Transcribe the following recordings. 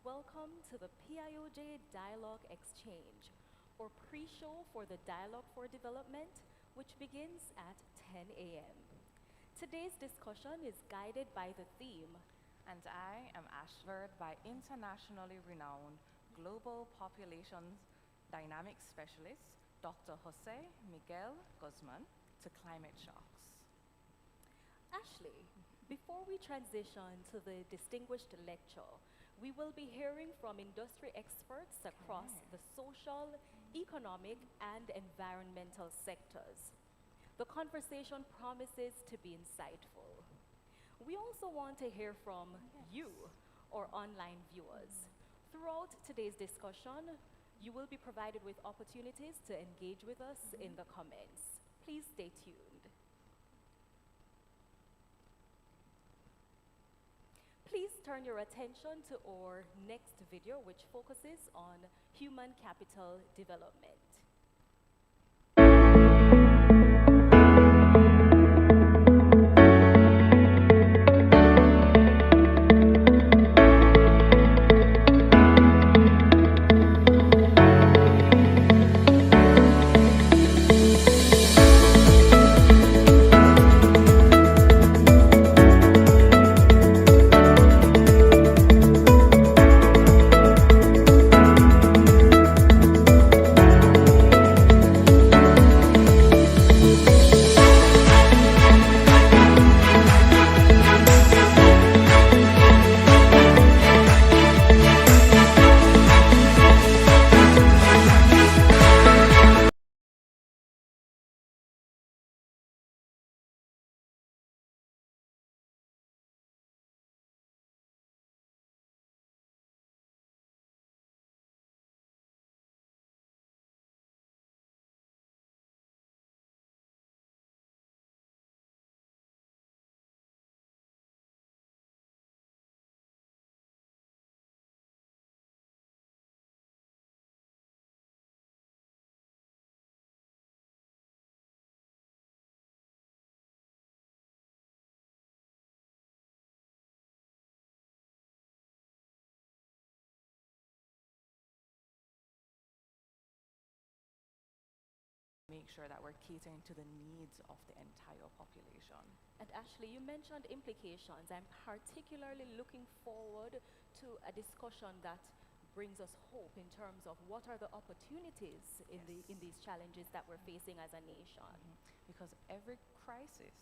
welcome to the PIOJ Dialogue Exchange, or pre-show for the Dialogue for Development, which begins at 10 a.m. Today's discussion is guided by the theme, And I am ushered by internationally renowned global populations dynamics specialist, Dr. Jose Miguel Guzman, to climate shocks. Ashley. Before we transition to the distinguished lecture, we will be hearing from industry experts across the social, economic, and environmental sectors. The conversation promises to be insightful. We also want to hear from you, our online viewers. Throughout today's discussion, you will be provided with opportunities to engage with us in the comments. Please stay tuned. Please turn your attention to our next video, which focuses on human capital development. Make sure that we're catering to the needs of the entire population. And Ashley, you mentioned implications. I'm particularly looking forward to a discussion that brings us hope in terms of what are the opportunities in these challenges that we're facing as a nation. Because every crisis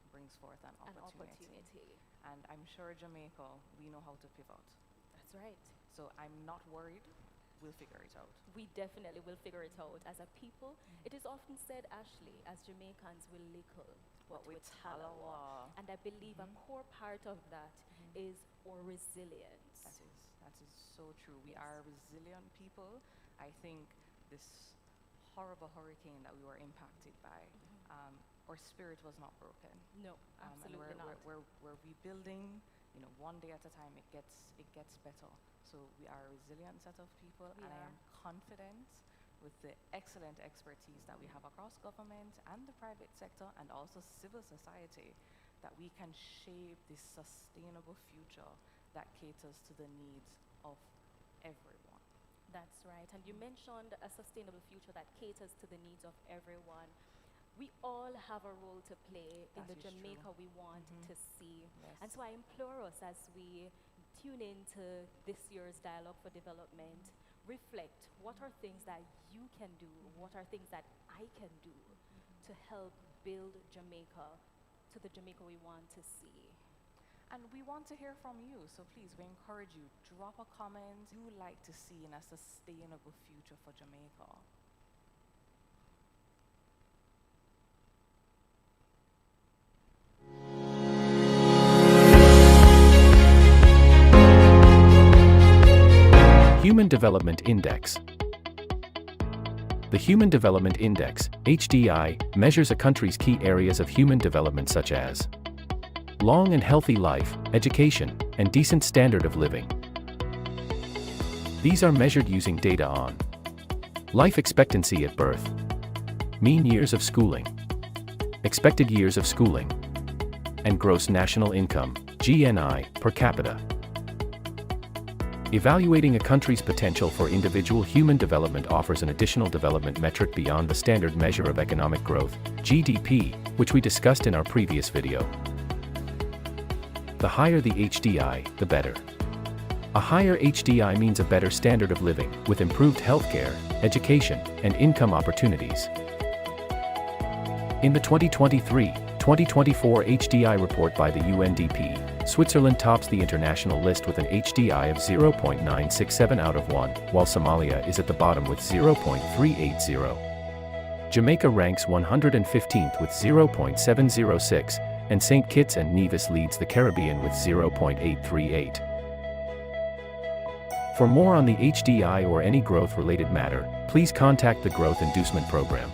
brings forth an opportunity. And I'm sure Jamaica, we know how to pivot. That's right. So I'm not worried. We'll figure it out. We definitely will figure it out. As a people, it is often said, Ashley, as Jamaicans, we lickle what we talawa. And I believe a core part of that is our resilience. That is so true. We are resilient people. I think this horrible hurricane that we were impacted by, our spirit was not broken. No, absolutely and not. We're rebuilding. You know, one day at a time, it gets better. So we are a resilient set of people, and I am confident with the excellent expertise that we have across government and the private sector and also civil society, that we can shape this sustainable future that caters to the needs of everyone. That's right. And you mentioned a sustainable future that caters to the needs of everyone. We all have a role to play in the Jamaica we want to see. Yes. And so I implore us, as we tune into this year's Dialogue for Development, reflect what are things that you can do, what are things that I can do to help build Jamaica to the Jamaica we want to see. And we want to hear from you, so please, we encourage you, drop a comment you would like to see in a sustainable future for Jamaica. Human Development Index. The Human Development Index, HDI, measures a country's key areas of human development such as long and healthy life, education, and decent standard of living. These are measured using data on life expectancy at birth, mean years of schooling, expected years of schooling, and gross national income, GNI, per capita. Evaluating a country's potential for individual human development offers an additional development metric beyond the standard measure of economic growth, GDP, which we discussed in our previous video. The higher the HDI, the better. A higher HDI means a better standard of living, with improved healthcare, education, and income opportunities. In the 2023-2024 HDI report by the UNDP, Switzerland tops the international list with an HDI of 0.967 out of 1, while Somalia is at the bottom with 0.380. Jamaica ranks 115th with 0.706, and St. Kitts and Nevis leads the Caribbean with 0.838. For more on the HDI or any growth-related matter, please contact the Growth Inducement Program.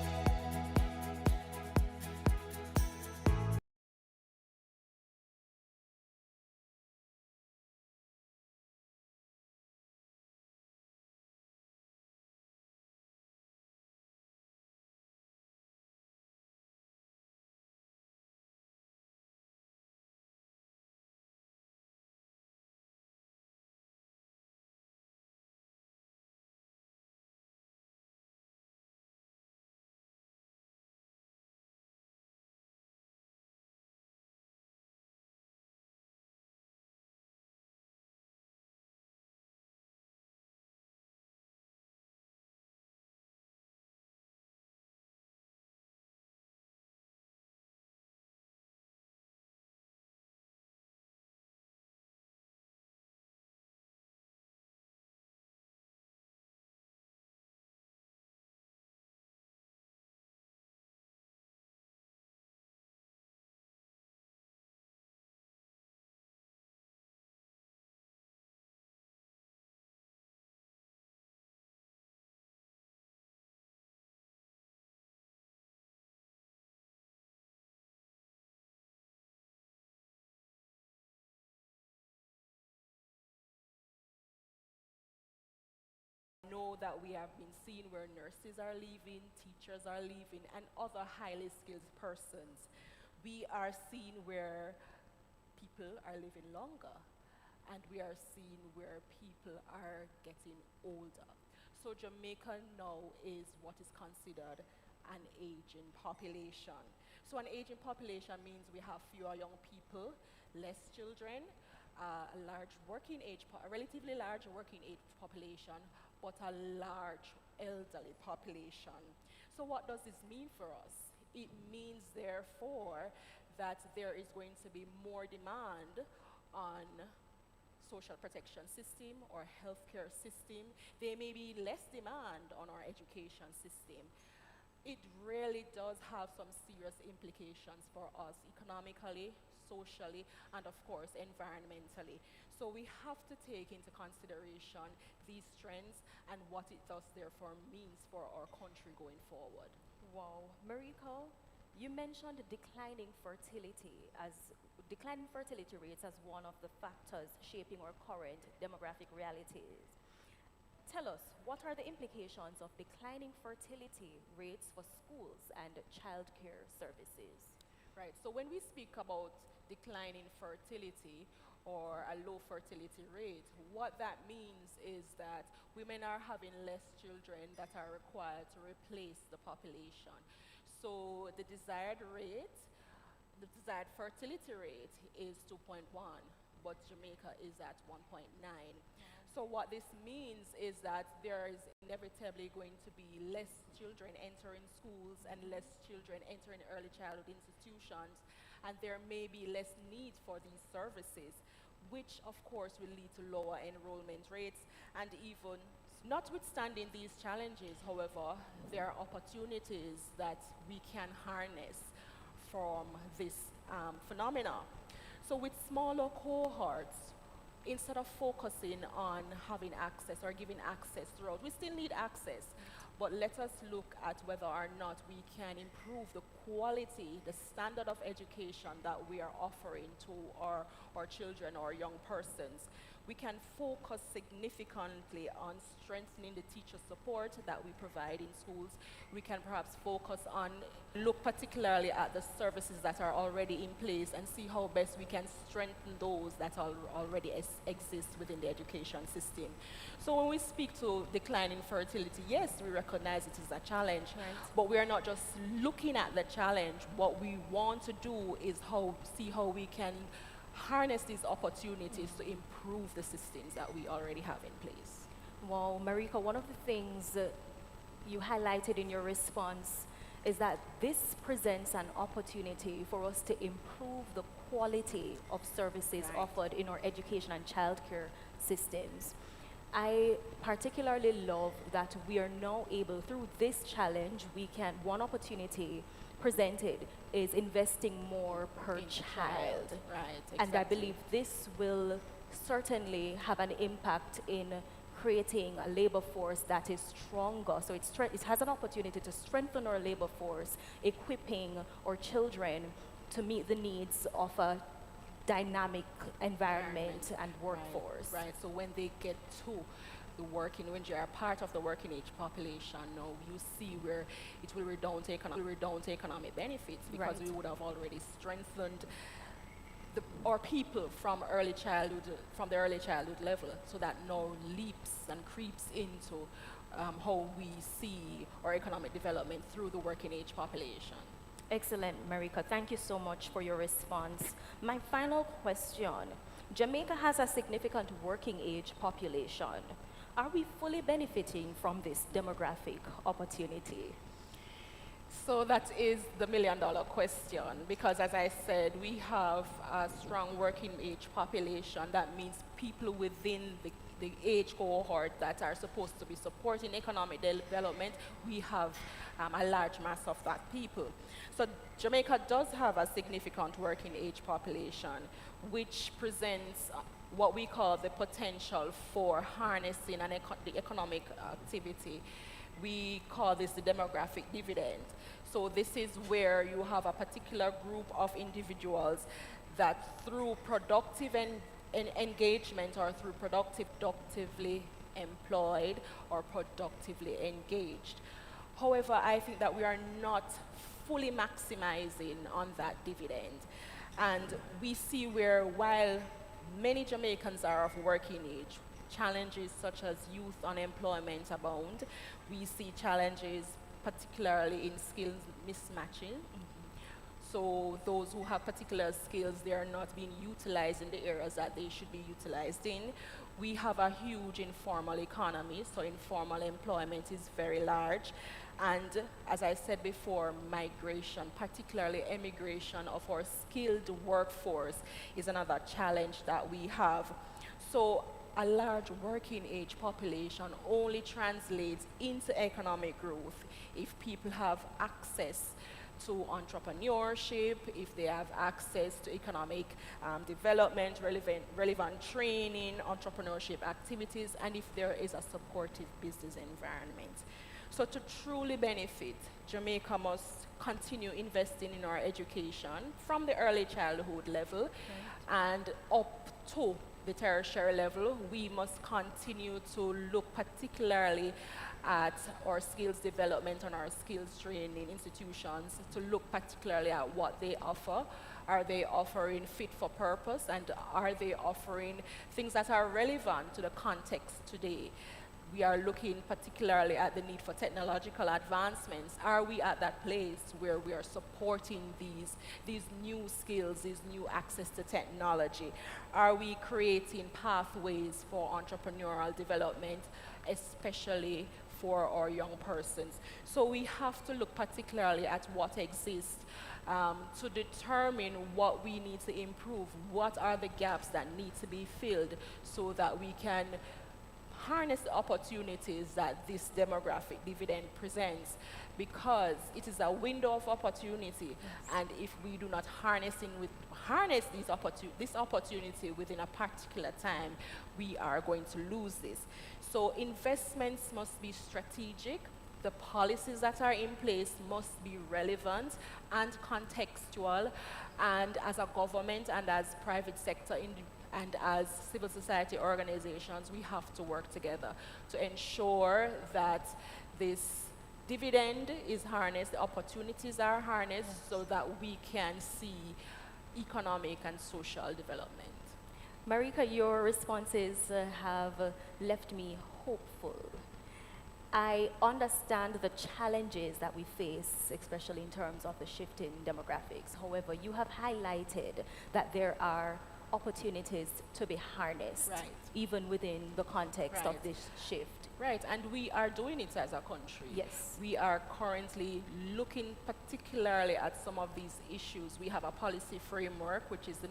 Know that we have been seeing where nurses are leaving, teachers are leaving, and other highly skilled persons. We are seeing where people are living longer, and we are seeing where people are getting older. So Jamaica now is what is considered an aging population. So an aging population means we have fewer young people, less children, a relatively large working age population, but a large elderly population. So what does this mean for us? It means, therefore, that there is going to be more demand on social protection system or healthcare system. There may be less demand on our education system. It really does have some serious implications for us economically, socially, and of course environmentally. So we have to take into consideration these trends and what it does therefore means for our country going forward. Wow, Mareeca, you mentioned declining fertility rates as one of the factors shaping our current demographic realities. Tell us, what are the implications of declining fertility rates for schools and childcare services? Right, so when we speak about declining fertility or a low fertility rate, what that means is that women are having less children that are required to replace the population. So the desired fertility rate is 2.1, but Jamaica is at 1.9. So what this means is that there is inevitably going to be less children entering schools and less children entering early childhood institutions, and there may be less need for these services, which of course will lead to lower enrollment rates. And even notwithstanding these challenges, however, there are opportunities that we can harness from this phenomena. So with smaller cohorts, instead of focusing on having access or giving access throughout, we still need access, but let us look at whether or not we can improve the quality, the standard of education that we are offering to our children or young persons. We can focus significantly on strengthening the teacher support that we provide in schools. We can perhaps focus on, look particularly at the services that are already in place and see how best we can strengthen those that already exist within the education system. So when we speak to declining fertility, yes, we recognize it is a challenge, but we are not just looking at the challenge. What we want to do is see how we can harness these opportunities to improve the systems that we already have in place. Well, Mareeca, one of the things you highlighted in your response is that this presents an opportunity for us to improve the quality of services offered in our education and childcare systems. I particularly love that we are now able, through this challenge, one opportunity presented is investing more per child. Right, exactly. And I believe this will certainly have an impact in creating a labor force that is stronger. So it has an opportunity to strengthen our labor force, equipping our children to meet the needs of a dynamic environment and workforce. Right, so when they get to when you are part of the working age population, now you see where it will redound to economic benefits, because we would have already strengthened our people from the early childhood level, so that now leaps and creeps into how we see our economic development through the working age population. Excellent, Mareeca. Thank you so much for your response. My final question: Jamaica has a significant working age population. Are we fully benefiting from this demographic opportunity? So that is the million-dollar question, because as I said, we have a strong working age population. That means people within the age cohort that are supposed to be supporting economic development. We have a large mass of that people. So Jamaica does have a significant working age population, which presents what we call the potential for harnessing the economic activity. We call this the demographic dividend. So this is where you have a particular group of individuals that through productive engagement or through productively employed or productively engaged. However, I think that we are not fully maximizing on that dividend. And we see where, while many Jamaicans are of working age, challenges such as youth unemployment abound. We see challenges particularly in skills mismatching. So those who have particular skills, they are not being utilized in the areas that they should be utilized in. We have a huge informal economy, so informal employment is very large. And as I said before, migration, particularly emigration of our skilled workforce, is another challenge that we have. So a large working age population only translates into economic growth if people have access to entrepreneurship, if they have access to economic development, relevant training, entrepreneurship activities, and if there is a supportive business environment. So to truly benefit, Jamaica must continue investing in our education from the early childhood level and up to the tertiary level. We must continue to look particularly at our skills development and our skills training institutions, to look particularly at what they offer. Are they offering fit for purpose, and are they offering things that are relevant to the context today? We are looking particularly at the need for technological advancements. Are we at that place where we are supporting these new skills, these new access to technology? Are we creating pathways for entrepreneurial development, especially for our young persons? So we have to look particularly at what exists to determine what we need to improve. What are the gaps that need to be filled so that we can harness the opportunities that this demographic dividend presents, because it is a window of opportunity. And if we do not harness this opportunity within a particular time, we are going to lose this. So investments must be strategic. The policies that are in place must be relevant and contextual. And as a government and as private sector And as civil society organizations, we have to work together to ensure that this dividend is harnessed, the opportunities are harnessed, so that we can see economic and social development. Mareeca, your responses have left me hopeful. I understand the challenges that we face, especially in terms of the shift in demographics. However, you have highlighted that there are opportunities to be harnessed, Right. even within the context of Right. this shift. Right, and we are doing it as a country. Yes. We are currently looking particularly at some of these issues. We have a policy framework, which is the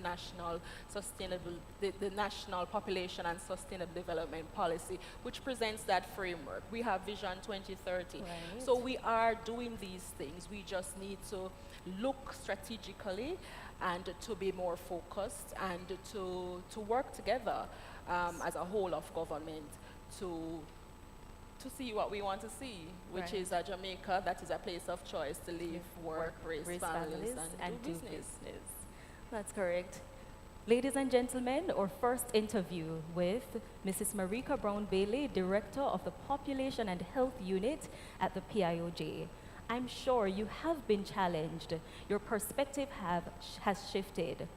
the National Population and Sustainable Development Policy, which presents that framework. We have Vision 2030. Right. So we are doing these things. We just need to look strategically and to be more focused and to work together as a whole of government to see what we want to see, which Right. is a Jamaica that is a place of choice to live, work, raise families, and do business. That's correct. Ladies and gentlemen, our first interview with Mrs. Mareeca Brown Bailey, Director of the Population and Health Unit at the PIOJ. I'm sure you have been challenged. Your perspective has shifted.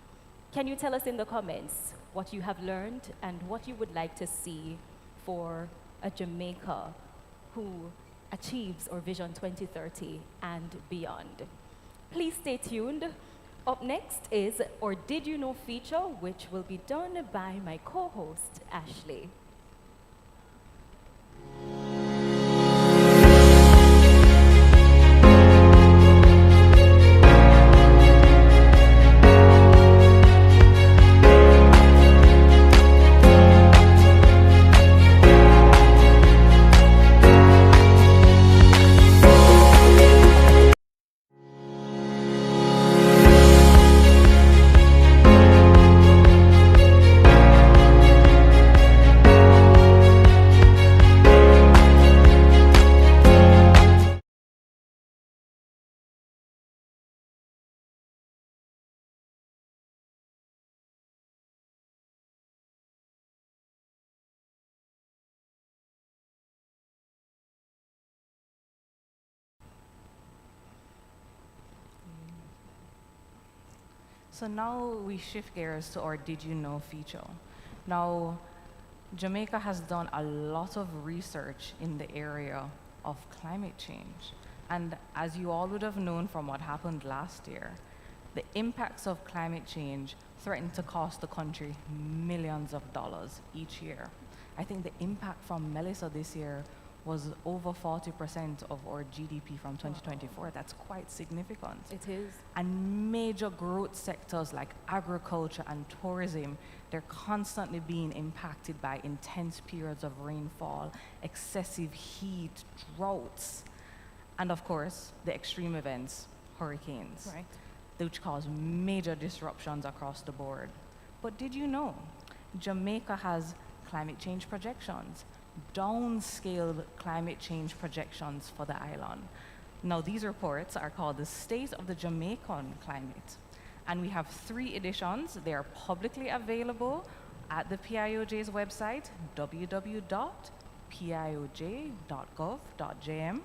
Can you tell us in the comments what you have learned and what you would like to see for a Jamaica who achieves our Vision 2030 and beyond? Please stay tuned. Up next is our Did You Know feature, which will be done by my co-host, Ashley. So now we shift gears to our Did You Know feature. Now, Jamaica has done a lot of research in the area of climate change. And as you all would have known from what happened last year, the impacts of climate change threaten to cost the country millions of dollars each year. I think the impact from Melissa this year was over 40% of our GDP from 2024. That's quite significant. It is. And major growth sectors like agriculture and tourism, they're constantly being impacted by intense periods of rainfall, excessive heat, droughts, and of course, the extreme events, hurricanes, Right. which cause major disruptions across the board. But did you know Jamaica has climate change projections, downscaled climate change projections for the island? Now, these reports are called the State of the Jamaican Climate. And we have 3 editions. They are publicly available at the PIOJ's website, www.pioj.gov.jm.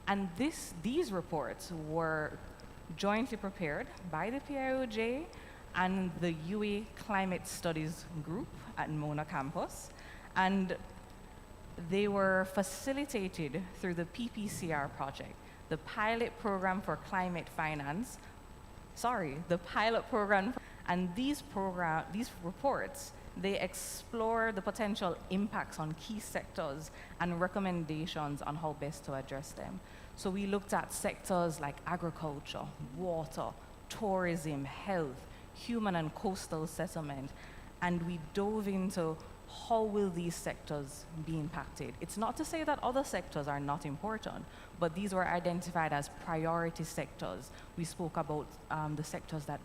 And these reports were jointly prepared by the PIOJ and the UA Climate Studies Group at Mona campus. And they were facilitated through the PPCR project, the Pilot Program for Climate Finance. The Pilot Program. And these reports, they explore the potential impacts on key sectors and recommendations on how best to address them. So we looked at sectors like agriculture, water, tourism, health, human and coastal settlement, and we dove into how will these sectors be impacted. It's not to say that other sectors are not important, but these were identified as priority sectors. We spoke about the sectors that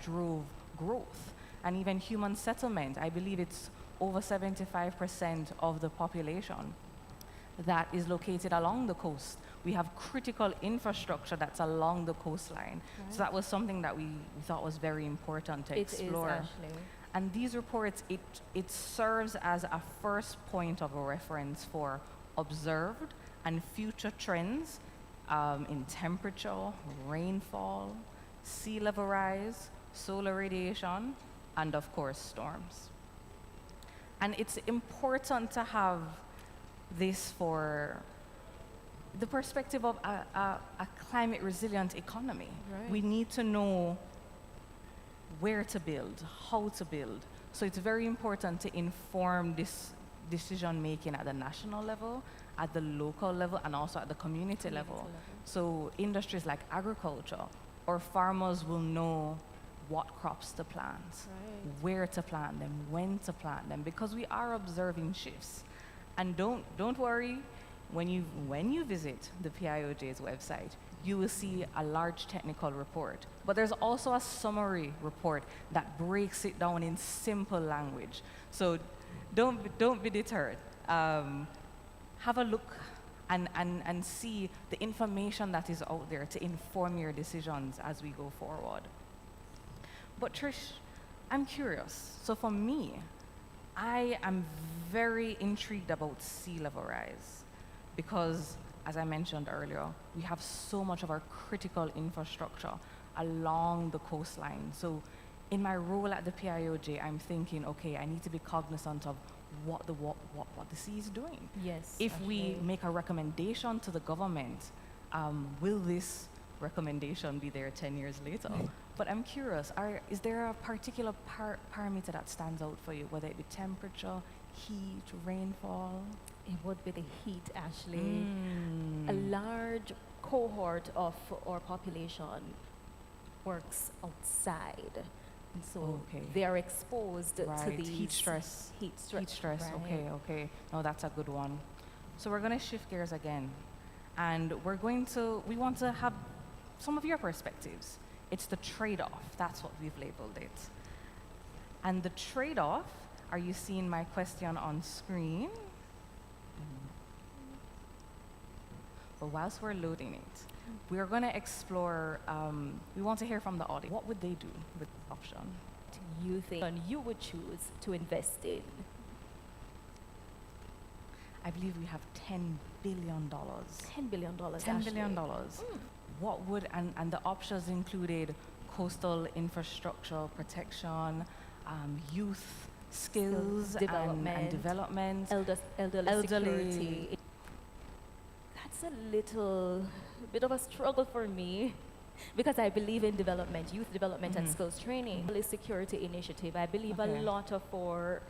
drove growth, and even human settlement. I believe it's over 75% of the population that is located along the coast. We have critical infrastructure that's along the coastline. Right. So that was something that we thought was very important to explore. It is, Ashley. And these reports, it serves as a first point of reference for observed and future trends in temperature, rainfall, sea level rise, solar radiation, and of course storms. And it's important to have this for the perspective of a climate resilient economy. Right. We need to know where to build, how to build. So it's very important to inform this decision making at the national level, at the local level, and also at the community level. So industries like agriculture or farmers will know what crops to plant, Right. where to plant them, when to plant them, because we are observing shifts. And don't worry, when you visit the PIOJ's website, you will see a large technical report. But there's also a summary report that breaks it down in simple language. So don't be deterred. Have a look and see the information that is out there to inform your decisions as we go forward. But Trish, I'm curious. So for me, I am very intrigued about sea level rise because, as I mentioned earlier, we have so much of our critical infrastructure along the coastline. So in my role at the PIOJ, I'm thinking, okay, I need to be cognizant of what the sea is doing. Yes. If we actually. make a recommendation to the government, will this recommendation be there 10 years later? But I'm curious, is there a particular parameter that stands out for you, whether it be temperature, heat, rainfall? It would be the heat, actually. A large cohort of our population works outside. And so Okay. they are exposed to Right, these heat stress. Heat stress. Heat stress, right. okay. No, that's a good one. So we're gonna shift gears again. And we want to have some of your perspectives. It's the trade-off, that's what we've labeled it. And the trade-off, are you seeing my question on screen? Well, whilst we're loading it, we're gonna explore, we want to hear from the audience. What would they do with this option? Do you think you would choose to invest in? I believe we have $10 billion. $10 billion. $10 billion. What would, and the options included coastal infrastructure protection, youth skills and development, elderly security. That's a little bit of a struggle for me because I believe in development, youth development and skills training. Elderly security initiative, I believe Okay. a lot of our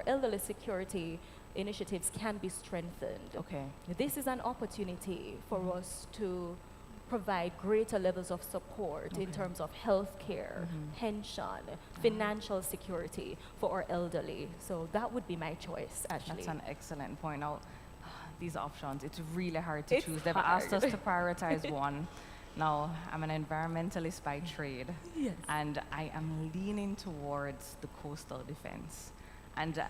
elderly security initiatives can be strengthened. Okay. This is an opportunity for us to provide greater levels of support in Okay. terms of health care, pension, financial security for our elderly. So that would be my choice, actually. That's an excellent point. Now, these options, it's really hard to It's choose. They've asked us to prioritize one. Now, I'm an environmentalist by trade, Yes. and I am leaning towards the coastal defense. And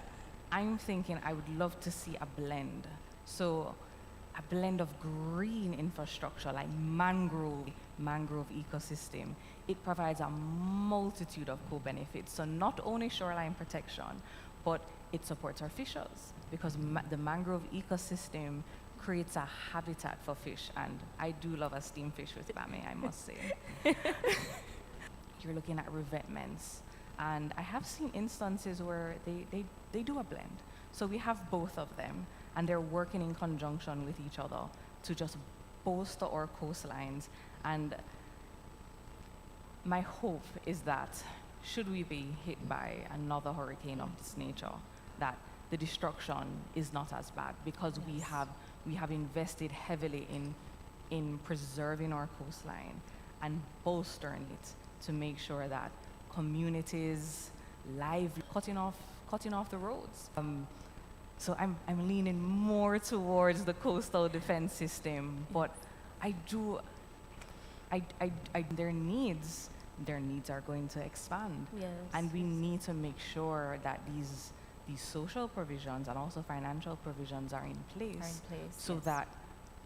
I'm thinking I would love to see a blend. So a blend of green infrastructure like mangrove ecosystem. It provides a multitude of co-benefits. So not only shoreline protection, but it supports our fishers because the mangrove ecosystem creates a habitat for fish. And I do love a steamed fish with bame, I must say. You're looking at revetments. And I have seen instances where they do a blend. So we have both of them, and they're working in conjunction with each other to just bolster our coastlines. And my hope is that should we be hit by another hurricane of this nature, that the destruction is not as bad because we have invested heavily in preserving our coastline and bolstering it to make sure that communities cutting off the roads. So I'm leaning more towards the coastal defense system, but their needs are going to expand, Yes. and we need to make sure that these social provisions and also financial provisions are in place, so yes. that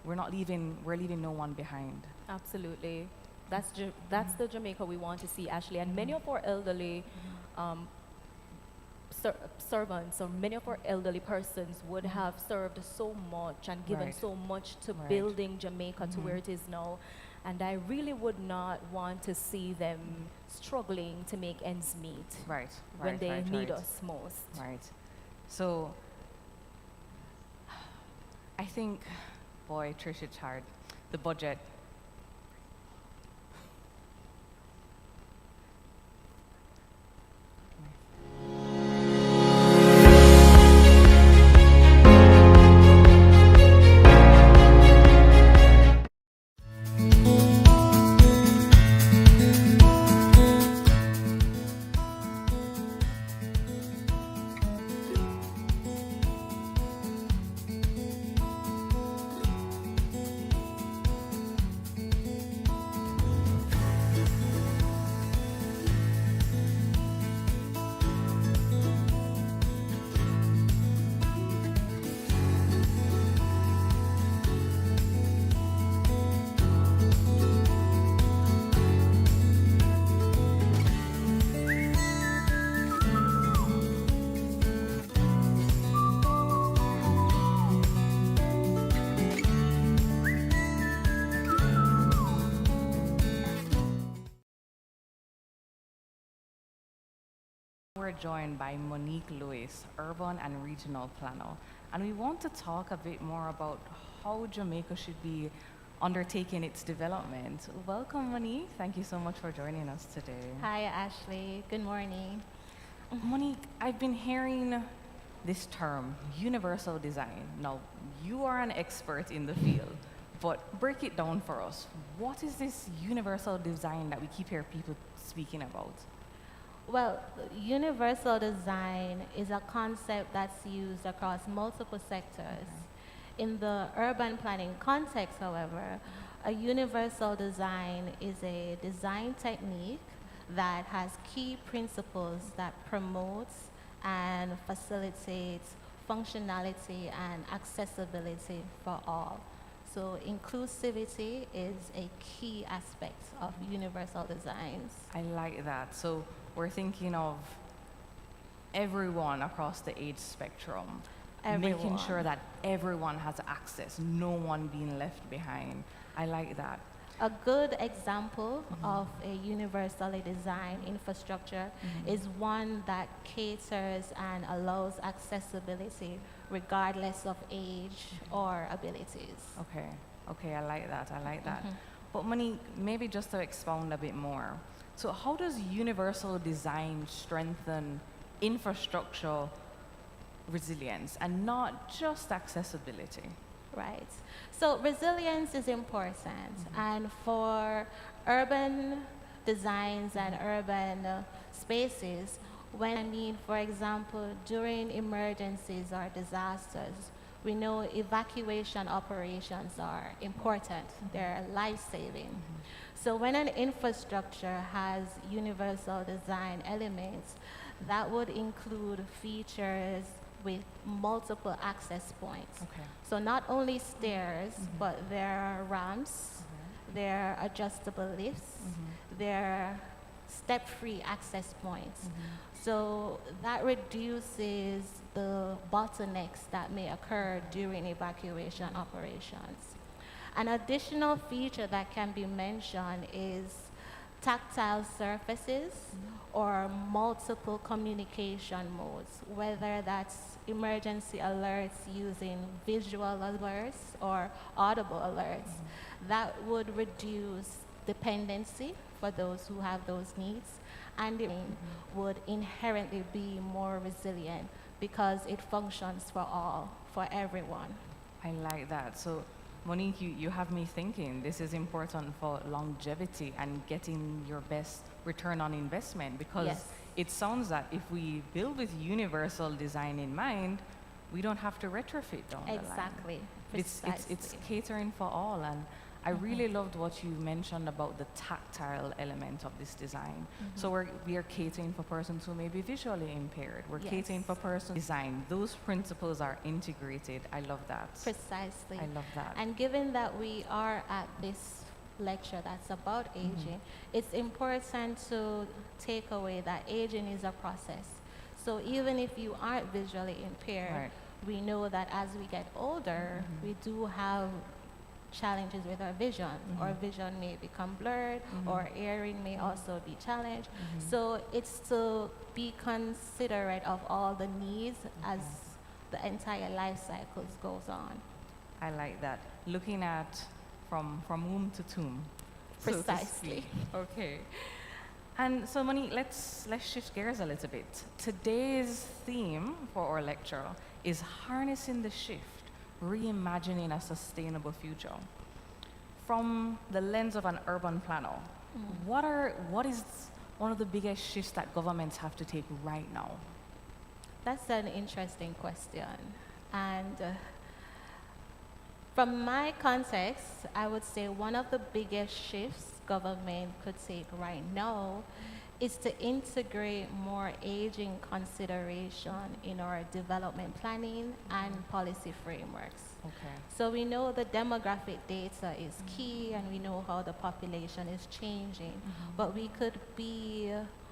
we're leaving no one behind. Absolutely. That's the Jamaica we want to see, Ashley. And many of our elderly um, servants, or many of our elderly persons would have served so much and given Right. so much to Right. building Jamaica to where it is now. And I really would not want to see them struggling to make ends meet Right. when Right. they right, need right. us most. Right. So I think, boy, Trish, it's hard. The budget. We're joined by Monique Lewis, Urban and Regional Planner, and we want to talk a bit more about how Jamaica should be undertaking its development. Welcome, Monique. Thank you so much for joining us today. Hi, Ashley. Good morning. Monique, I've been hearing this term, universal design. Now, you are an expert in the field, but break it down for us. What is this universal design that we keep hearing people speaking about? Well, universal design is a concept that's used across multiple sectors. In the urban planning context, however, a universal design is a design technique that has key principles that promotes and facilitates functionality and accessibility for all. So inclusivity is a key aspect of universal designs. I like that. So we're thinking of everyone across the age spectrum, making sure Everyone. that everyone has access, no one being left behind. I like that. A good example of a universally designed infrastructure is one that caters and allows accessibility regardless of age or abilities. Okay, okay, I like that, I like that. But Monique, maybe just to expound a bit more. So how does universal design strengthen infrastructure resilience and not just accessibility? Right. So resilience is important, and for urban designs and urban spaces, when I mean, for example, during emergencies or disasters, we know evacuation operations are important. They're life-saving. So when an infrastructure has universal design elements, that would include features with multiple access points. Okay. So not only stairs, but there are ramps, there are adjustable lifts, there are step-free access points. So that reduces the bottlenecks that may occur during evacuation operations. An additional feature that can be mentioned is tactile surfaces or multiple communication modes, whether that's emergency alerts using visual alerts or audible alerts. That would reduce dependency for those who have those needs, and it would inherently be more resilient because it functions for all, for everyone. I like that. So, Monique, you have me thinking this is important for longevity and getting your best return on investment, because Yes. it sounds that if we build with universal design in mind, we don't have to retrofit down the line. Exactly. It's Precisely. catering for all, and I really loved what you mentioned about the tactile element of this design. So we are catering for persons who may be visually impaired. We're catering Yes. for persons design. Those principles are integrated. I love that. Precisely. I love that. And given that we are at this lecture that's about aging, it's important to take away that aging is a process. So even if you aren't visually impaired, Right. we know that as we get older, we do have challenges with our vision. Our vision may become blurred, or hearing may also be challenged. So it's to be considerate of all the needs as the entire life cycle goes on. I like that. Looking at from womb to tomb. so to Precisely. speak. Okay. And so Monique, let's shift gears a little bit. Today's theme for our lecture is harnessing the shift, reimagining a sustainable future. From the lens of an urban planner, what is one of the biggest shifts that governments have to take right now? That's an interesting question. And from my context, I would say one of the biggest shifts government could take right now is to integrate more aging consideration in our development planning and policy frameworks. Okay. So we know the demographic data is key, and we know how the population is changing, but we could be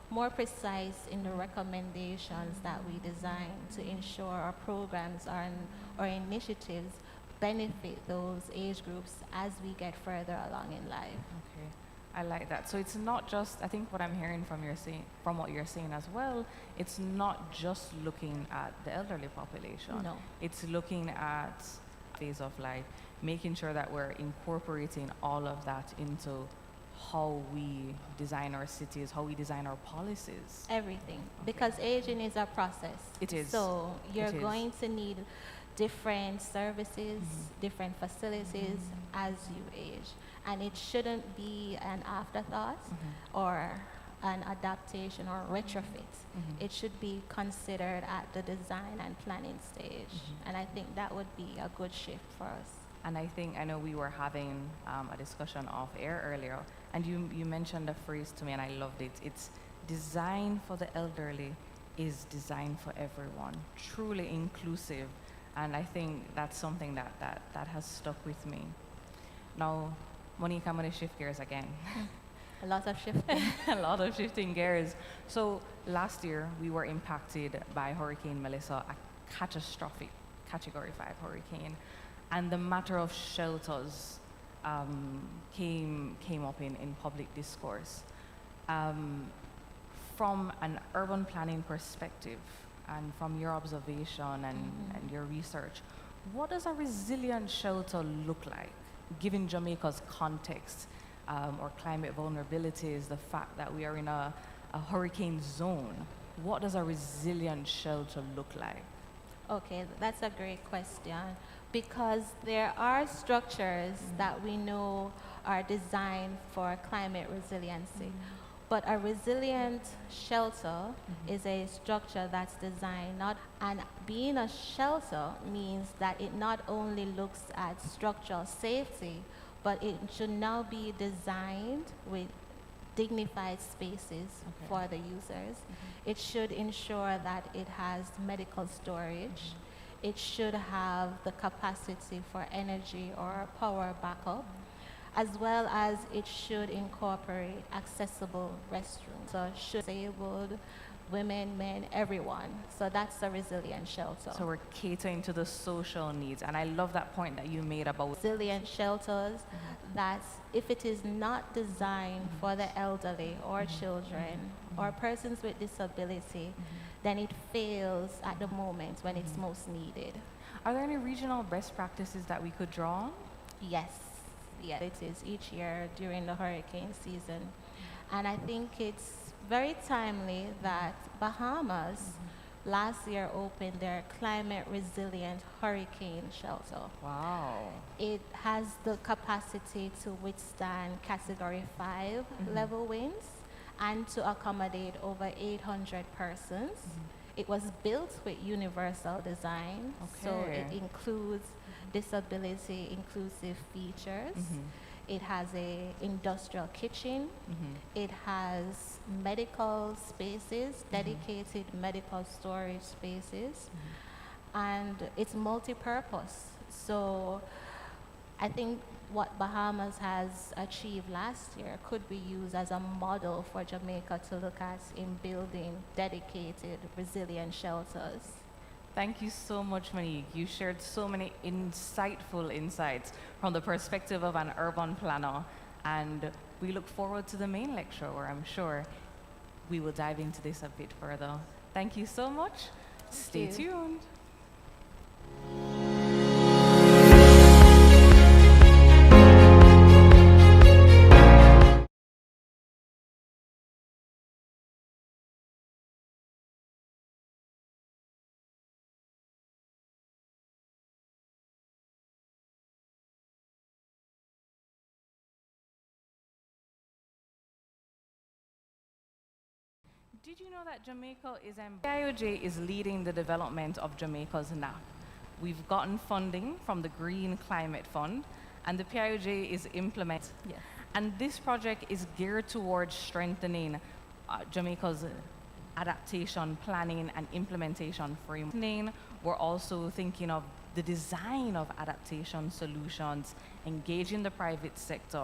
more precise in the recommendations that we design to ensure our programs or initiatives benefit those age groups as we get further along in life. Okay, I like that. So it's not just, I think what I'm hearing from what you're saying as well, it's not just looking at the elderly population. No. It's looking at phase of life, making sure that we're incorporating all of that into how we design our cities, how we design our policies. Everything, because aging is a process. It is. So you're It is. going to need different services, different facilities as you age. And it shouldn't be an afterthought or an adaptation or retrofit. It should be considered at the design and planning stage. And I think that would be a good shift for us. And I know we were having a discussion off air earlier, and you mentioned a phrase to me, and I loved it. It's design for the elderly is design for everyone, truly inclusive. And I think that's something that has stuck with me. Now, Monique, I'm going to shift gears again. A lot of shifting. A lot of shifting gears. So last year, we were impacted by Hurricane Melissa, a catastrophic Category 5 hurricane. And the matter of shelters came up in public discourse. From an urban planning perspective, and from your observation and your research, what does a resilient shelter look like, given Jamaica's context, or climate vulnerabilities, the fact that we are in a hurricane zone? What does a resilient shelter look like? Okay, that's a great question, because there are structures that we know are designed for climate resiliency. But a resilient shelter is a structure that's designed and being a shelter means that it not only looks at structural safety, but it should now be designed with dignified spaces for the users. It should ensure that it has medical storage. It should have the capacity for energy or power backup, as well as it should incorporate accessible restrooms. So should disabled, women, men, everyone. So that's a resilient shelter. So we're catering to the social needs. And I love that point that you made about Resilient shelters, that if it is not designed for the elderly or children or persons with disability, then it fails at the moment when it's most needed. Are there any regional best practices that we could draw on? Yes, it is each year during the hurricane season. And I think it's very timely that Bahamas last year opened their climate resilient hurricane shelter. Wow. It has the capacity to withstand Category 5 level winds and to accommodate over 800 persons. It was built with universal design, so it Okay. includes disability inclusive features. It has a industrial kitchen. It has medical spaces, dedicated medical storage spaces, and it's multi-purpose. So I think what Bahamas has achieved last year could be used as a model for Jamaica to look at in building dedicated, resilient shelters. Thank you so much, Monique. You shared so many insightful insights from the perspective of an urban planner. And we look forward to the main lecture, where I'm sure we will dive into this a bit further. Thank you so much. Stay tuned. Did you know that Jamaica is PIOJ is leading the development of Jamaica's NAP? We've gotten funding from the Green Climate Fund, and the PIOJ is implementing. Yes. And this project is geared towards strengthening Jamaica's adaptation, planning, and implementation framework. We're also thinking of the design of adaptation solutions, engaging the private sector,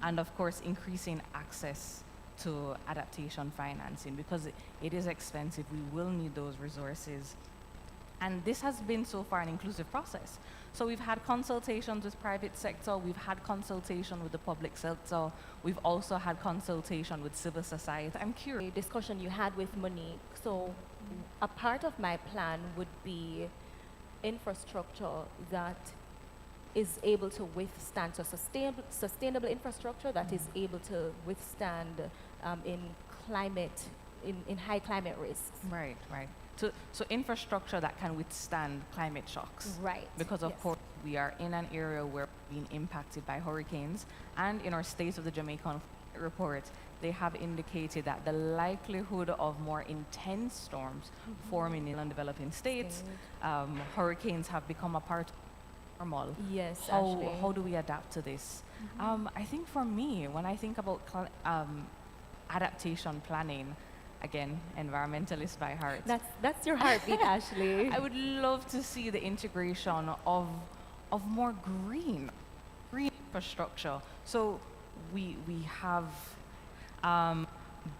and of course, increasing access to adaptation financing, because it is expensive. We will need those resources. And this has been so far an inclusive process. So we've had consultations with private sector, we've had consultation with the public sector, we've also had consultation with civil society. I'm curious. A discussion you had with Monique. So a part of my plan would be infrastructure that is able to withstand, so sustainable infrastructure that is able to withstand in high climate risks. Right, right. So infrastructure that can withstand climate shocks. Right. Because of yes. course we are in an area where we're being impacted by hurricanes, and in our State of the Jamaican report, they have indicated that the likelihood of more intense storms forming in developing states, hurricanes have become a part of normal. Yes, How do we adapt to this? I think for me, when I think about adaptation planning, again, environmentalist by heart. That's your heartbeat, Ashley. I would love to see the integration of more green infrastructure. So we have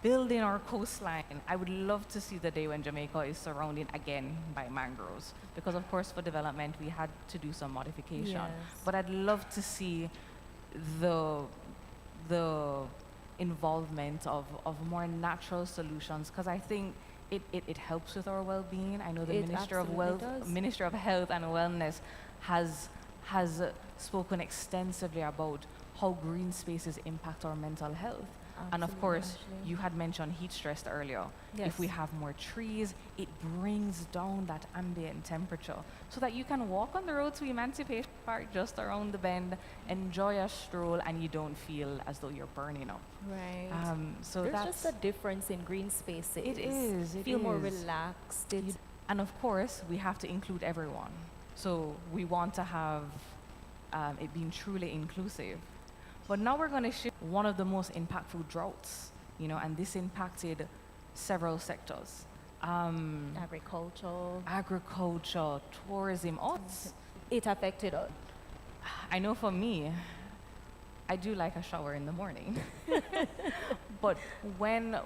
building our coastline. I would love to see the day when Jamaica is surrounded again by mangroves, because of course for development we had to do some modification. Yes. But I'd love to see the involvement of more natural solutions, because I think it helps with our well-being. I know the Minister of Health and Wellness has spoken extensively about how green spaces impact our mental health. And of course, you had mentioned heat stress earlier. Yes. If we have more trees, it brings down that ambient temperature so that you can walk on the road to Emancipation Park just around the bend, enjoy a stroll, and you don't feel as though you're burning up. Right. So There's that's just a difference in green spaces. It is. It feel more is. relaxed. And of course, we have to include everyone. So we want to have it being truly inclusive. But now we're going to shift one of the most impactful droughts, and this impacted several sectors. Agriculture, tourism, it affected us. I know for me, I do like a shower in the morning. But when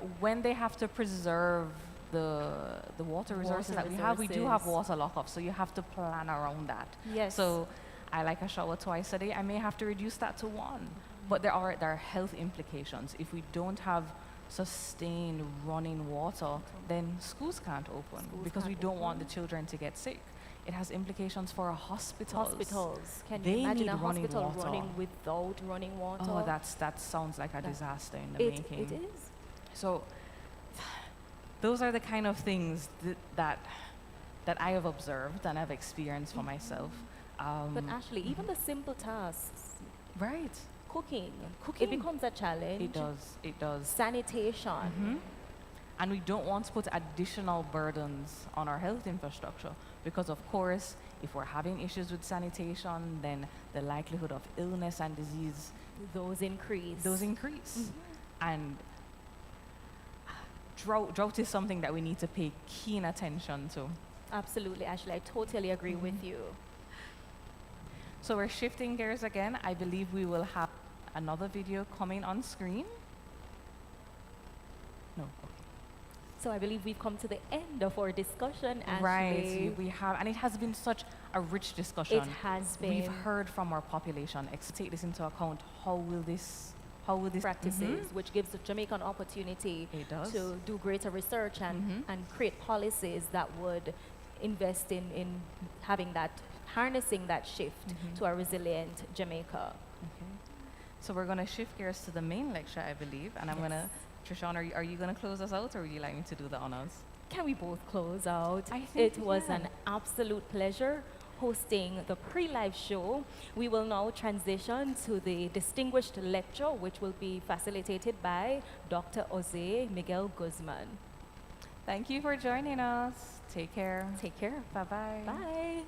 they have to preserve the water resources that we have, we do have water lockup, so you have to plan around that. Yes. So I like a shower twice a day. I may have to reduce that to one. But there are health implications. If we don't have sustained running water, then schools can't open because we don't want the children to get sick. It has implications for our hospitals. Can They you imagine need a running hospital water. running without running water? Oh, that sounds like a disaster in the making. It is. So those are the kind of things that I have observed and I've experienced for myself. But Ashley, even the simple tasks, right? Cooking, it becomes a challenge. It does. Sanitation. And we don't want to put additional burdens on our health infrastructure, because of course, if we're having issues with sanitation, then the likelihood of illness and disease, those increase. And drought is something that we need to pay keen attention to. Absolutely, Ashley, I totally agree with you. So we're shifting gears again. I believe we will have another video coming on screen. No. So I believe we've come to the end of our discussion, Ashley. Right, we have, and it has been such a rich discussion. It has been. We've heard from our population. Take this into account. How will this practices, which gives the Jamaican opportunity It does. to do greater research and create policies that would invest in having that, harnessing that shift to a resilient Jamaica. Okay. So we're going to shift gears to the main lecture, I believe, and I'm going to, Trishawn, are you going to close us out, or would you like me to do the honors? Can we both close out? I think It we was can. an absolute pleasure hosting the pre-live show. We will now transition to the distinguished lecture, which will be facilitated by Dr. Jose Miguel Guzman. Thank you for joining us. Take care. Take care. Bye-bye. Bye.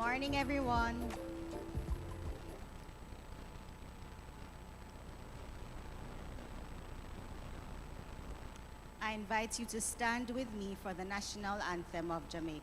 morning, everyone. I invite you to stand with me for the national anthem of Jamaica.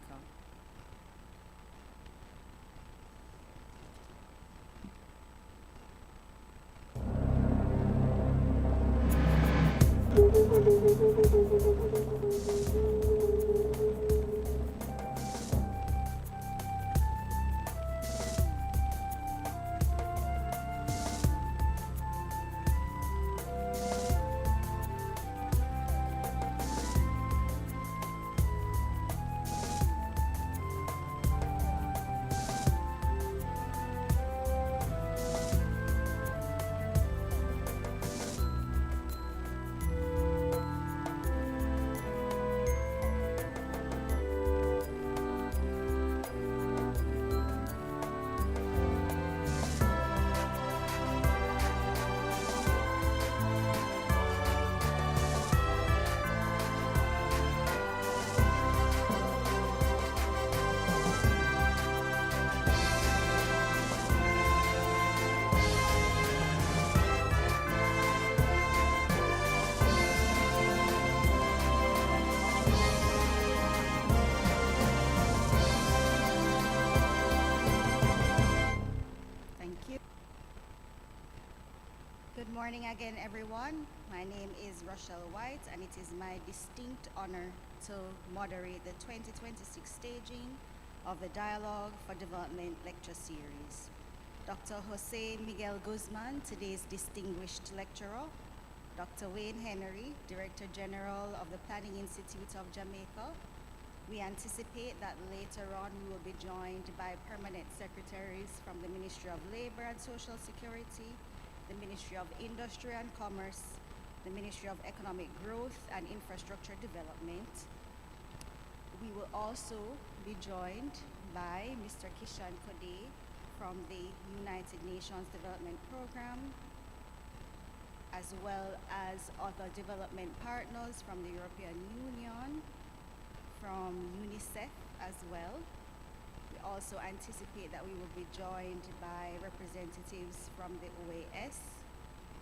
Good morning again, everyone. My name is Rochelle White, and it is my distinct honor to moderate the 2026 staging of the Dialogue for Development lecture series. Dr. Jose Miguel Guzman, today's distinguished lecturer, Dr. Wayne Henry, Director General of the Planning Institute of Jamaica. We anticipate that later on we will be joined by permanent secretaries from the Ministry of Labor and Social Security, the Ministry of Industry and Commerce, the Ministry of Economic Growth and Infrastructure Development. We will also be joined by Mr. Kishan Kode from the United Nations Development Program, as well as other development partners from the European Union, from UNICEF as well. We also anticipate that we will be joined by representatives from the OAS,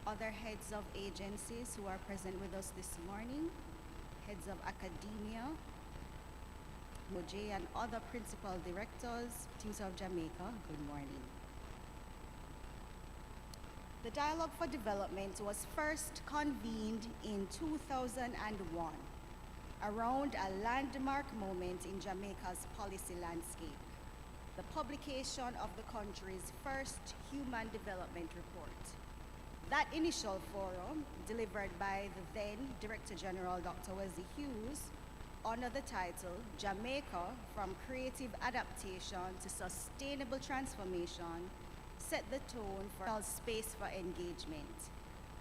other heads of agencies who are present with us this morning, heads of academia, PIOJ, and other principal directors, Institute of Jamaica. Good morning. The Dialogue for Development was first convened in 2001 around a landmark moment in Jamaica's policy landscape, the publication of the country's first Human Development Report. That initial forum, delivered by the then Director General Dr. Wesley Hughes, under the title Jamaica from Creative Adaptation to Sustainable Transformation, set the tone for a space for engagement.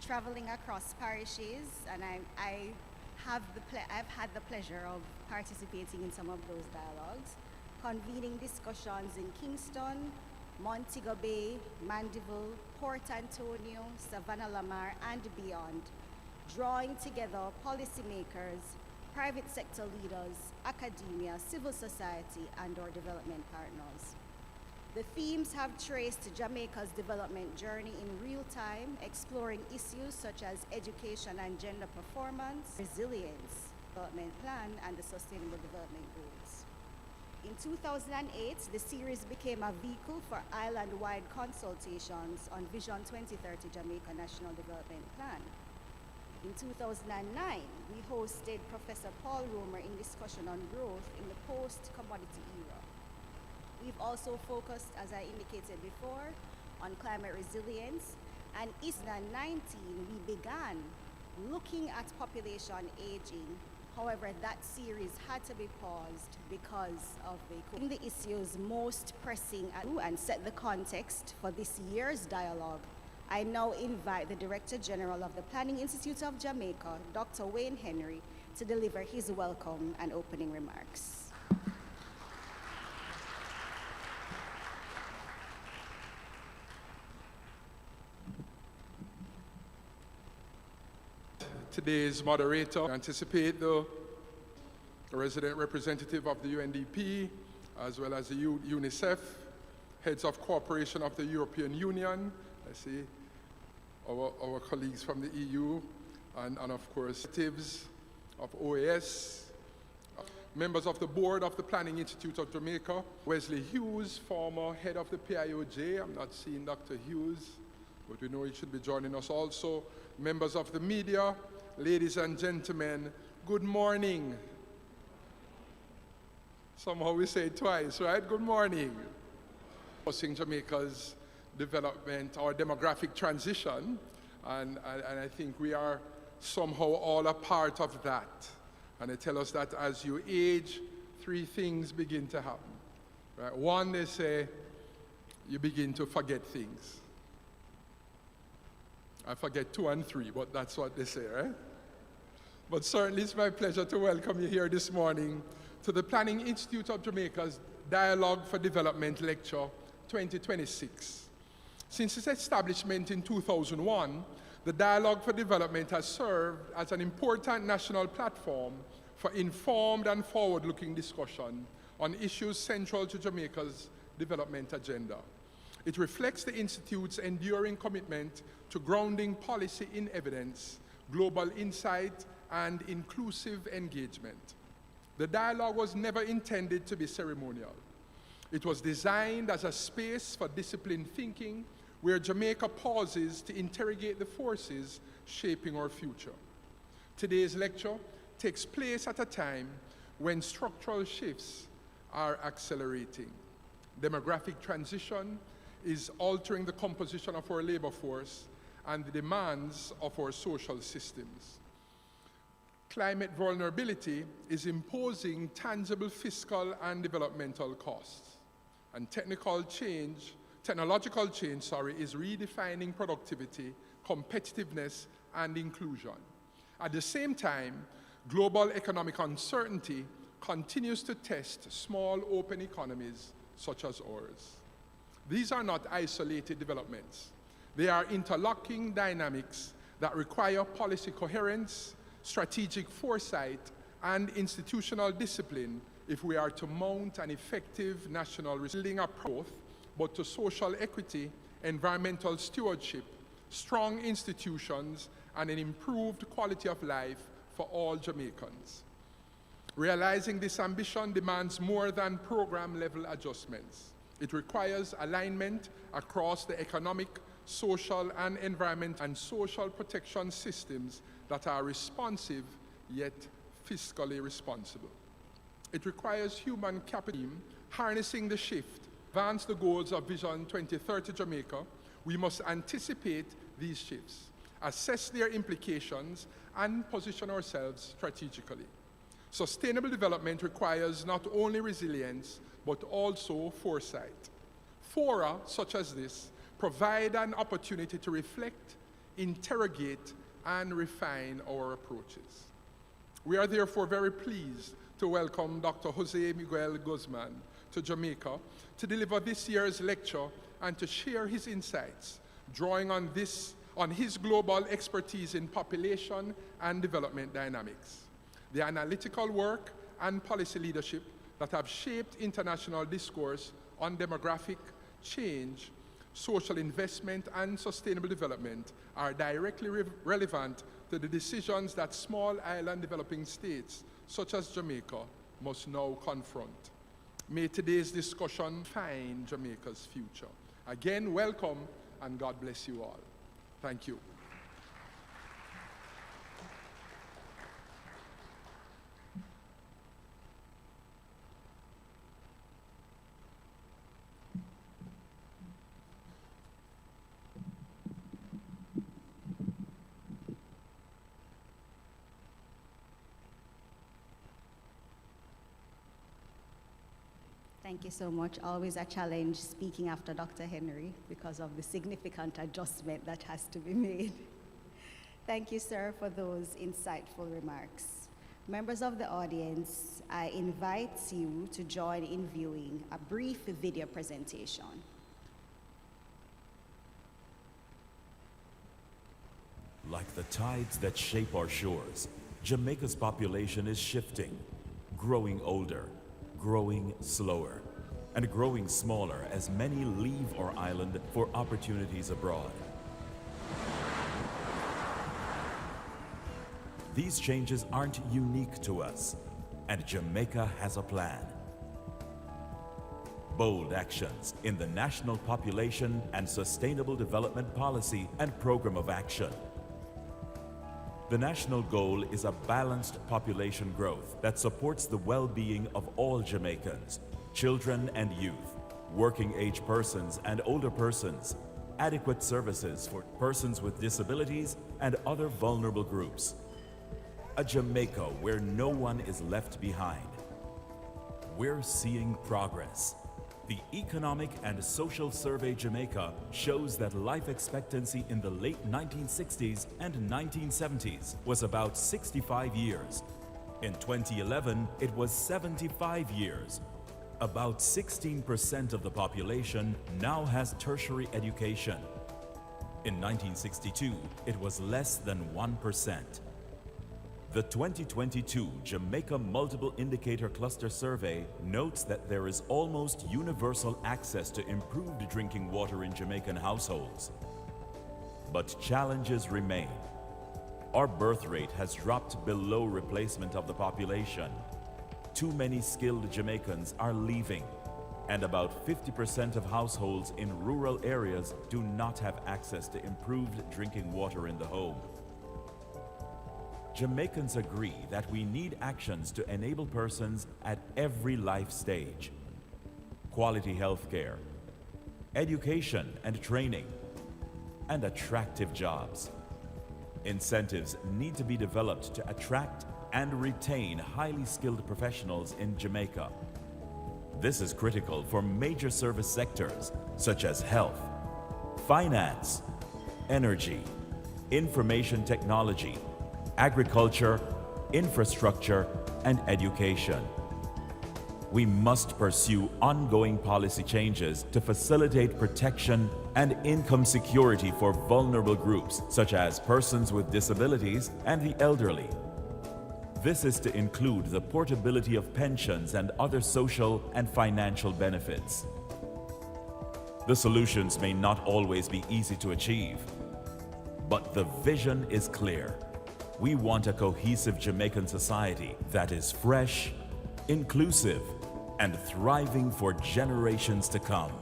Traveling across parishes, and I've had the pleasure of participating in some of those dialogues, convening discussions in Kingston, Montego Bay, Mandeville, Port Antonio, Savannah Lamar, and beyond, drawing together policymakers, private sector leaders, academia, civil society, and our development partners. The themes have traced Jamaica's development journey in real time, exploring issues such as education and gender performance, resilience, development plan, and the Sustainable Development Goals. In 2008, the series became a vehicle for island-wide consultations on Vision 2030 Jamaica National Development Plan. In 2009, we hosted Professor Paul Romer in discussion on growth in the post-commodity era. We've also focused, as I indicated before, on climate resilience, and in 2019, we began looking at population aging. However, that series had to be paused because of the issues most pressing and set the context for this year's dialogue. I now invite the Director General of the Planning Institute of Jamaica, Dr. Wayne Henry, to deliver his welcome and opening remarks. Today's moderator, anticipate the resident representative of the UNDP, as well as the UNICEF, heads of cooperation of the European Union. I see our colleagues from the EU, and of course, representatives of OAS, members of the board of the Planning Institute of Jamaica, Wesley Hughes, former head of the PIOJ. I'm not seeing Dr. Hughes, but we know he should be joining us also. Members of the media, ladies and gentlemen, good morning. Somehow we say it twice, right? Good morning. Discussing Jamaica's development or demographic transition, and I think we are somehow all a part of that. And they tell us that as you age, three things begin to happen. Right? One, they say, you begin to forget things. I forget 2 and 3, but that's what they say, right? But certainly it's my pleasure to welcome you here this morning to the Planning Institute of Jamaica's Dialogue for Development Lecture 2026. Since its establishment in 2001, the Dialogue for Development has served as an important national platform for informed and forward-looking discussion on issues central to Jamaica's development agenda. It reflects the Institute's enduring commitment to grounding policy in evidence, global insight, and inclusive engagement. The dialogue was never intended to be ceremonial. It was designed as a space for disciplined thinking, where Jamaica pauses to interrogate the forces shaping our future. Today's lecture takes place at a time when structural shifts are accelerating. Demographic transition is altering the composition of our labor force and the demands of our social systems. Climate vulnerability is imposing tangible fiscal and developmental costs, and technological change is redefining productivity, competitiveness, and inclusion. At the same time, global economic uncertainty continues to test small, open economies such as ours. These are not isolated developments. They are interlocking dynamics that require policy coherence, strategic foresight, and institutional discipline if we are to mount an effective national building approach, but to social equity, environmental stewardship, strong institutions, and an improved quality of life for all Jamaicans. Realizing this ambition demands more than program-level adjustments. It requires alignment across the economic, social, and environmental and social protection systems that are responsive yet fiscally responsible. It requires human capital, harnessing the shift, advance the goals of Vision 2030 Jamaica. We must anticipate these shifts, assess their implications, and position ourselves strategically. Sustainable development requires not only resilience, but also foresight. Fora such as this provide an opportunity to reflect, interrogate, and refine our approaches. We are therefore very pleased to welcome Dr. Jose Miguel Guzman to Jamaica to deliver this year's lecture and to share his insights, drawing on his global expertise in population and development dynamics, the analytical work and policy leadership that have shaped international discourse on demographic change, social investment, and sustainable development are directly relevant to the decisions that small island developing states, such as Jamaica, must now confront. May today's discussion find Jamaica's future. Again, welcome, and God bless you all. Thank you. Thank you so much. Always a challenge speaking after Dr. Henry because of the significant adjustment that has to be made. Thank you, sir, for those insightful remarks. Members of the audience, I invite you to join in viewing a brief video presentation. Like the tides that shape our shores, Jamaica's population is shifting, growing older, growing slower. and growing smaller as many leave our island for opportunities abroad. These changes aren't unique to us, and Jamaica has a plan. Bold actions in the National Population and Sustainable Development Policy and Program of Action. The national goal is a balanced population growth that supports the well-being of all Jamaicans, children and youth, working-age persons and older persons, adequate services for persons with disabilities and other vulnerable groups. A Jamaica where no one is left behind. We're seeing progress. The Economic and Social Survey Jamaica shows that life expectancy in the late 1960s and 1970s was about 65 years. In 2011, it was 75 years. About 16% of the population now has tertiary education. In 1962, it was less than 1%. The 2022 Jamaica Multiple Indicator Cluster Survey notes that there is almost universal access to improved drinking water in Jamaican households. But challenges remain. Our birth rate has dropped below replacement of the population. Too many skilled Jamaicans are leaving, and about 50% of households in rural areas do not have access to improved drinking water in the home. Jamaicans agree that we need actions to enable persons at every life stage. Quality health care, education and training, and attractive jobs. Incentives need to be developed to attract and retain highly skilled professionals in Jamaica. This is critical for major service sectors such as health, finance, energy, information technology, agriculture, infrastructure, and education. We must pursue ongoing policy changes to facilitate protection and income security for vulnerable groups, such as persons with disabilities and the elderly. This is to include the portability of pensions and other social and financial benefits. The solutions may not always be easy to achieve, but the vision is clear. We want a cohesive Jamaican society that is fresh, inclusive, and thriving for generations to come.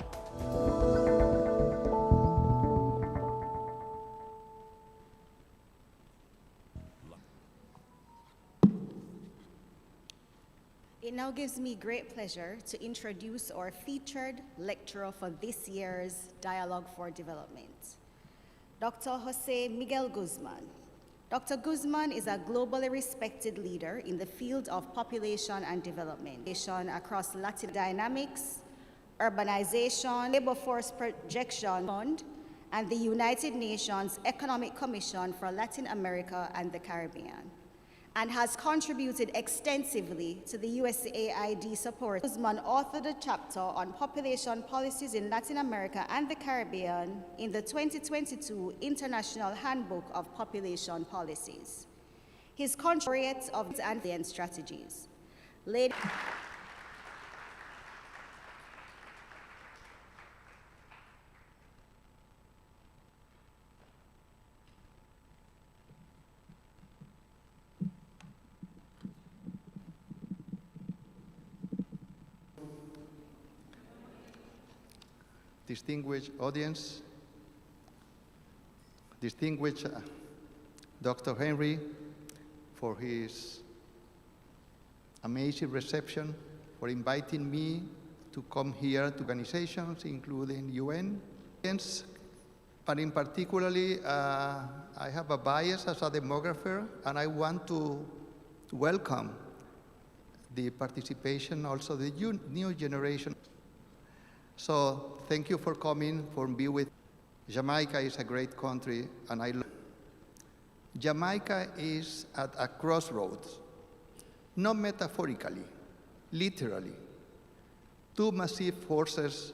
It now gives me great pleasure to introduce our featured lecturer for this year's Dialogue for Development, Dr. Jose Miguel Guzman. Dr. Guzman is a globally respected leader in the field of population and development across Latin dynamics, urbanization, labor force projection fund, and the United Nations Economic Commission for Latin America and the Caribbean, and has contributed extensively to the USAID support. Guzman authored a chapter on population policies in Latin America and the Caribbean in the 2022 International Handbook of Population Policies. His contributions of and strategies. Distinguished audience, distinguished Dr. Henry for his amazing reception, for inviting me to come here to organizations, including UN. But in particularly, I have a bias as a demographer, and I want to welcome the participation, also the new generation. So thank you for coming, for being with. Jamaica is a great country, and I love. Jamaica is at a crossroads, not metaphorically, literally. Two massive forces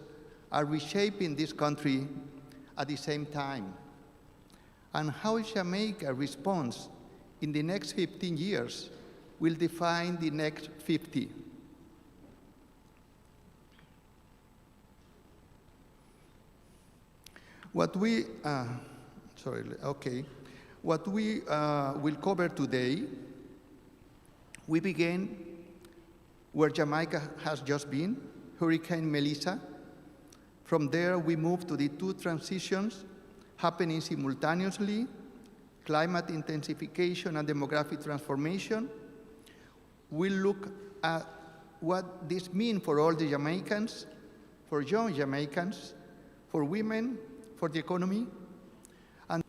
are reshaping this country at the same time. And how Jamaica responds in the next 15 years will define the next 50. What we, What we will cover today, we begin where Jamaica has just been, Hurricane Melissa. From there, we move to the two transitions happening simultaneously, climate intensification and demographic transformation. We'll look at what this means for all the Jamaicans, for young Jamaicans, for women, for the economy. And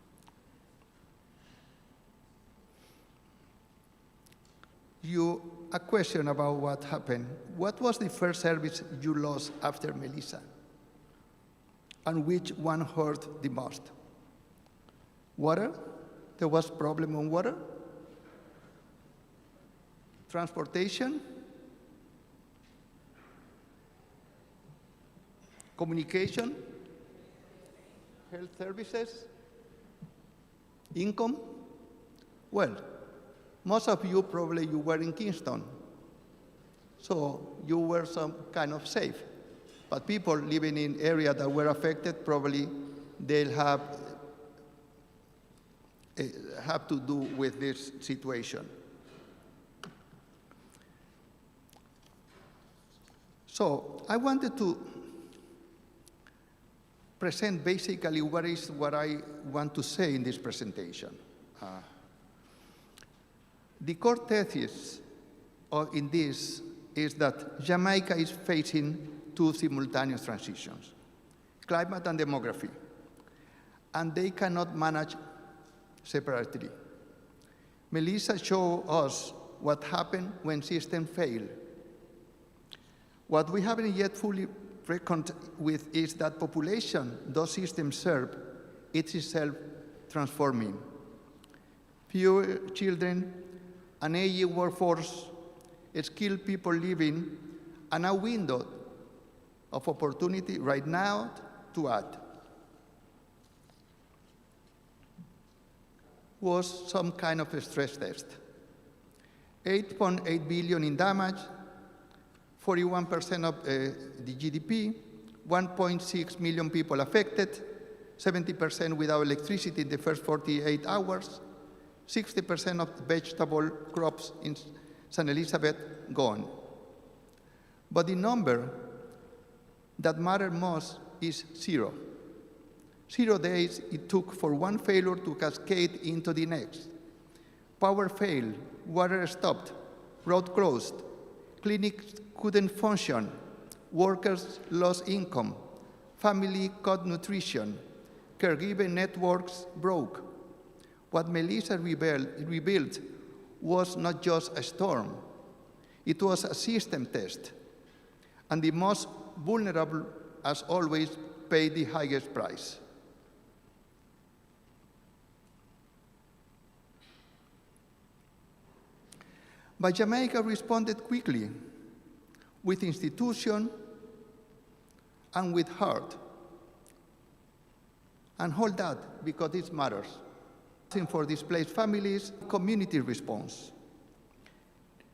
a question about what happened. What was the first service you lost after Melissa? And which one hurt the most? Water? There was problem on water? Transportation? Communication? Health services? Income? Well, most of you probably you were in Kingston, so you were some kind of safe. But people living in areas that were affected, probably they'll have to do with this situation. So I wanted to present basically what I want to say in this presentation. The core thesis in this is that Jamaica is facing two simultaneous transitions, climate and demography, and they cannot manage separately. Melissa showed us what happened when systems fail. What we haven't yet fully reckoned with is that population those systems serve is itself transforming. Fewer children, an aging workforce, skilled people living, and a window of opportunity right now to add. Was some kind of a stress test. 8.8 billion in damage, 41% of the GDP, 1.6 million people affected, 70% without electricity in the first 48 hours, 60% of vegetable crops in St. Elizabeth gone. But the number that matters most is 0. 0 days it took for one failure to cascade into the next. Power failed, water stopped, road closed, clinics couldn't function, workers lost income, family cut nutrition, caregiving networks broke. What Melissa rebuilt was not just a storm, it was a system test. And the most vulnerable, as always, paid the highest price. But Jamaica responded quickly, with institution and with heart. And hold that, because it matters. For displaced families, community response.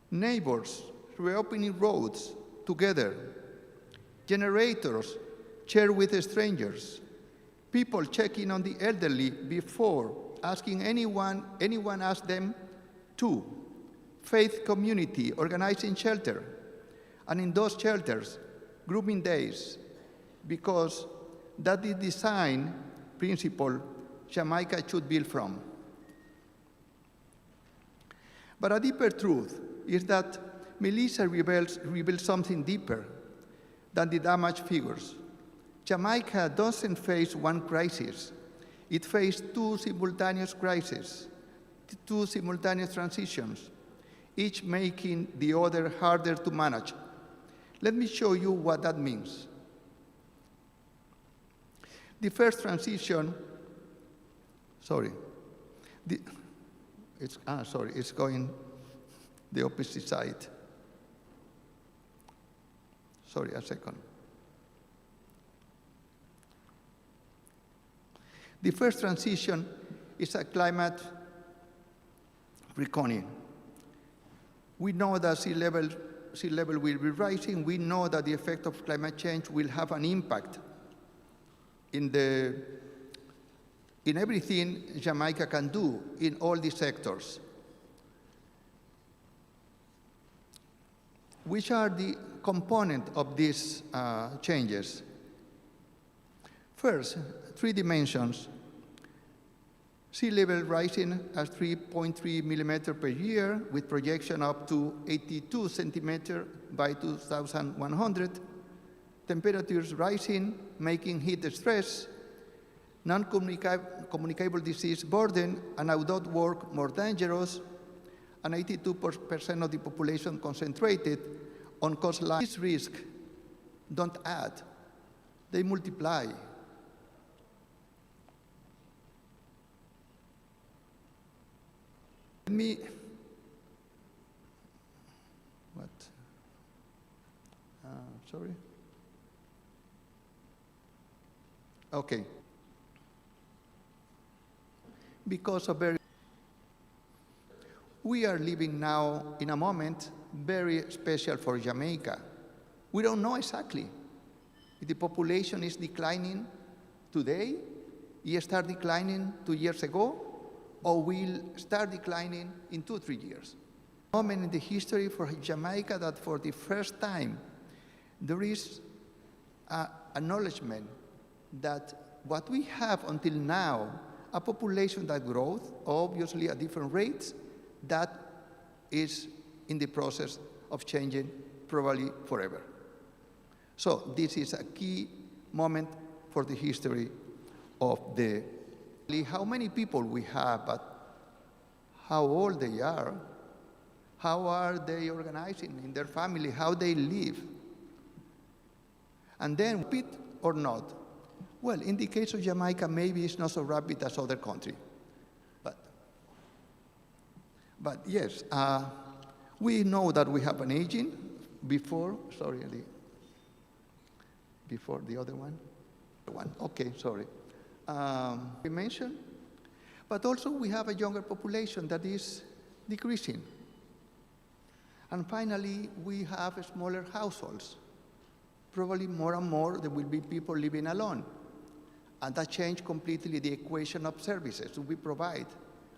Neighbors reopening roads together. Generators shared with strangers. People checking on the elderly before asking anyone asked them to. Faith community organizing shelter. And in those shelters, grooming days, because that is the design principle Jamaica should build from. But a deeper truth is that Melissa reveals something deeper than the damage figures. Jamaica doesn't face one crisis. It faced two simultaneous crises, two simultaneous transitions, each making the other harder to manage. Let me show you what that means. The first transition, it's going the opposite side. Sorry, a second. The first transition is a climate reckoning. We know that sea level will be rising. We know that the effect of climate change will have an impact in the in everything Jamaica can do in all these sectors. Which are the components of these changes? First, 3 dimensions. Sea level rising at 3.3 millimeters per year, with projection up to 82 centimeters by 2100. Temperatures rising, making heat stress, non-communicable disease burden, and outdoor work more dangerous, and 82% of the population concentrated on coastline. These risks don't add, they multiply. Let me, sorry. Okay. Because of we are living now in a moment very special for Jamaica. We don't know exactly if the population is declining today, it started declining 2 years ago, or will start declining in 2-3 years. A moment in the history for Jamaica that for the first time there is an acknowledgement that what we have until now, a population that grows, obviously at different rates, that is in the process of changing probably forever. So this is a key moment for the history of the how many people we have, but how old they are, how are they organizing in their family, how they live. And then rapid or not? Well, in the case of Jamaica, maybe it's not so rapid as other countries. But yes, we know that we have an aging before, sorry, before the other one. Okay, sorry. We mentioned, but also we have a younger population that is decreasing. And finally, we have smaller households. Probably more and more there will be people living alone. And that changed completely the equation of services we provide.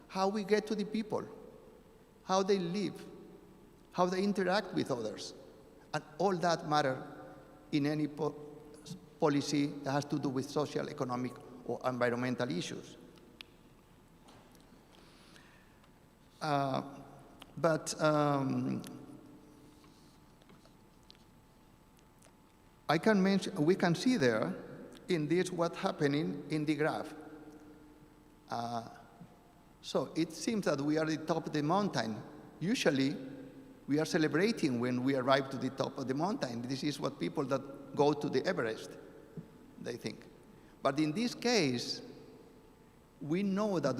How we get to the people, how they live, how they interact with others. And all that matter in any policy that has to do with social, economic, or environmental issues. I can mention, we can see there in this what's happening in the graph. So it seems that we are at the top of the mountain. Usually, we are celebrating when we arrive to the top of the mountain. This is what people that go to the Everest, they think. But in this case, we know that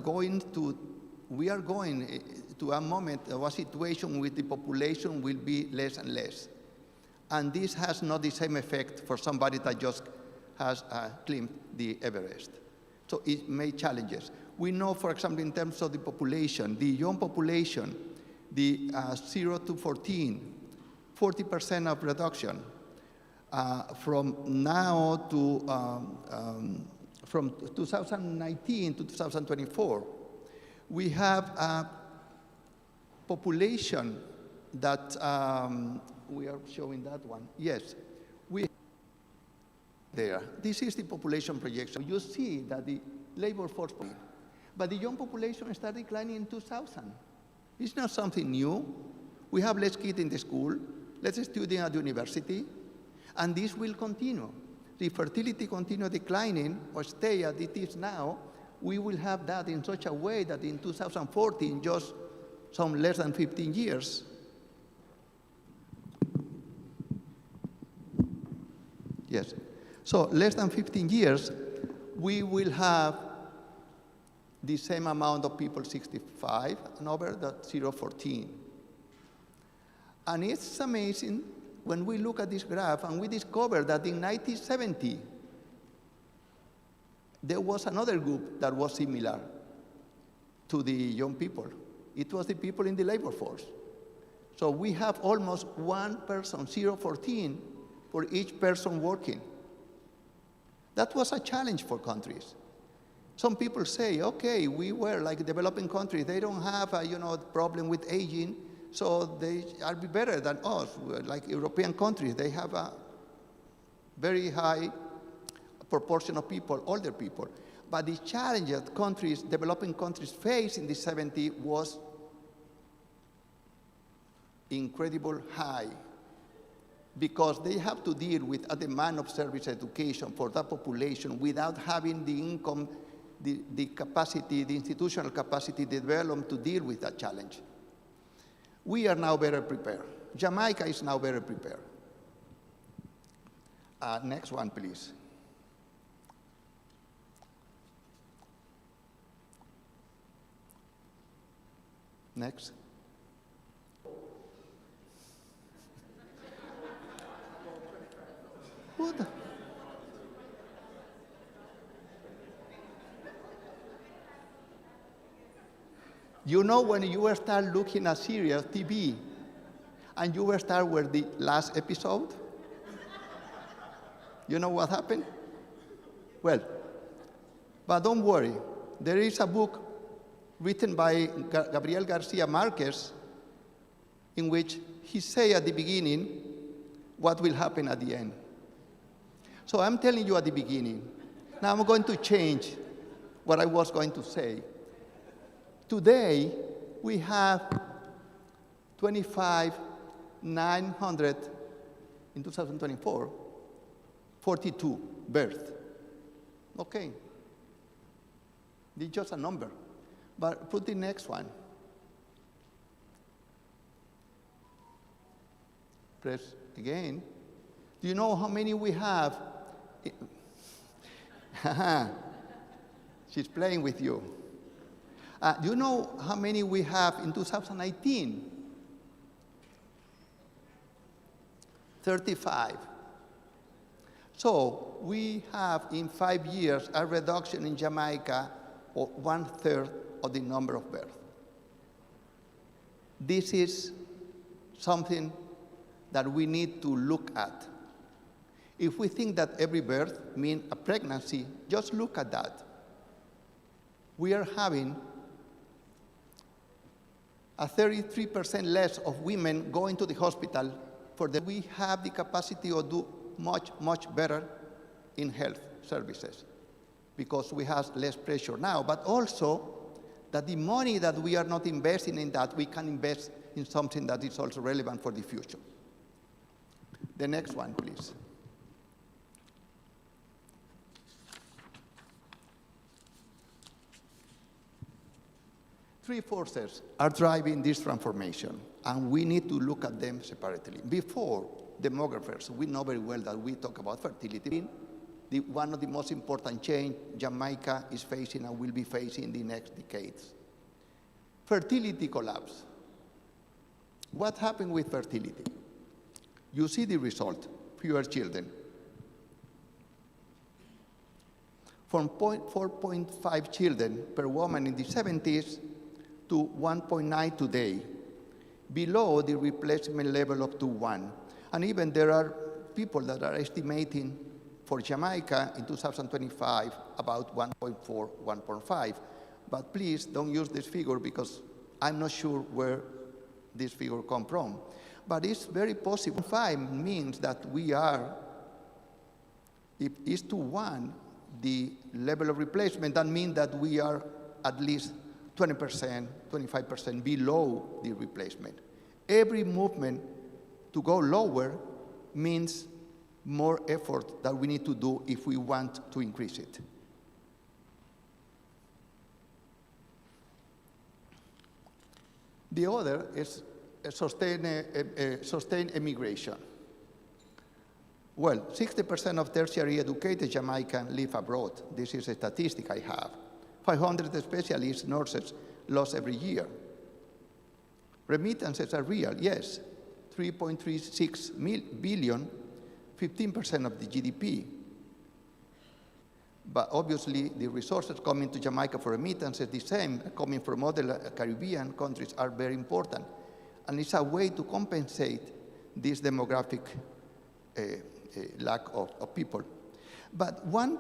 we are going to a moment of a situation where the population will be less and less. And this has not the same effect for somebody that just has climbed the Everest. So it may challenges. We know, for example, in terms of the population, the young population, the 0 to 14, 40% of reduction. From now to, from 2019 to 2024, we have a population that, we are showing that one, yes. There, this is the population projection. You see that the labor force, but the young population started declining in 2000. It's not something new. We have less kids in the school, less students at university, and this will continue. The fertility continue declining or stay as it is now, we will have that in such a way that in 2014, just some less than 15 years, yes. So less than 15 years, we will have the same amount of people 65 and over that 0-14. And it's amazing when we look at this graph and we discover that in 1970, there was another group that was similar to the young people. It was the people in the labor force. So we have almost one person, 0-14, for each person working. That was a challenge for countries Some people say, okay, we were like developing countries. They don't have a problem with aging, so they are better than us. We're like European countries, they have a very high proportion of people, older people. But the challenge that developing countries faced in the 70s was incredible high, because they have to deal with a demand of service education for that population without having the income, the capacity, the institutional capacity developed to deal with that challenge. We are now better prepared. Jamaica is now better prepared. Next one, please. Next. What the? You know, when you start looking at serial TV and you start with the last episode, you know what happened? Well, but don't worry. There is a book written by Gabriel Garcia Marquez in which he says at the beginning what will happen at the end. So I'm telling you at the beginning. Now I'm going to change what I was going to say. Today, we have 25,900 in 2024, 42 births. Okay. It's just a number. But put the next one. Press again. Do you know how many we have? She's playing with you. Do you know how many we have in 2019? 35. So we have in 5 years a reduction in Jamaica of 1/3 of the number of births. This is something that we need to look at. If we think that every birth means a pregnancy, just look at that. We are having a 33% less of women going to the hospital we have the capacity to do much, much better in health services because we have less pressure now, but also that the money that we are not investing in that, we can invest in something that is also relevant for the future. The next one, please. Three forces are driving this transformation, and we need to look at them separately. Before demographers, we know very well that we talk about fertility. One of the most important change Jamaica is facing and will be facing in the next decades. Fertility collapse. What happened with fertility? You see the result, fewer children. From 4.5 children per woman in the 70s to 1.9 today, below the replacement level of 2.1. And even there are people that are estimating for Jamaica in 2025 about 1.4, 1.5. But please don't use this figure because I'm not sure where this figure comes from. But it's very possible. 5 means that we are, if it's to 1, the level of replacement, that means that we are at least 20%, 25% below the replacement. Every movement to go lower means more effort that we need to do if we want to increase it. The other is sustained immigration. Well, 60% of tertiary educated Jamaicans live abroad. This is a statistic I have. 500 specialists, nurses lost every year. Remittances are real, yes. 3.36 billion, 15% of the GDP. But obviously, the resources coming to Jamaica for remittances, the same coming from other Caribbean countries, are very important. And it's a way to compensate this demographic lack of people. But one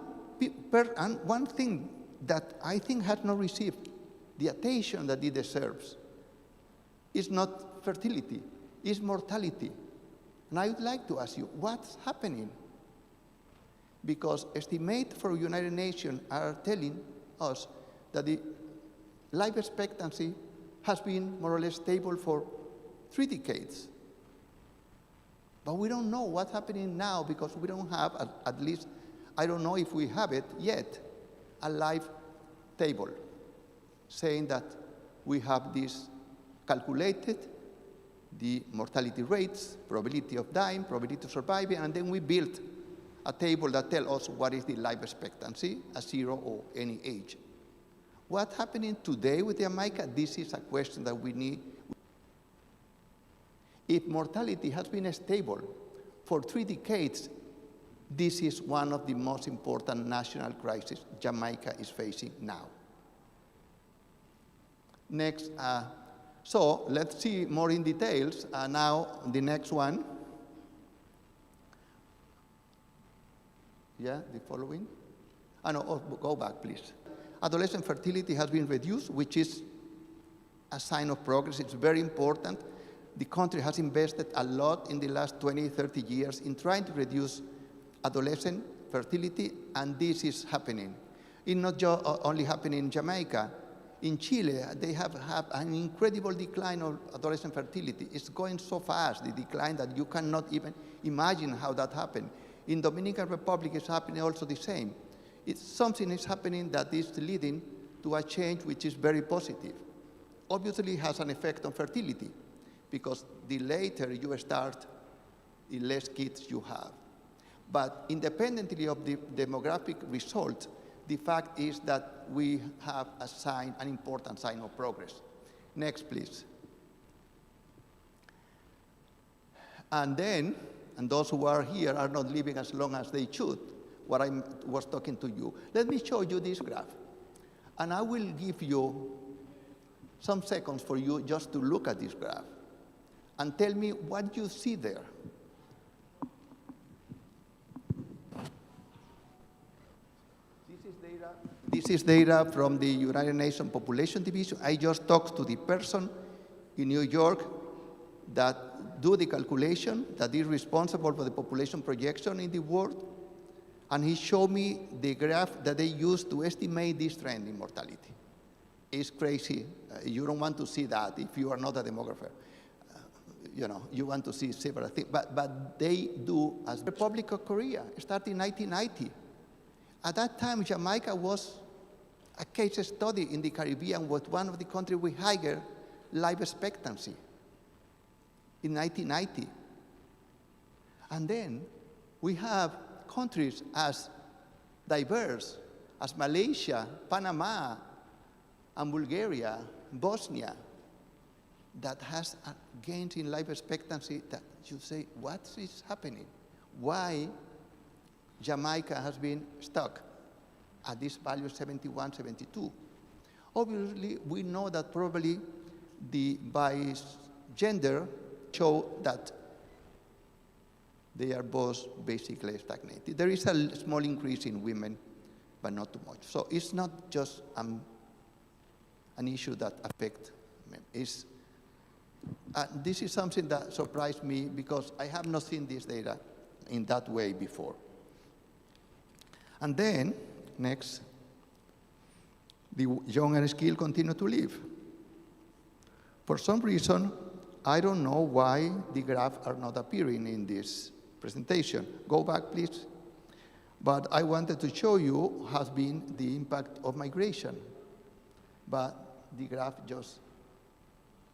thing that I think has not received the attention that it deserves. It's not fertility, it's mortality. And I would like to ask you, what's happening? Because estimates for United Nations are telling us that the life expectancy has been more or less stable for 3 decades. But we don't know what's happening now because we don't have, at least, I don't know if we have it yet, a life table saying that we have this calculated, the mortality rates, probability of dying, probability of surviving, and then we built a table that tells us what is the life expectancy at 0 or any age. What's happening today with Jamaica? This is a question that we need. If mortality has been stable for 3 decades, this is one of the most important national crises Jamaica is facing now. Next, so let's see more in details. Now, the next one. Yeah, the following. No, go back, please. Adolescent fertility has been reduced, which is a sign of progress. It's very important. The country has invested a lot in the last 20, 30 years in trying to reduce adolescent fertility, and this is happening. It's not only happening in Jamaica. In Chile, they have had an incredible decline of adolescent fertility. It's going so fast, the decline, that you cannot even imagine how that happened. In Dominican Republic, it's happening also the same. Something is happening that is leading to a change which is very positive. Obviously, it has an effect on fertility, because the later you start, the less kids you have. But independently of the demographic result, the fact is that we have an important sign of progress. Next, please. And then, and those who are here are not living as long as they should, what I was talking to you. Let me show you this graph. And I will give you some seconds for you just to look at this graph and tell me what you see there. This is data from the United Nations Population Division. I just talked to the person in New York that do the calculation, that is responsible for the population projection in the world, and he showed me the graph that they use to estimate this trend in mortality. It's crazy. You don't want to see that if you are not a demographer. You want to see several things, but they do as the Republic of Korea, starting in 1990. At that time, Jamaica was a case study in the Caribbean, was one of the countries with higher life expectancy in 1990. And then we have countries as diverse as Malaysia, Panama, and Bulgaria, Bosnia, that has gains in life expectancy that you say, what is happening? Why Jamaica has been stuck at this value 71, 72. Obviously, we know that probably by gender show that they are both basically stagnated. There is a small increase in women, but not too much. So it's not just an issue that affects men. This is something that surprised me because I have not seen this data in that way before. And then, next, the young and skilled continue to live. For some reason, I don't know why the graphs are not appearing in this presentation. Go back, please. But I wanted to show you has been the impact of migration. But the graph just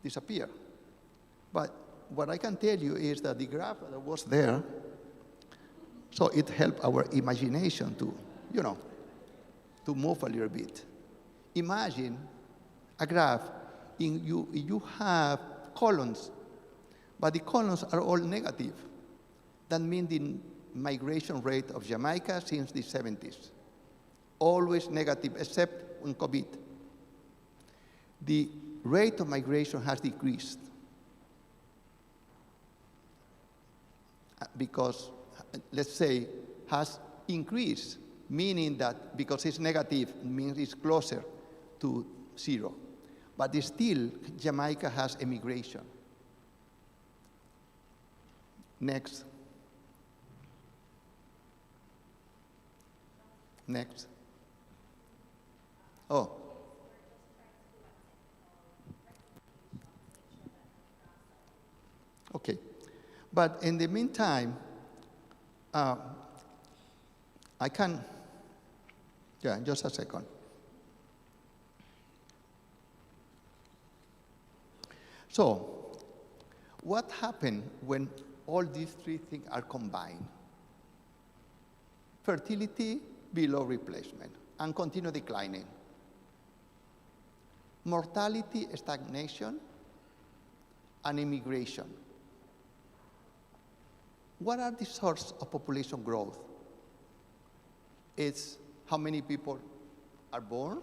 disappeared. But what I can tell you is that the graph that was there, so it helped our imagination to, to move a little bit. Imagine a graph, you have columns, but the columns are all negative. That means the migration rate of Jamaica since the 70s. Always negative, except on COVID. The rate of migration has decreased because, let's say, has increased meaning that because it's negative, it means it's closer to 0. But still, Jamaica has immigration. Next. Next. Oh. Okay. But in the meantime, I can, yeah, just a second. So, what happens when all these three things are combined? Fertility below replacement and continue declining. Mortality, stagnation, and immigration. What are the sources of population growth? It's how many people are born,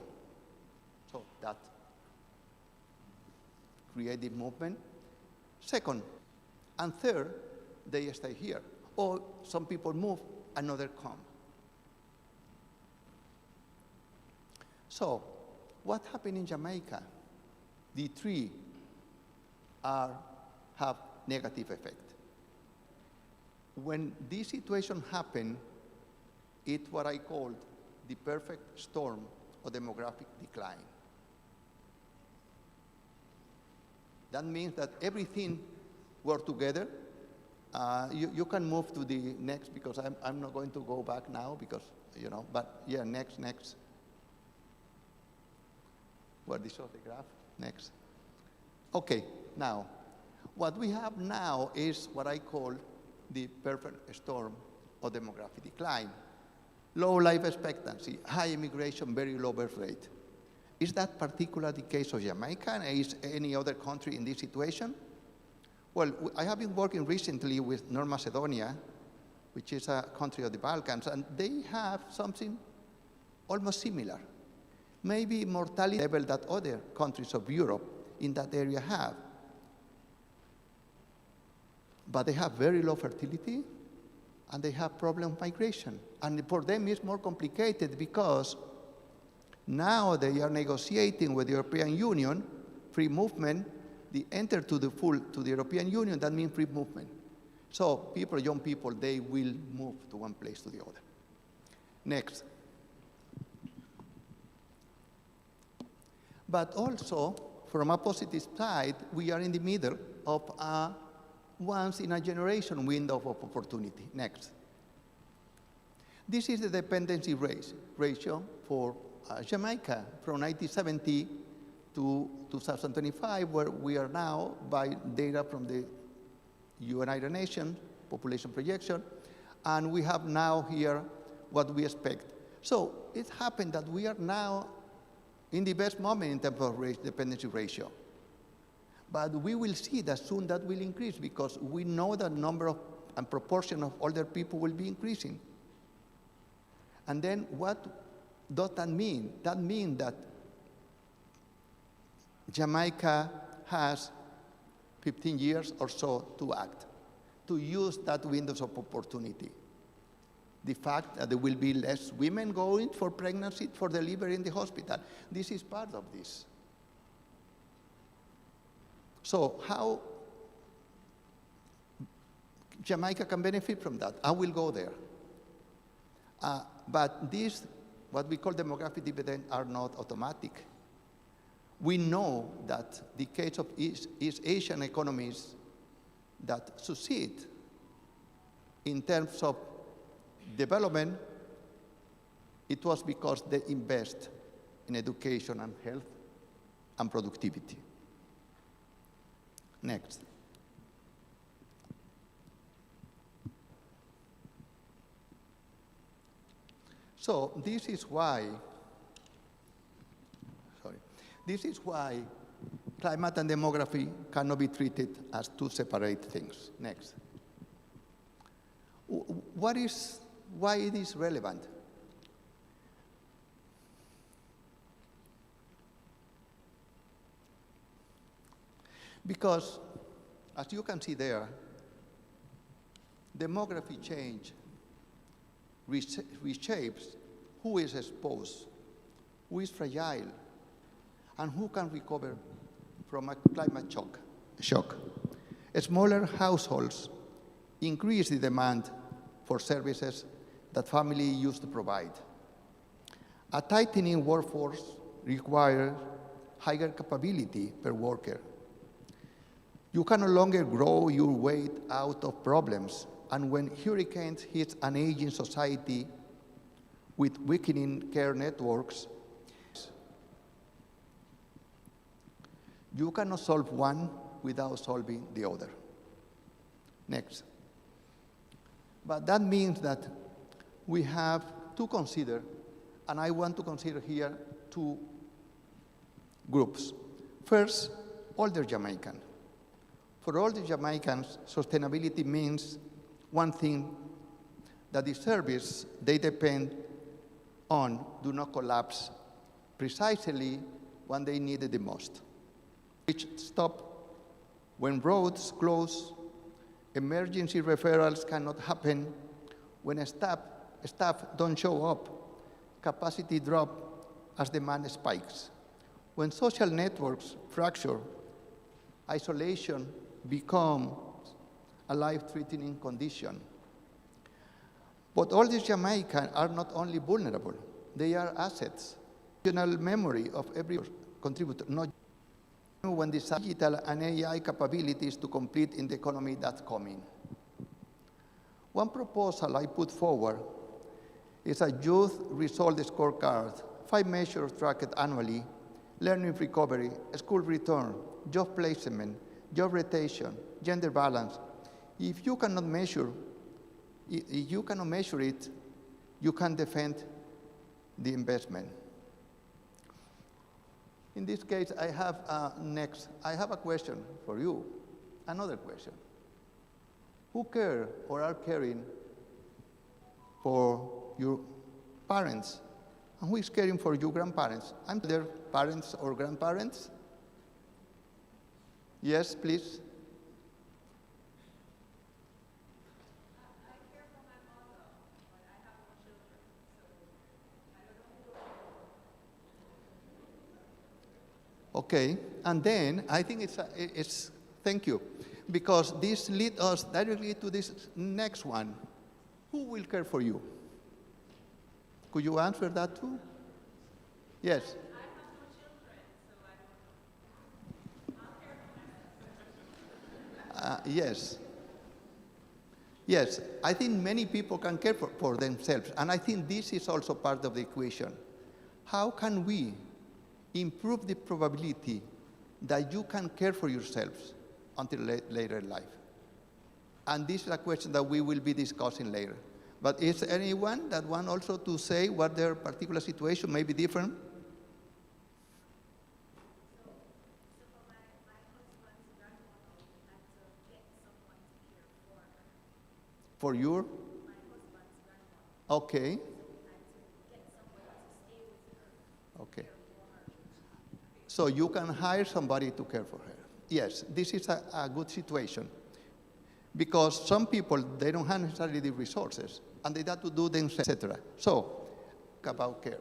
so that creates the movement. Second, and third, they stay here. Or some people move, another come. So, what happened in Jamaica? The three have negative effect. When this situation happened, it's what I called the perfect storm of demographic decline. That means that everything worked together. You can move to the next, because I'm not going to go back now because, you know, but yeah, next. Where this shows the graph? Next. Okay, now, what we have now is what I call the perfect storm of demographic decline. Low life expectancy, high immigration, very low birth rate. Is that particularly the case of Jamaica, and is any other country in this situation? Well, I have been working recently with North Macedonia, which is a country of the Balkans, and they have something almost similar. Maybe mortality level that other countries of Europe in that area have. But they have very low fertility, and they have problem migration. And for them, it's more complicated because now they are negotiating with the European Union, free movement. They enter to the European Union, that means free movement. So people, young people, they will move to one place to the other. Next. But also, from a positive side, we are in the middle of a once-in-a-generation window of opportunity. Next. This is the dependency ratio for Jamaica from 1970 to 2025, where we are now by data from the United Nations population projection, and we have now here what we expect. So it happened that we are now in the best moment in terms of dependency ratio. But we will see that soon that will increase because we know that number of and proportion of older people will be increasing. And then what does that mean? That means that Jamaica has 15 years or so to act, to use that windows of opportunity. The fact that there will be less women going for pregnancy, for delivery in the hospital. This is part of this. So how Jamaica can benefit from that? I will go there. But these, what we call demographic dividends, are not automatic. We know that the case of East Asian economies that succeed in terms of development, it was because they invest in education and health and productivity. Next. So this is why climate and demography cannot be treated as two separate things. Next. Why it is relevant? Because, as you can see there, demography change reshapes who is exposed, who is fragile, and who can recover from a climate shock. Smaller households increase the demand for services that family used to provide. A tightening workforce requires higher capability per worker. You can no longer grow your way out of problems, and when hurricanes hit an aging society with weakening care networks, you cannot solve one without solving the other. Next. But that means that we have to consider, and I want to consider here two groups. First, older Jamaican. For older Jamaicans, sustainability means one thing, that the service they depend on do not collapse precisely when they need it the most. Which stop when roads close, emergency referrals cannot happen, when staff don't show up, capacity drop as demand spikes. When social networks fracture, isolation becomes a life-threatening condition. But all these Jamaicans are not only vulnerable, they are assets. National memory of every contributor, not when the digital and AI capabilities to complete in the economy that's coming. One proposal I put forward is a youth result scorecard, 5 measures tracked annually: learning recovery, school return, job placement, job rotation, gender balance. If you cannot measure it, you can defend the investment. In this case, I have a question for you, another question. Who care or are caring for your parents? And who is caring for your grandparents? I'm their parents or grandparents? Yes, please. I care for my mother, but I have no children, so I don't know who. Okay, and then I think it's thank you, because this leads us directly to this next one. Who will care for you? Could you answer that too? Yes. I have no children, so I don't know. I'll care for myself. Yes. Yes, I think many people can care for themselves, and I think this is also part of the equation. How can we improve the probability that you can care for yourselves until later in life? And this is a question that we will be discussing later. But is there anyone that want also to say what their particular situation may be different? So for my husband's grandmother, we had to get someone to care for her. For your? My husband's grandmother. Okay. So we had to get someone to stay with her. Okay. So you can hire somebody to care for her. Yes, this is a good situation. Because some people, they don't have necessarily the resources, and they have to do things, etc. So, about care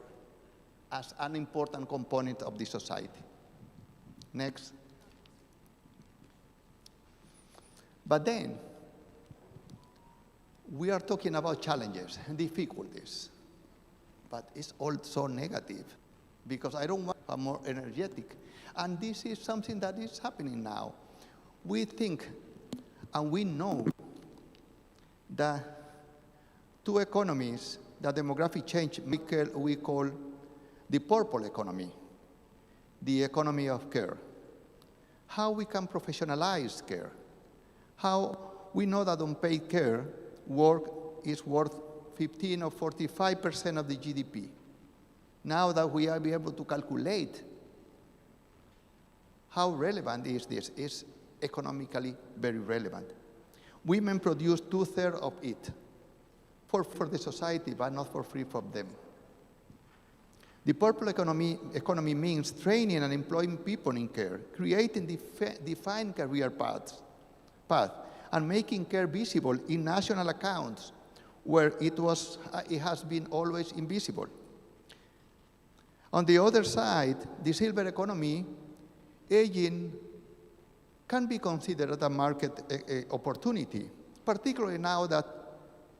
as an important component of the society. Next. But then, we are talking about challenges and difficulties, but it's also negative, because I don't want a more energetic. And this is something that is happening now. We think and we know that two economies, that demographic change, we call the purple economy, the economy of care. How we can professionalize care. How we know that unpaid care work is worth 15 or 45% of the GDP. Now that we are able to calculate how relevant is this, it's economically very relevant. Women produce 2/3 of it for the society, but not for free from them. The purple economy means training and employing people in care, creating defined career path, and making care visible in national accounts where it has been always invisible. On the other side, the silver economy, aging can be considered a market opportunity, particularly now that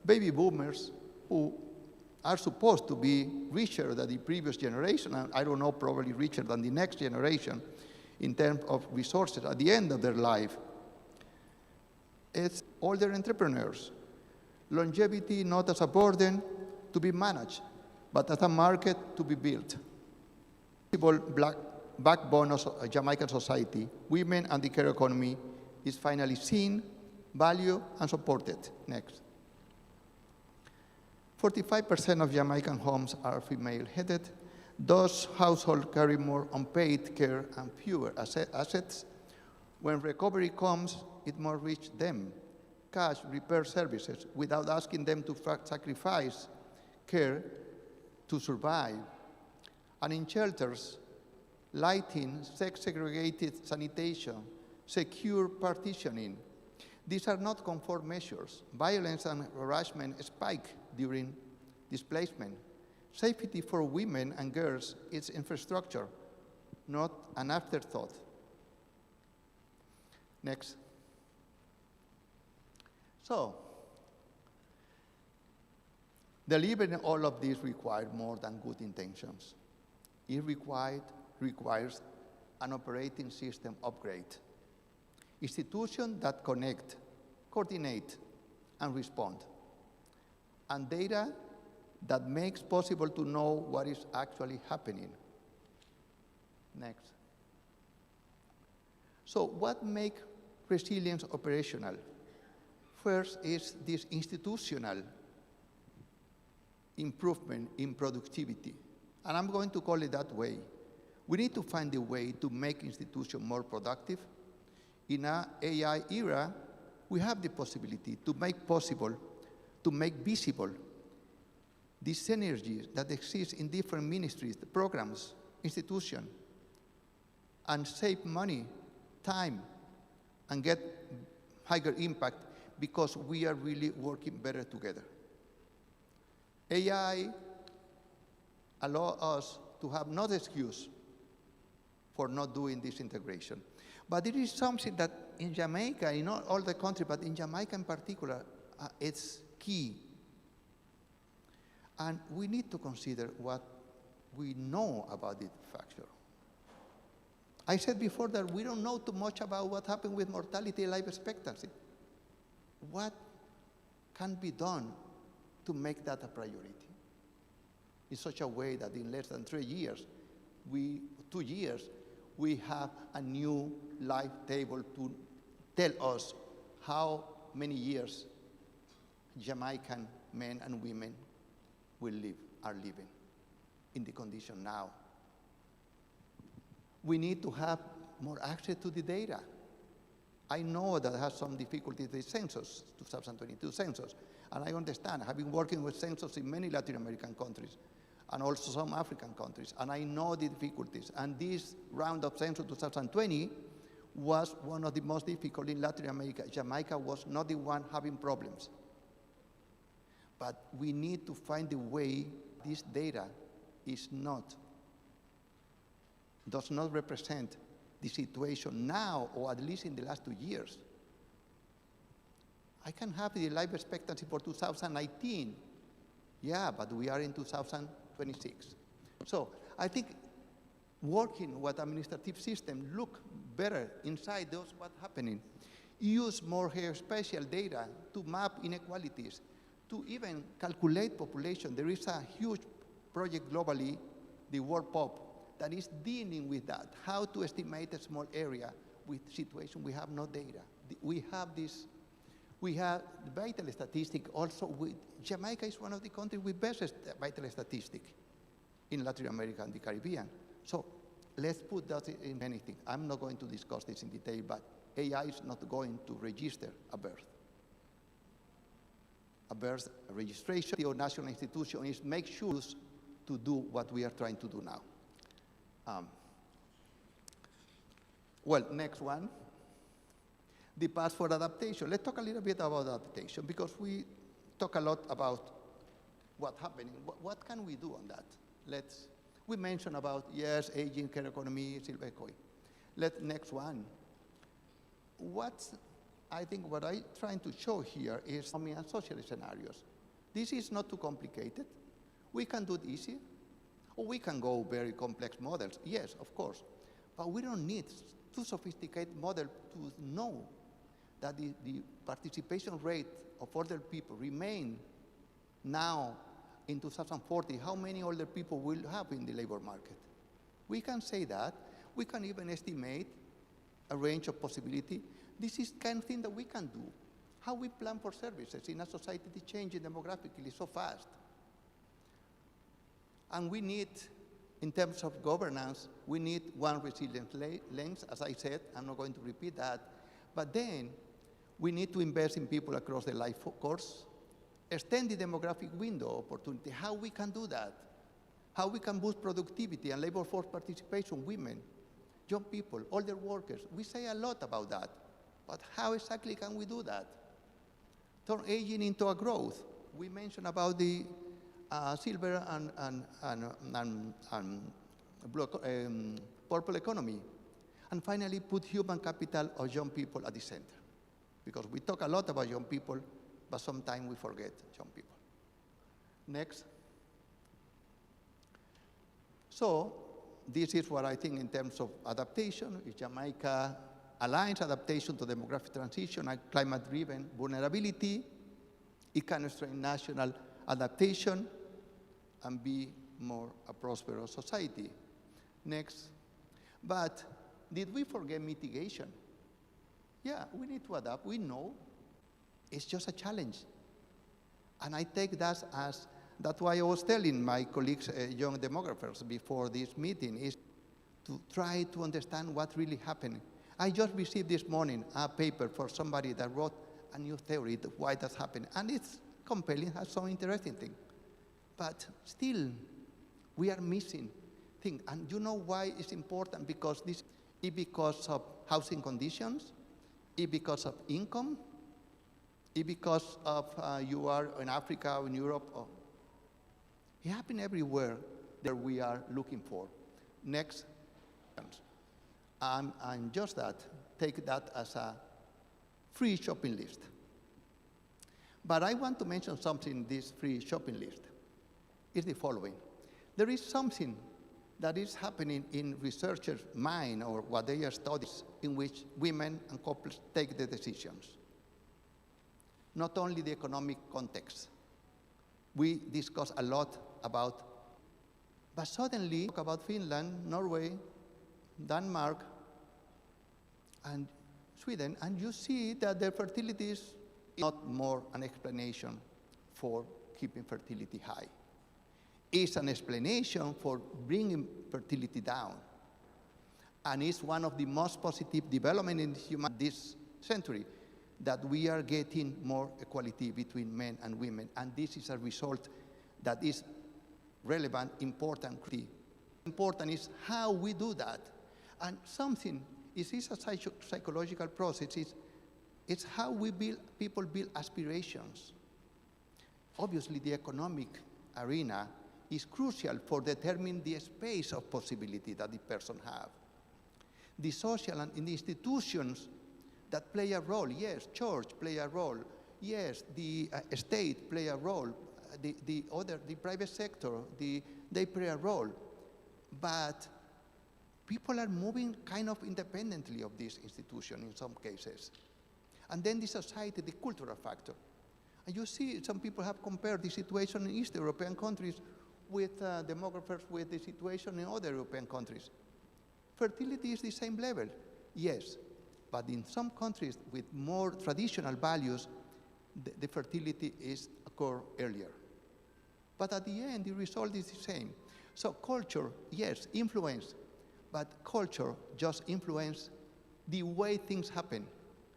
baby boomers, who are supposed to be richer than the previous generation, and I don't know, probably richer than the next generation in terms of resources at the end of their life. It's older entrepreneurs. Longevity not as a burden to be managed, but as a market to be built. Black backbone of Jamaican society, women and the care economy is finally seen, valued, and supported. Next. 45% of Jamaican homes are female-headed. Those households carry more unpaid care and fewer assets. When recovery comes, it more reach them. Cash repair services without asking them to sacrifice care to survive. And in shelters, lighting, sex-segregated sanitation, secure partitioning. These are not comfort measures. Violence and harassment spike during displacement. Safety for women and girls is infrastructure, not an afterthought. Next. So, delivering all of this requires more than good intentions. It requires an operating system upgrade. Institutions that connect, coordinate, and respond. And data that makes possible to know what is actually happening. Next. So what makes resilience operational? First is this institutional improvement in productivity. And I'm going to call it that way. We need to find a way to make institutions more productive. In an AI era, we have the possibility to make possible, to make visible these synergies that exist in different ministries, programs, institutions, and save money, time, and get higher impact because we are really working better together. AI allows us to have no excuse for not doing this integration. But it is something that in Jamaica, in all the country, but in Jamaica in particular, it's key. And we need to consider what we know about this factor. I said before that we don't know too much about what happened with mortality and life expectancy. What can be done to make that a priority in such a way that in less than 2 years, we have a new life table to tell us how many years Jamaican men and women are living in the condition now. We need to have more access to the data. I know that has some difficulties with the census, 2022 census, and I understand. I have been working with census in many Latin American countries and also some African countries, and I know the difficulties. And this round of census 2020 was one of the most difficult in Latin America. Jamaica was not the one having problems. But we need to find a way this data does not represent the situation now, or at least in the last 2 years. I can have the life expectancy for 2019. Yeah, but we are in 2026. So I think working with administrative system look better inside those what's happening. Use more geospatial data to map inequalities, to even calculate population. There is a huge project globally, the World Pop, that is dealing with that, how to estimate a small area with situation we have no data. We have the vital statistic also. Jamaica is one of the countries with best vital statistic in Latin America and the Caribbean. So let's put that in anything. I'm not going to discuss this in detail, but AI is not going to register a birth. A birth registration, the national institution is make sure to do what we are trying to do now. Well, next one, the path for adaptation. Let's talk a little bit about adaptation, because we talk a lot about what's happening. What can we do on that? We mentioned about, yes, aging, care economy, silver economy. Next one. I think what I'm trying to show here is economic and social scenarios. This is not too complicated. We can do it easy, or we can go very complex models. Yes, of course. But we don't need too sophisticated model to know that the participation rate of older people remain now in 2040, how many older people will have in the labor market. We can say that. We can even estimate a range of possibility. This is kind of thing that we can do. How we plan for services in a society that's changing demographically so fast. And we need, in terms of governance, we need one resilience lens, as I said. I'm not going to repeat that. But then, we need to invest in people across the life course, extend the demographic window opportunity, how we can do that, how we can boost productivity and labor force participation, women, young people, older workers. We say a lot about that, but how exactly can we do that? Turn aging into a growth. We mentioned about the silver and purple economy. And finally, put human capital of young people at the center. Because we talk a lot about young people, but sometimes we forget young people. Next. So this is what I think in terms of adaptation. Jamaica aligns adaptation to demographic transition and climate-driven vulnerability. It can strengthen national adaptation and be more a prosperous society. Next. But did we forget mitigation? Yeah, we need to adapt. We know it's just a challenge. And I take that as, that's why I was telling my colleagues, young demographers, before this meeting, is to try to understand what really happened. I just received this morning a paper for somebody that wrote a new theory of why that's happened. And it's compelling, has some interesting thing. But still, we are missing things. And you know why it's important? Because this is because of housing conditions, it's because of income, it's because of you are in Africa or in Europe. It happens everywhere that we are looking for. Next. And just that, take that as a free shopping list. But I want to mention something in this free shopping list. It's the following. There is something that is happening in researchers' mind or what they are studying in which women and couples take the decisions. Not only the economic context. We discuss a lot about, but suddenly talk about Finland, Norway, Denmark, and Sweden, and you see that their fertility is not more an explanation for keeping fertility high. It's an explanation for bringing fertility down. And it's one of the most positive developments in human this century, that we are getting more equality between men and women. And this is a result that is relevant, important. Important is how we do that. And something, it's a psychological process, it's how we build, people build aspirations. Obviously, the economic arena is crucial for determining the space of possibility that the person have. The social and the institutions that play a role, yes, church play a role, yes, the state play a role, the private sector, they play a role, but people are moving kind of independently of this institution in some cases. And then the society, the cultural factor. And you see, some people have compared the situation in East European countries with demographers with the situation in other European countries. Fertility is the same level, yes, but in some countries with more traditional values, the fertility is occur earlier. But at the end, the result is the same. So culture, yes, influence, but culture just influence the way things happen,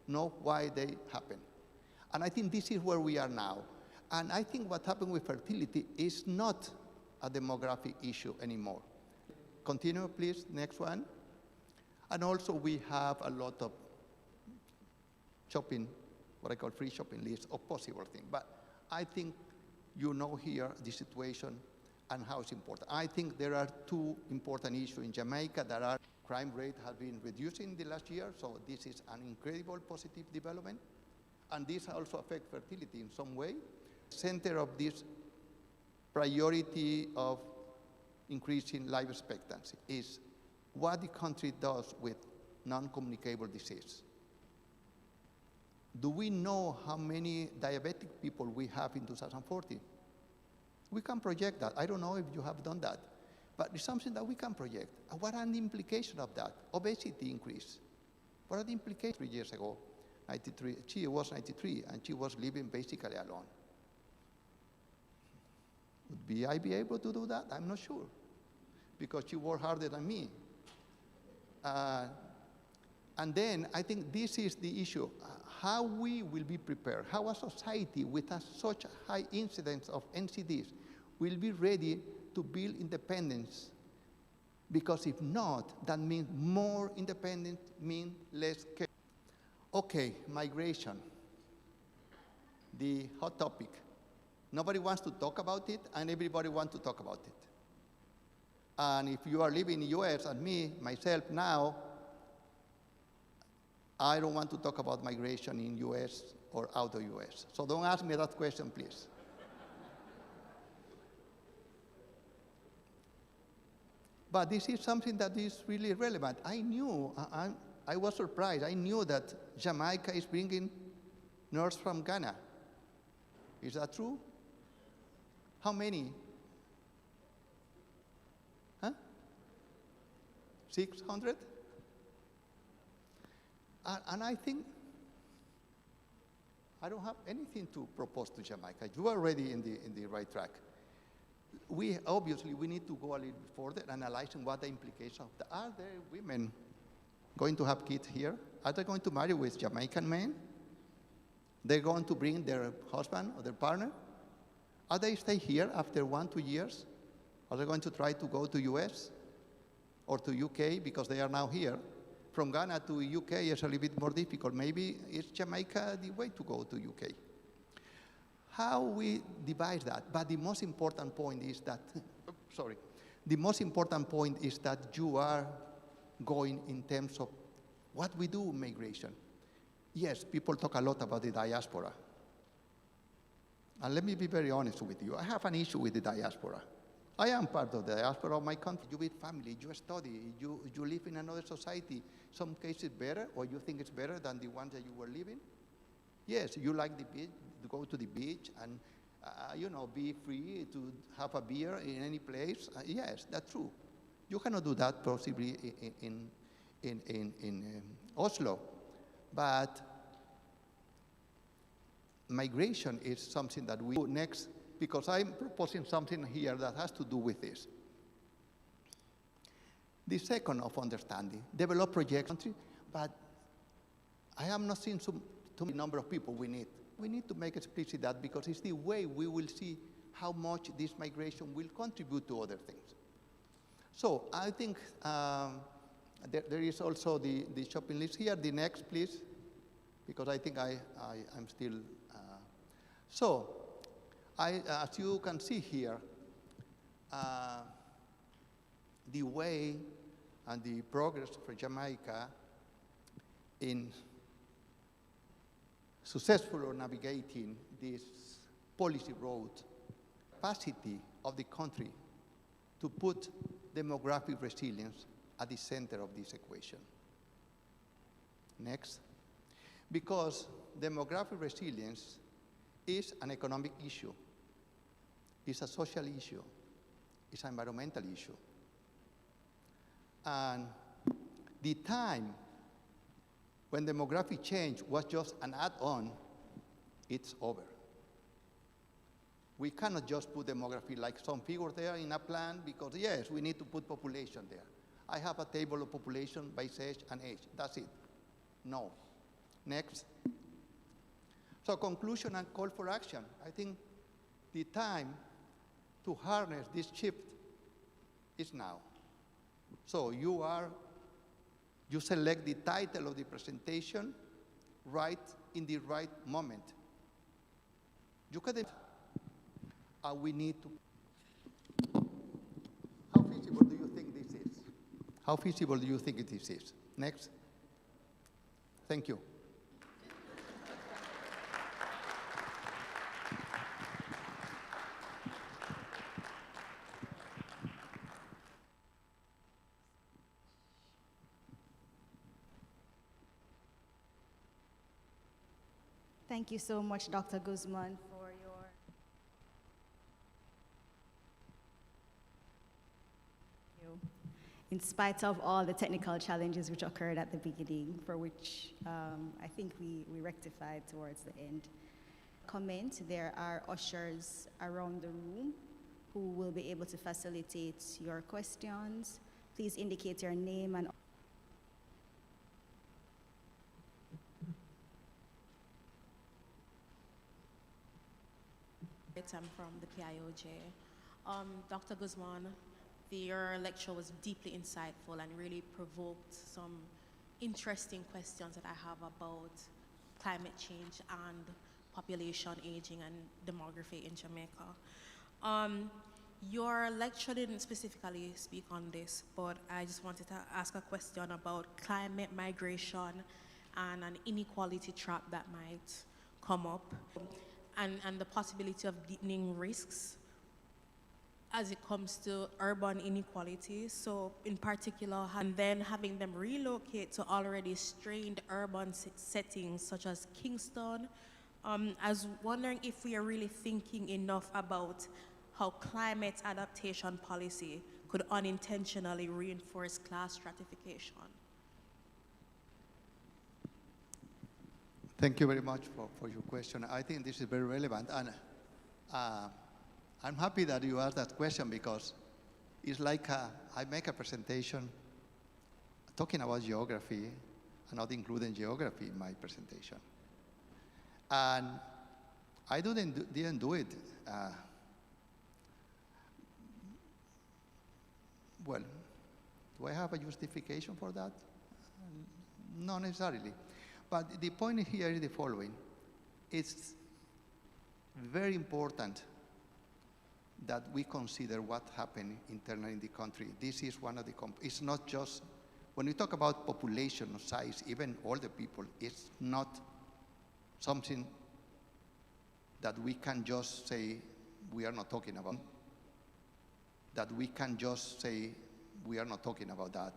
not why they happen. And I think this is where we are now. And I think what happened with fertility is not a demographic issue anymore. Continue, please, next one. And also we have a lot of shopping, what I call free shopping lists of possible things. But I think you know here the situation and how it's important. I think there are two important issues in Jamaica that are crime rate has been reducing in the last year, so this is an incredible positive development. And this also affects fertility in some way. Center of this priority of increasing life expectancy is what the country does with non-communicable disease. Do we know how many diabetic people we have in 2040? We can project that. I don't know if you have done that, but it's something that we can project. And what are the implications of that? Obesity increase. What are the implications? 3 years ago, 93, she was 93, and she was living basically alone. Would I be able to do that? I'm not sure, because she worked harder than me. And then I think this is the issue, how we will be prepared, how a society with such a high incidence of NCDs will be ready to build independence. Because if not, that means more independence means less care. Okay, migration, the hot topic. Nobody wants to talk about it, and everybody wants to talk about it. And if you are living in the US and myself now, I don't want to talk about migration in US or out of US. So don't ask me that question, please. But this is something that is really relevant. I knew, I was surprised. I knew that Jamaica is bringing nurses from Ghana. Is that true? How many? 600? And I think I don't have anything to propose to Jamaica. You are already in the right track. Obviously, we need to go a little bit further, analyzing what the implications of that. Are there women going to have kids here? Are they going to marry with Jamaican men? They're going to bring their husband or their partner? Are they stay here after 1, 2 years? Are they going to try to go to US or to UK because they are now here? From Ghana to UK is a little bit more difficult. Maybe it's Jamaica the way to go to UK. How we devise that, but the most important point is that, the most important point is that you are going in terms of what we do with migration. Yes, people talk a lot about the diaspora. And let me be very honest with you. I have an issue with the diaspora. I am part of the diaspora of my country. You with family, you study, you live in another society. Some cases better, or you think it's better than the ones that you were living. Yes, you like the beach, to go to the beach and, be free to have a beer in any place. Yes, that's true. You cannot do that possibly in Oslo. But migration is something that we do next, because I'm proposing something here that has to do with this. The second of understanding, develop projects, but I have not seen too many number of people we need. We need to make explicit that, because it's the way we will see how much this migration will contribute to other things. So I think there is also the shopping list here. The next, please, because I think I'm still. As you can see here, the way and the progress for Jamaica in successfully navigating this policy road, capacity of the country to put demographic resilience at the center of this equation. Next. Because demographic resilience is an economic issue, it's a social issue, it's an environmental issue. And the time when demographic change was just an add-on, it's over. We cannot just put demography like some figure there in a plan, because yes, we need to put population there. I have a table of population by sex and age, that's it. No. Next. So conclusion and call for action. I think the time to harness this shift is now. So you select the title of the presentation right in the right moment. You can, we need to How feasible do you think it is? Next. Thank you. Thank you so much, Dr. Guzman, for your... In spite of all the technical challenges which occurred at the beginning, for which I think we rectified towards the end. Comment, there are ushers around the room who will be able to facilitate your questions. Please indicate your name and I'm from the PIOJ. Dr. Guzman, your lecture was deeply insightful and really provoked some interesting questions that I have about climate change and population aging and demography in Jamaica. Your lecture didn't specifically speak on this, but I just wanted to ask a question about climate migration and an inequality trap that might come up, and the possibility of deepening risks as it comes to urban inequality. So in particular, and then having them relocate to already strained urban settings such as Kingston. I was wondering if we are really thinking enough about how climate adaptation policy could unintentionally reinforce class stratification. Thank you very much for your question. I think this is very relevant. And I'm happy that you asked that question, because it's like I make a presentation talking about geography and not including geography in my presentation. And I didn't do it. Well, do I have a justification for that? Not necessarily. But the point here is the following. It's very important that we consider what happened internally in the country. This is one of the, it's not just, when we talk about population size, even older people, it's not something that we can just say we are not talking about. That we can just say we are not talking about that.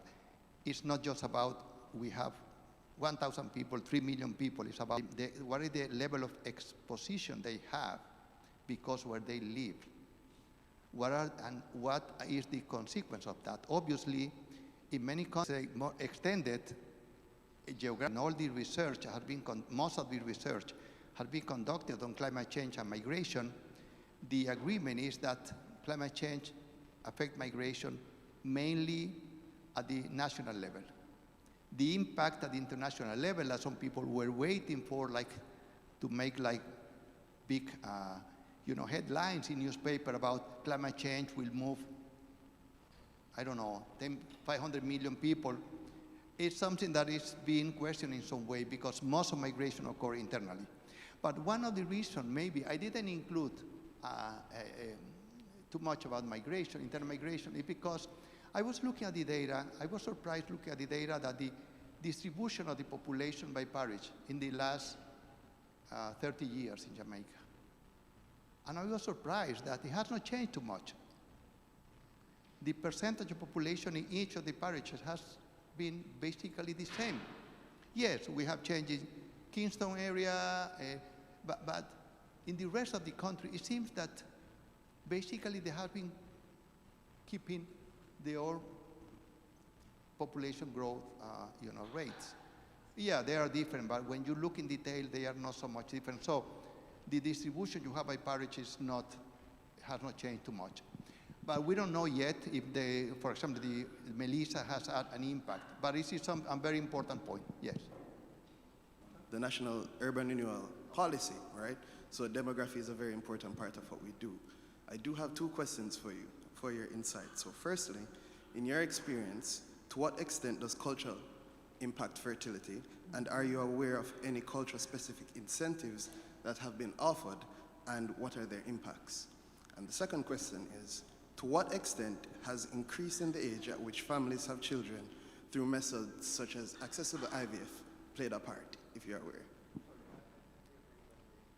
It's not just about we have 1,000 people, 3 million people. It's about what is the level of exposition they have because where they live. What is the consequence of that? Obviously, in many countries, more extended geography, and all the research has been, most of the research has been conducted on climate change and migration. The agreement is that climate change affects migration mainly at the national level. The impact at the international level, that some people were waiting for, like, to make like big, headlines in newspaper about climate change will move, I don't know, 500 million people. It's something that is being questioned in some way because most of migration occur internally. But one of the reasons, maybe, I didn't include too much about migration, internal migration, is because I was looking at the data, I was surprised looking at the data that the distribution of the population by parish in the last 30 years in Jamaica. And I was surprised that it has not changed too much. The percentage of population in each of the parishes has been basically the same. Yes, we have changed in Kingston area, but in the rest of the country, it seems that basically they have been keeping the old population growth, rates. Yeah, they are different, but when you look in detail, they are not so much different. So the distribution you have by parish has not changed too much. But we don't know yet if for example, the Melissa has had an impact. But this is a very important point, yes. The National Urban Renewal Policy, right? So demography is a very important part of what we do. I do have two questions for you, for your insight. So firstly, in your experience, to what extent does culture impact fertility? And are you aware of any culture-specific incentives that have been offered, and what are their impacts? And the second question is, To what extent has increasing the age at which families have children through methods such as accessible IVF played a part, if you're aware?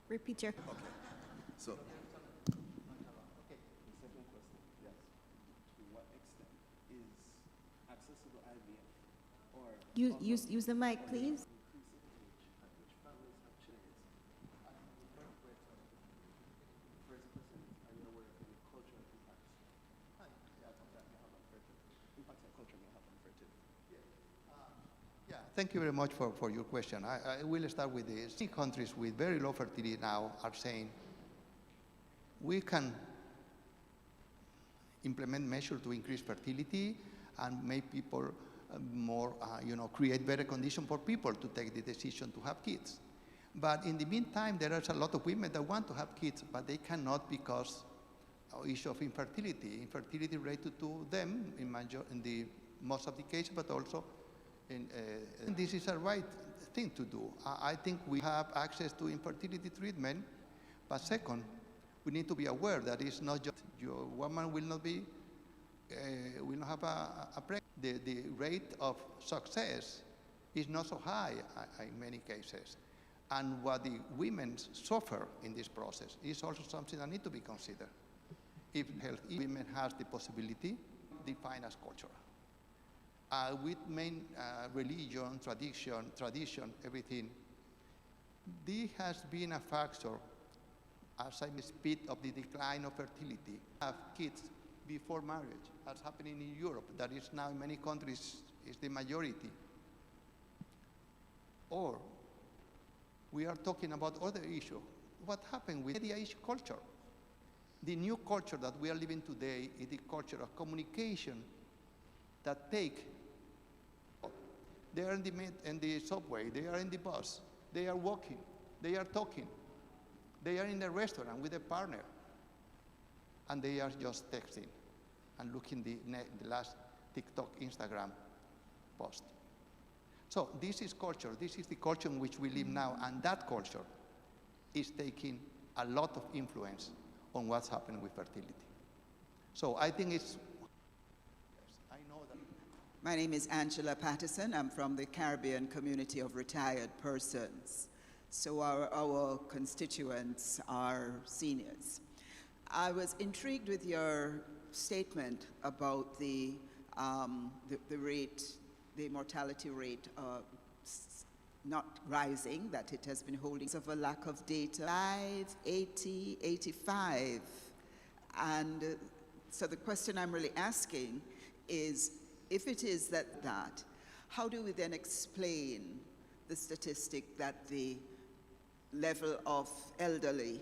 Repeat your. Okay. So, Use the mic, please. Yeah, thank you very much for your question. I will start with this. Many countries with very low fertility now are saying we can implement measures to increase fertility and make people more, create better conditions for people to take the decision to have kids. But in the meantime, there are a lot of women that want to have kids, but they cannot because of issue of infertility. Infertility related to them in the most of the cases, but also and this is a right thing to do. I think we have access to infertility treatment, but second, we need to be aware that it's not just your woman will not have a pregnancy. The rate of success is not so high in many cases. And what the women suffer in this process is also something that needs to be considered. If healthy women has the possibility, defined as cultural. With main religion, tradition, everything, this has been a factor as I speed of the decline of fertility. Have kids before marriage, as happening in Europe, that is now in many countries is the majority. Or we are talking about other issue. What happened with media is culture. The new culture that we are living today is the culture of communication that take. They are in the subway, they are in the bus, they are walking, they are talking, they are in a restaurant with a partner, and they are just texting and looking the last TikTok, Instagram post. So this is culture. This is the culture in which we live now, and that culture is taking a lot of influence on what's happening with fertility. So I think it's. Yes, I know that. My name is Angela Patterson. I'm from the Caribbean community of retired persons. So our constituents are seniors. I was intrigued with your statement about the rate, the mortality rate not rising, that it has been holding of a lack of data, 80, 85. And so the question I'm really asking is, if it is that, how do we then explain the statistic that the level of elderly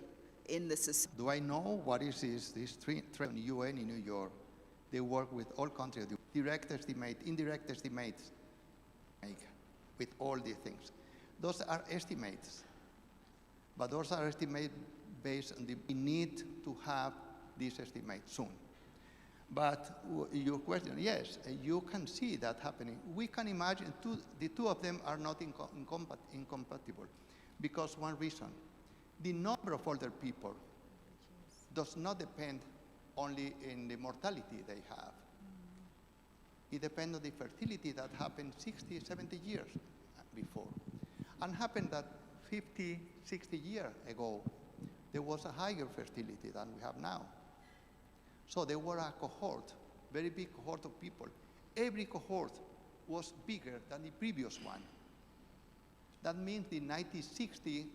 in the society? Do I know what is this trend in UN in New York? They work with all countries, direct estimate, indirect estimates, with all these things. Those are estimates, but those are estimates based on we need to have this estimate soon. But your question, yes, you can see that happening. We can imagine the two of them are not incompatible because one reason, the number of older people does not depend only in the mortality they have. It depends on the fertility that happened 60, 70 years before. And happened that 50, 60 years ago, there was a higher fertility than we have now. So there were a cohort, very big cohort of people. Every cohort was bigger than the previous one. That means in 1960,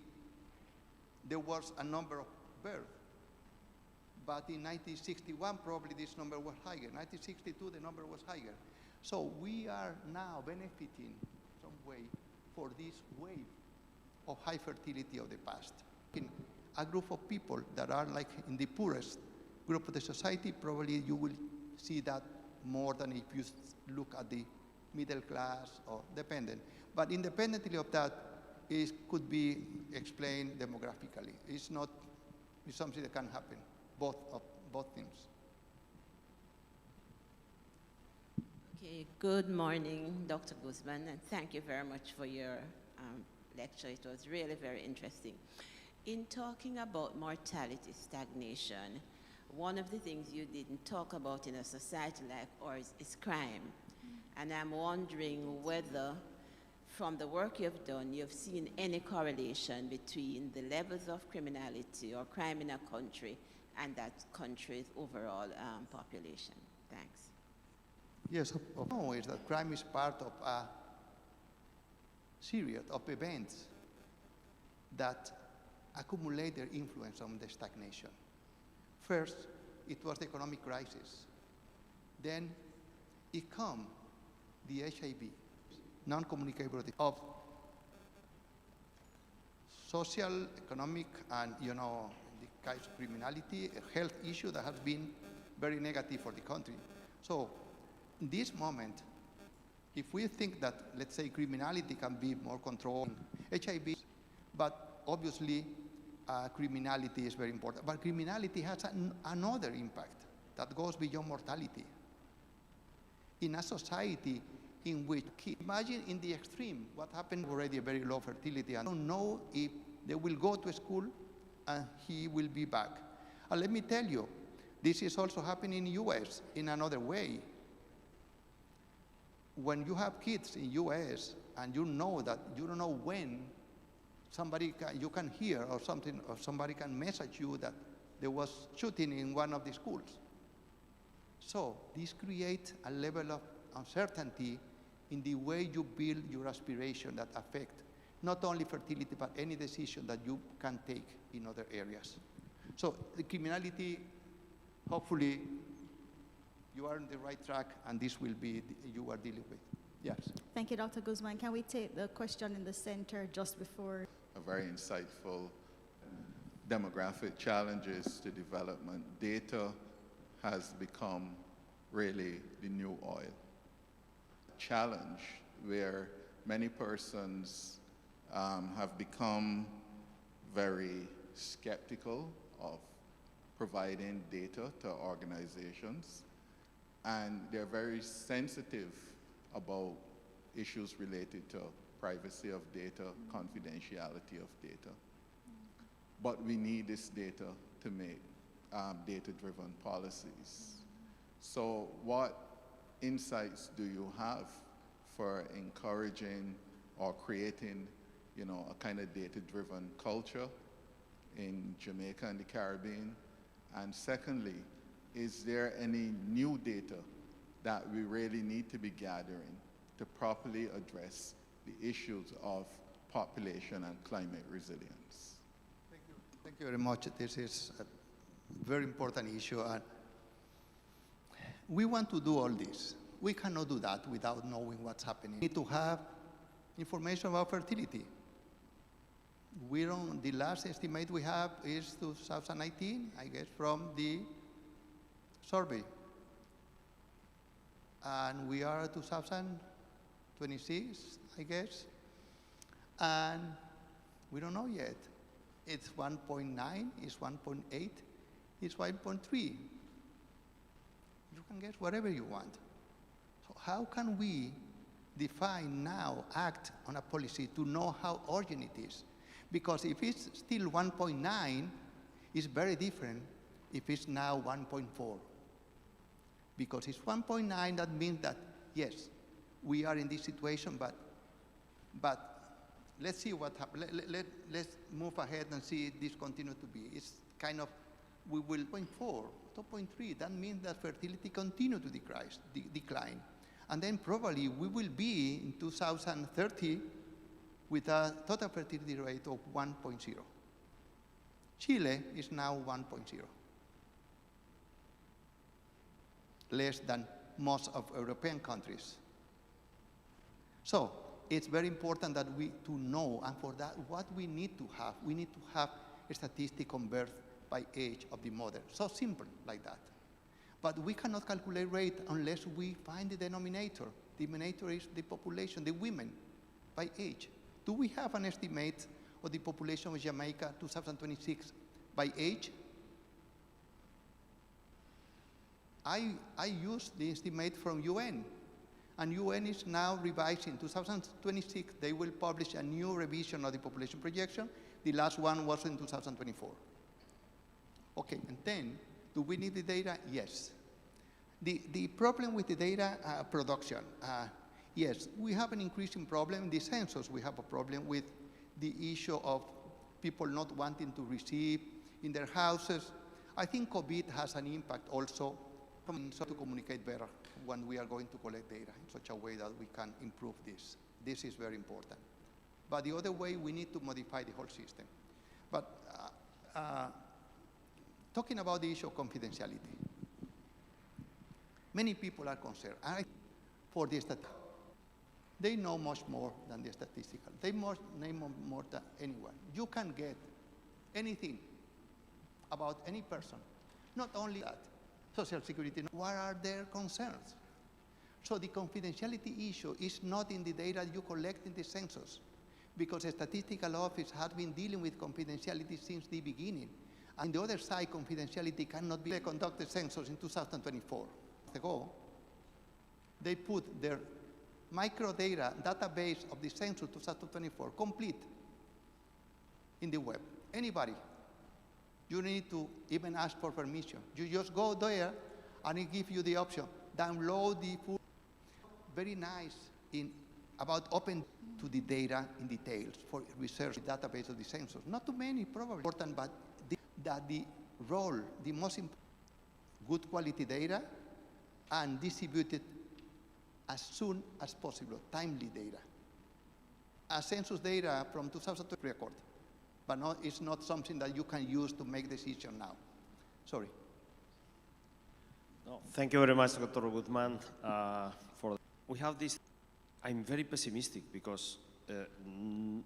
there was a number of births. But in 1961, probably this number was higher. 1962, the number was higher. So we are now benefiting some way for this wave of high fertility of the past. In a group of people that are like in the poorest group of the society, probably you will see that more than if you look at the middle class or dependent. But independently of that, it could be explained demographically. It's something that can happen, both things. Okay, good morning, Dr. Guzman, and thank you very much for your lecture. It was really very interesting. In talking about mortality stagnation, one of the things you didn't talk about in a society like ours is crime. And I'm wondering whether, from the work you've done, you've seen any correlation between the levels of criminality or crime in a country and that country's overall population. Thanks. Yes, no, is that crime is part of a series of events that accumulate their influence on the stagnation. First, it was the economic crisis. Then it come the HIV, non-communicable of social, economic, and the kind of criminality, a health issue that has been very negative for the country. So, in this moment, if we think that, let's say, criminality can be more controlled, HIV, but obviously criminality is very important. But criminality has another impact that goes beyond mortality. In a society in which, imagine in the extreme, what happened already a very low fertility, and don't know if they will go to school and he will be back. And let me tell you, this is also happening in the US in another way. When you have kids in US and you know that you don't know when you can hear or something, or somebody can message you that there was shooting in one of the schools. So this creates a level of uncertainty in the way you build your aspiration that affect not only fertility, but any decision that you can take in other areas. So the criminality, hopefully, you are on the right track, and this will be you are dealing with. Yes. Thank you, Dr. Guzman. Can we take the question in the center just before? A very insightful demographic challenges to development. Data has become really the new oil. Challenge where many persons have become very skeptical of providing data to organizations, and they're very sensitive about issues related to privacy of data, confidentiality of data. But we need this data to make data-driven policies. So what insights do you have for encouraging or creating, a kind of data-driven culture in Jamaica and the Caribbean? And secondly, is there any new data that we really need to be gathering to properly address the issues of population and climate resilience? Thank you. Thank you very much. This is a very important issue. And we want to do all this. We cannot do that without knowing what's happening. We need to have information about fertility. The last estimate we have is 2019, I guess, from the survey. And we are 2026, I guess. And we don't know yet. It's 1.9, it's 1.8, it's 1.3. You can guess whatever you want. So how can we define now, act on a policy to know how urgent it is? Because if it's still 1.9, it's very different if it's now 1.4. Because it's 1.9, that means that, yes, we are in this situation, but let's see what happens. Let's move ahead and see this continue to be. It's kind of, we will 0.4, 2.3. That means that fertility continue to decline. And then probably we will be in 2030 with a total fertility rate of 1.0. Chile is now 1.0. Less than most of European countries. So it's very important that to know, and for that, what we need to have a statistic on birth by age of the mother. So simple like that. But we cannot calculate rate unless we find the denominator. The denominator is the population, the women, by age. Do we have an estimate of the population of Jamaica 2026 by age? I used the estimate from UN, and UN is now revising. 2026, they will publish a new revision of the population projection. The last one was in 2024. Okay, and then Do we need the data? Yes. The problem with the data production, yes, we have an increasing problem in the census. We have a problem with the issue of people not wanting to receive in their houses. I think COVID has an impact also to communicate better when we are going to collect data in such a way that we can improve this. This is very important. But the other way, we need to modify the whole system. But talking about the issue of confidentiality, many people are concerned. For the statistics, they know much more than the statistical. They know more than anyone. You can get anything about any person. Not only that, Social Security, what are their concerns? So the confidentiality issue is not in the data you collect in the census, because the statistical office has been dealing with confidentiality since the beginning. And the other side, confidentiality cannot be. They conducted census in 2024. Ago, they put their microdata database of the census 2024 complete in the web. Anybody. You need to even ask for permission. You just go there and it gives you the option. Download the full. Very nice about open to the data in details for research database of the census. Not too many, probably important, but the role, the most important, good quality data and distributed as soon as possible, timely data. A census data from 2002 record, but it's not something that you can use to make decision now. Sorry. No, thank you very much, Dr. Guzman. We have this. I'm very pessimistic because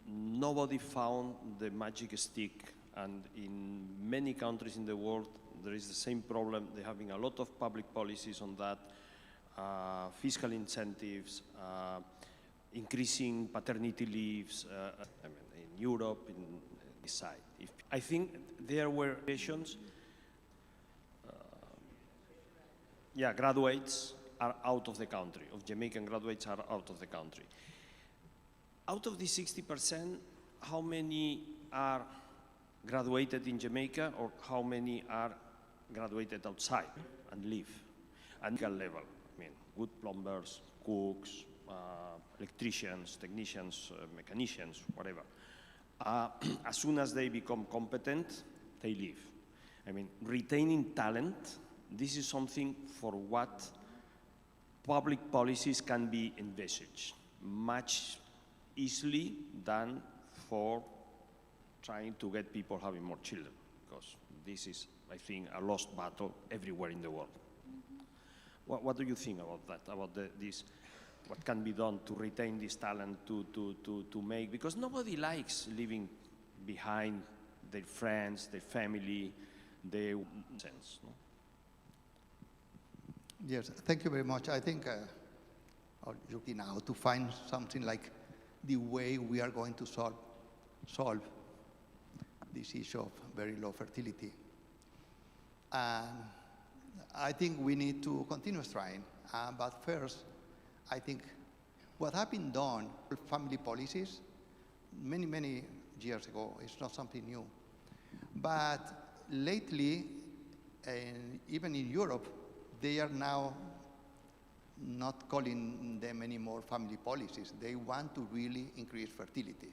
nobody found the magic stick, and in many countries in the world there is the same problem. They're having a lot of public policies on that, fiscal incentives, increasing paternity leaves. In Europe, in this side. I think there were nations. Graduates are out of the country. Of Jamaican graduates are out of the country. Out of the 60%, how many are graduated in Jamaica, or how many are graduated outside and live? And level, I mean, good plumbers, cooks, electricians, technicians, mechanicians, whatever. As soon as they become competent, they leave. I mean, retaining talent, this is something for what public policies can be envisaged much easily than for trying to get people having more children, because this is, I think, a lost battle everywhere in the world. What do you think about that, about this? What can be done to retain this talent, to make, because nobody likes leaving behind their friends, their family, their sense. No? Yes, thank you very much. I think I'm looking now to find something like the way we are going to solve this issue of very low fertility. I think we need to continue trying, but first, I think what has been done with family policies many years ago, it's not something new. But lately, even in Europe, they are now not calling them anymore family policies. They want to really increase fertility.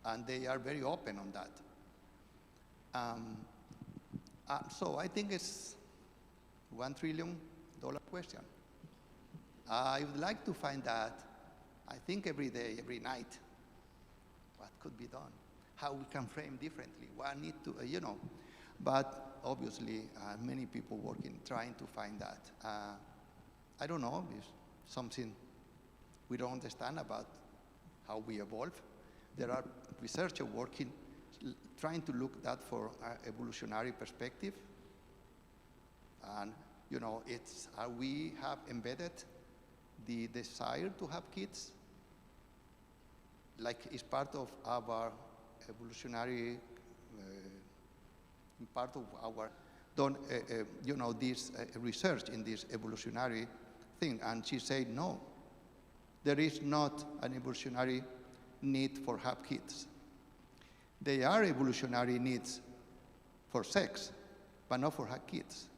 And they are very open on that. So I think it's $1 trillion question. I would like to find that, I think every day, every night, what could be done, how we can frame differently, what need to, but obviously many people working, trying to find that. I don't know, it's something we don't understand about how we evolve. There are researchers working, trying to look that for evolutionary perspective. And, we have embedded the desire to have kids, like it's part of our evolutionary, part of our, this research in this evolutionary thing. And she said, no, there is not an evolutionary need for have kids. There are evolutionary needs for sex, but not for her kids.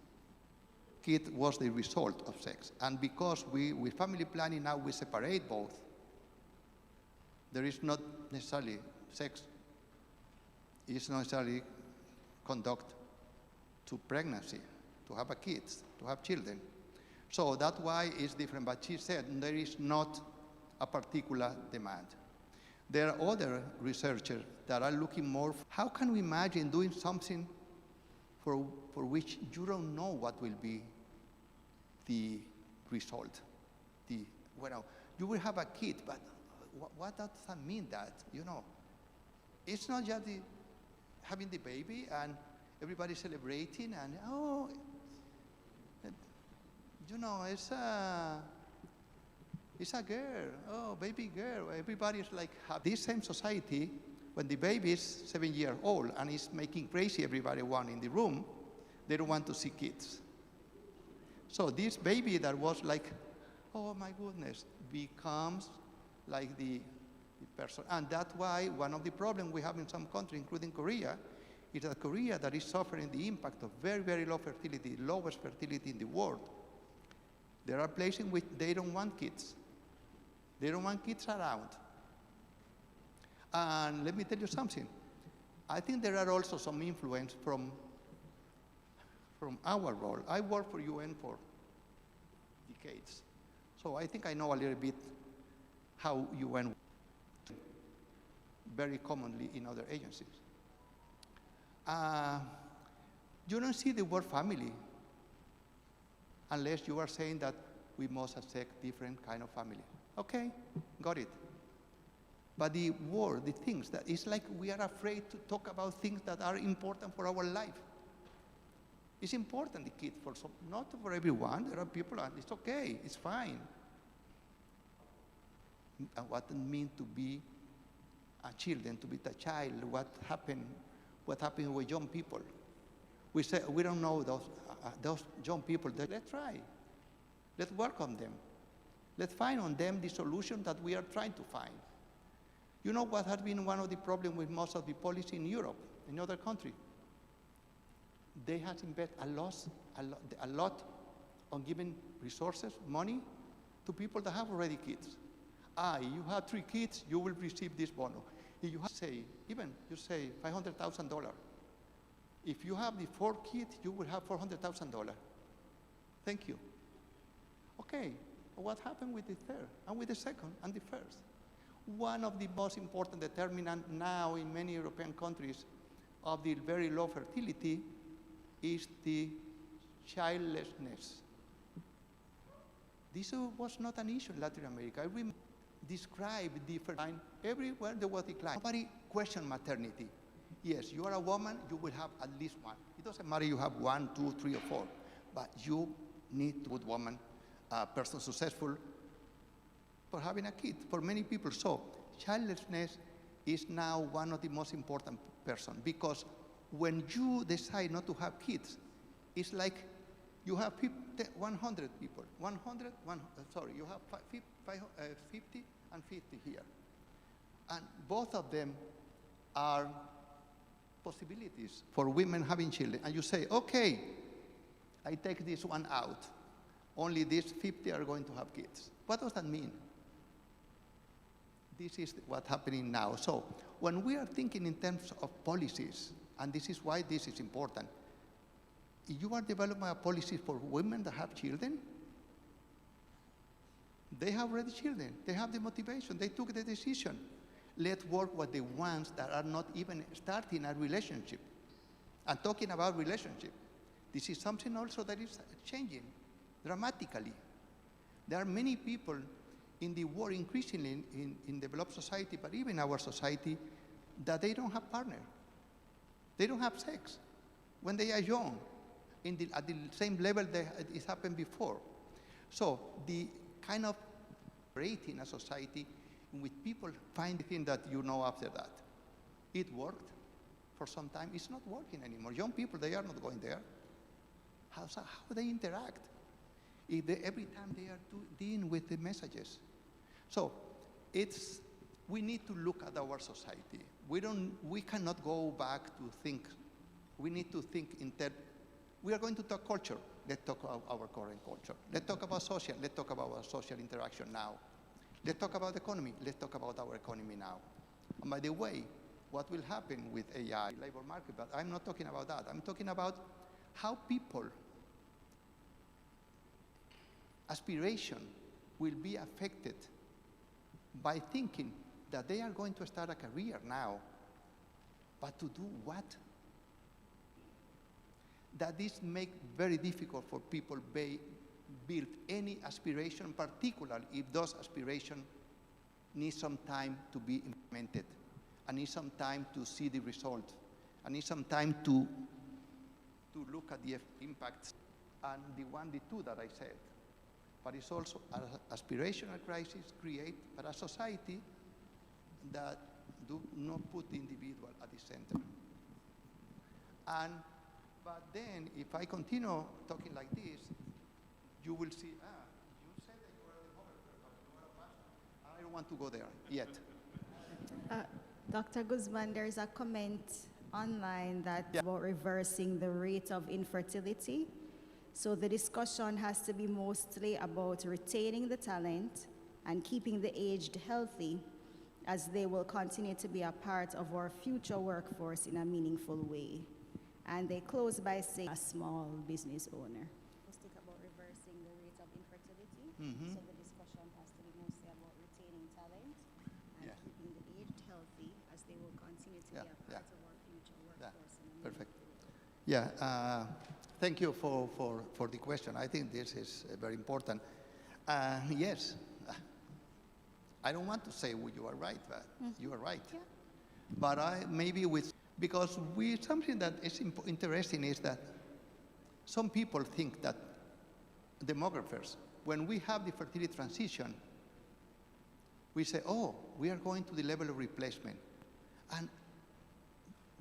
Kid was the result of sex. And because with family planning now we separate both, there is not necessarily sex, it's not necessarily conduct to pregnancy, to have a kids, to have children. So that's why it's different. But she said there is not a particular demand. There are other researchers that are looking more, how can we imagine doing something for which you don't know what will be the result? Well, you will have a kid, but what does that mean that, you know? It's not just having the baby and everybody celebrating and, oh, you know, it's a girl, oh, baby girl. Everybody's like, this same society, when the baby is 7 years old and is making crazy everybody in the room, they don't want to see kids. So this baby that was like, oh my goodness, becomes like the person. And that's why one of the problems we have in some countries, including Korea, is that Korea that is suffering the impact of very, very low fertility, lowest fertility in the world. There are places in which they don't want kids. They don't want kids around. And let me tell you something. I think there are also some influence from our role. I worked for UN for decades. So I think I know a little bit how UN works very commonly in other agencies. You don't see the word family unless you are saying that we must accept different kind of family. Okay, got it. But the word, the things, that it's like we are afraid to talk about things that are important for our life. It's important, the kid, for some, not for everyone. There are people, and it's okay, it's fine. And what it means to be a children, to be a child, what happened with young people. We say, we don't know those young people. Let's try. Let's work on them. Let's find on them the solution that we are trying to find. You know what has been one of the problems with most of the policy in Europe, in other countries? They have invested a lot on giving resources, money, to people that have already kids. You have 3 kids, you will receive this bonus. If you have, you say $500,000. If you have the 4 kids, you will have $400,000. Thank you. Okay, what happened with the third, and with the second, and the first? One of the most important determinants now in many European countries of the very low fertility is the childlessness. This was not an issue in Latin America. I remember describe different time. Everywhere there was decline. Nobody questioned maternity. Yes, you are a woman, you will have at least one. It doesn't matter you have 1, 2, 3, or 4, but you need to be a woman, a person successful for having a kid, for many people. So childlessness is now one of the most important persons, because when you decide not to have kids, it's like you have 100 people. You have 50 and 50 here. And both of them are possibilities for women having children. And you say, okay, I take this one out. Only these 50 are going to have kids. What does that mean? This is what's happening now. So when we are thinking in terms of policies, and this is why this is important, you are developing a policy for women that have children. They have already children. They have the motivation. They took the decision. Let's work with the ones that are not even starting a relationship. And talking about relationship, this is something also that is changing dramatically. There are many people in the world, increasingly in developed society, but even our society, that they don't have partner. They don't have sex when they are young, at the same level that it happened before. So the kind of creating a society in which people find the thing that you know after that. It worked for some time. It's not working anymore. Young people, they are not going there. How they interact? Every time they are dealing with the messages. So we need to look at our society. We cannot go back to think. We need to think in terms We are going to talk culture. Let's talk about our current culture. Let's talk about social. Let's talk about our social interaction now. Let's talk about economy. Let's talk about our economy now. And by the way, what will happen with AI, labor market, but I'm not talking about that. I'm talking about how people aspiration will be affected by thinking that they are going to start a career now, but to do what? That this makes very difficult for people build any aspiration, particularly if those aspirations need some time to be implemented, and need some time to see the result, and need some time to look at the impacts, and the two that I said. But it's also an aspirational crisis created by a society that do not put the individual at the center. But then, if I continue talking like this, you will see, you said that you are a demographer, but you are a pastor. I don't want to go there yet. Dr. Guzman, there's a comment online that's about reversing the rate of infertility. So the discussion has to be mostly about retaining the talent and keeping the aged healthy, as they will continue to be a part of our future workforce in a meaningful way. And they close by saying a small business owner. Let's talk about reversing the rate of infertility. So the discussion has to be mostly about retaining talent and keeping the aged healthy, as they will continue to be a part of our future workforce. Perfect. Yeah, thank you for the question. I think this is very important. Yes, I don't want to say you are right, but you are right. Yeah. But because something that is interesting is that some people think that demographers, when we have the fertility transition, we say, oh, we are going to the level of replacement. And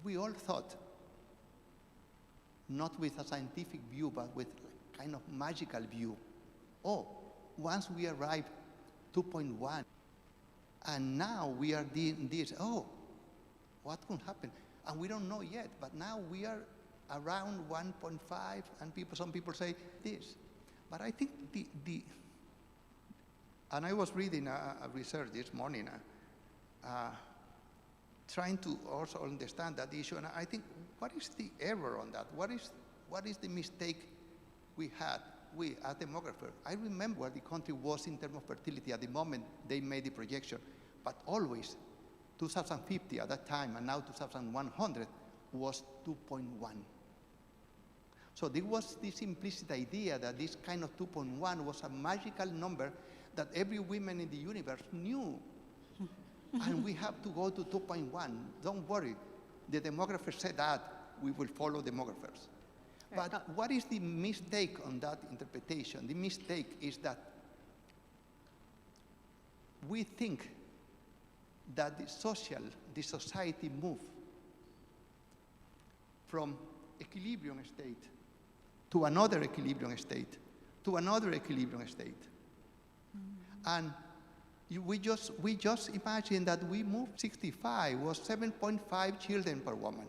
we all thought, not with a scientific view, but with kind of magical view. Oh, once we arrive 2.1, and now we are doing this, oh, what can happen? And we don't know yet, but now we are around 1.5, and some people say this. But I think and I was reading a research this morning, trying to also understand that issue, and I think, what is the error on that? What is the mistake we had, we as demographers? I remember where the country was in terms of fertility at the moment they made the projection, but always 2050 at that time, and now 2100 was 2.1. So there was this implicit idea that this kind of 2.1 was a magical number that every woman in the universe knew. And we have to go to 2.1. Don't worry. The demographers said that. We will follow demographers. But what is the mistake on that interpretation? The mistake is that we think that the society moved from equilibrium state to another equilibrium state, to another equilibrium state. And we just imagine that we moved 65, was 7.5 children per woman,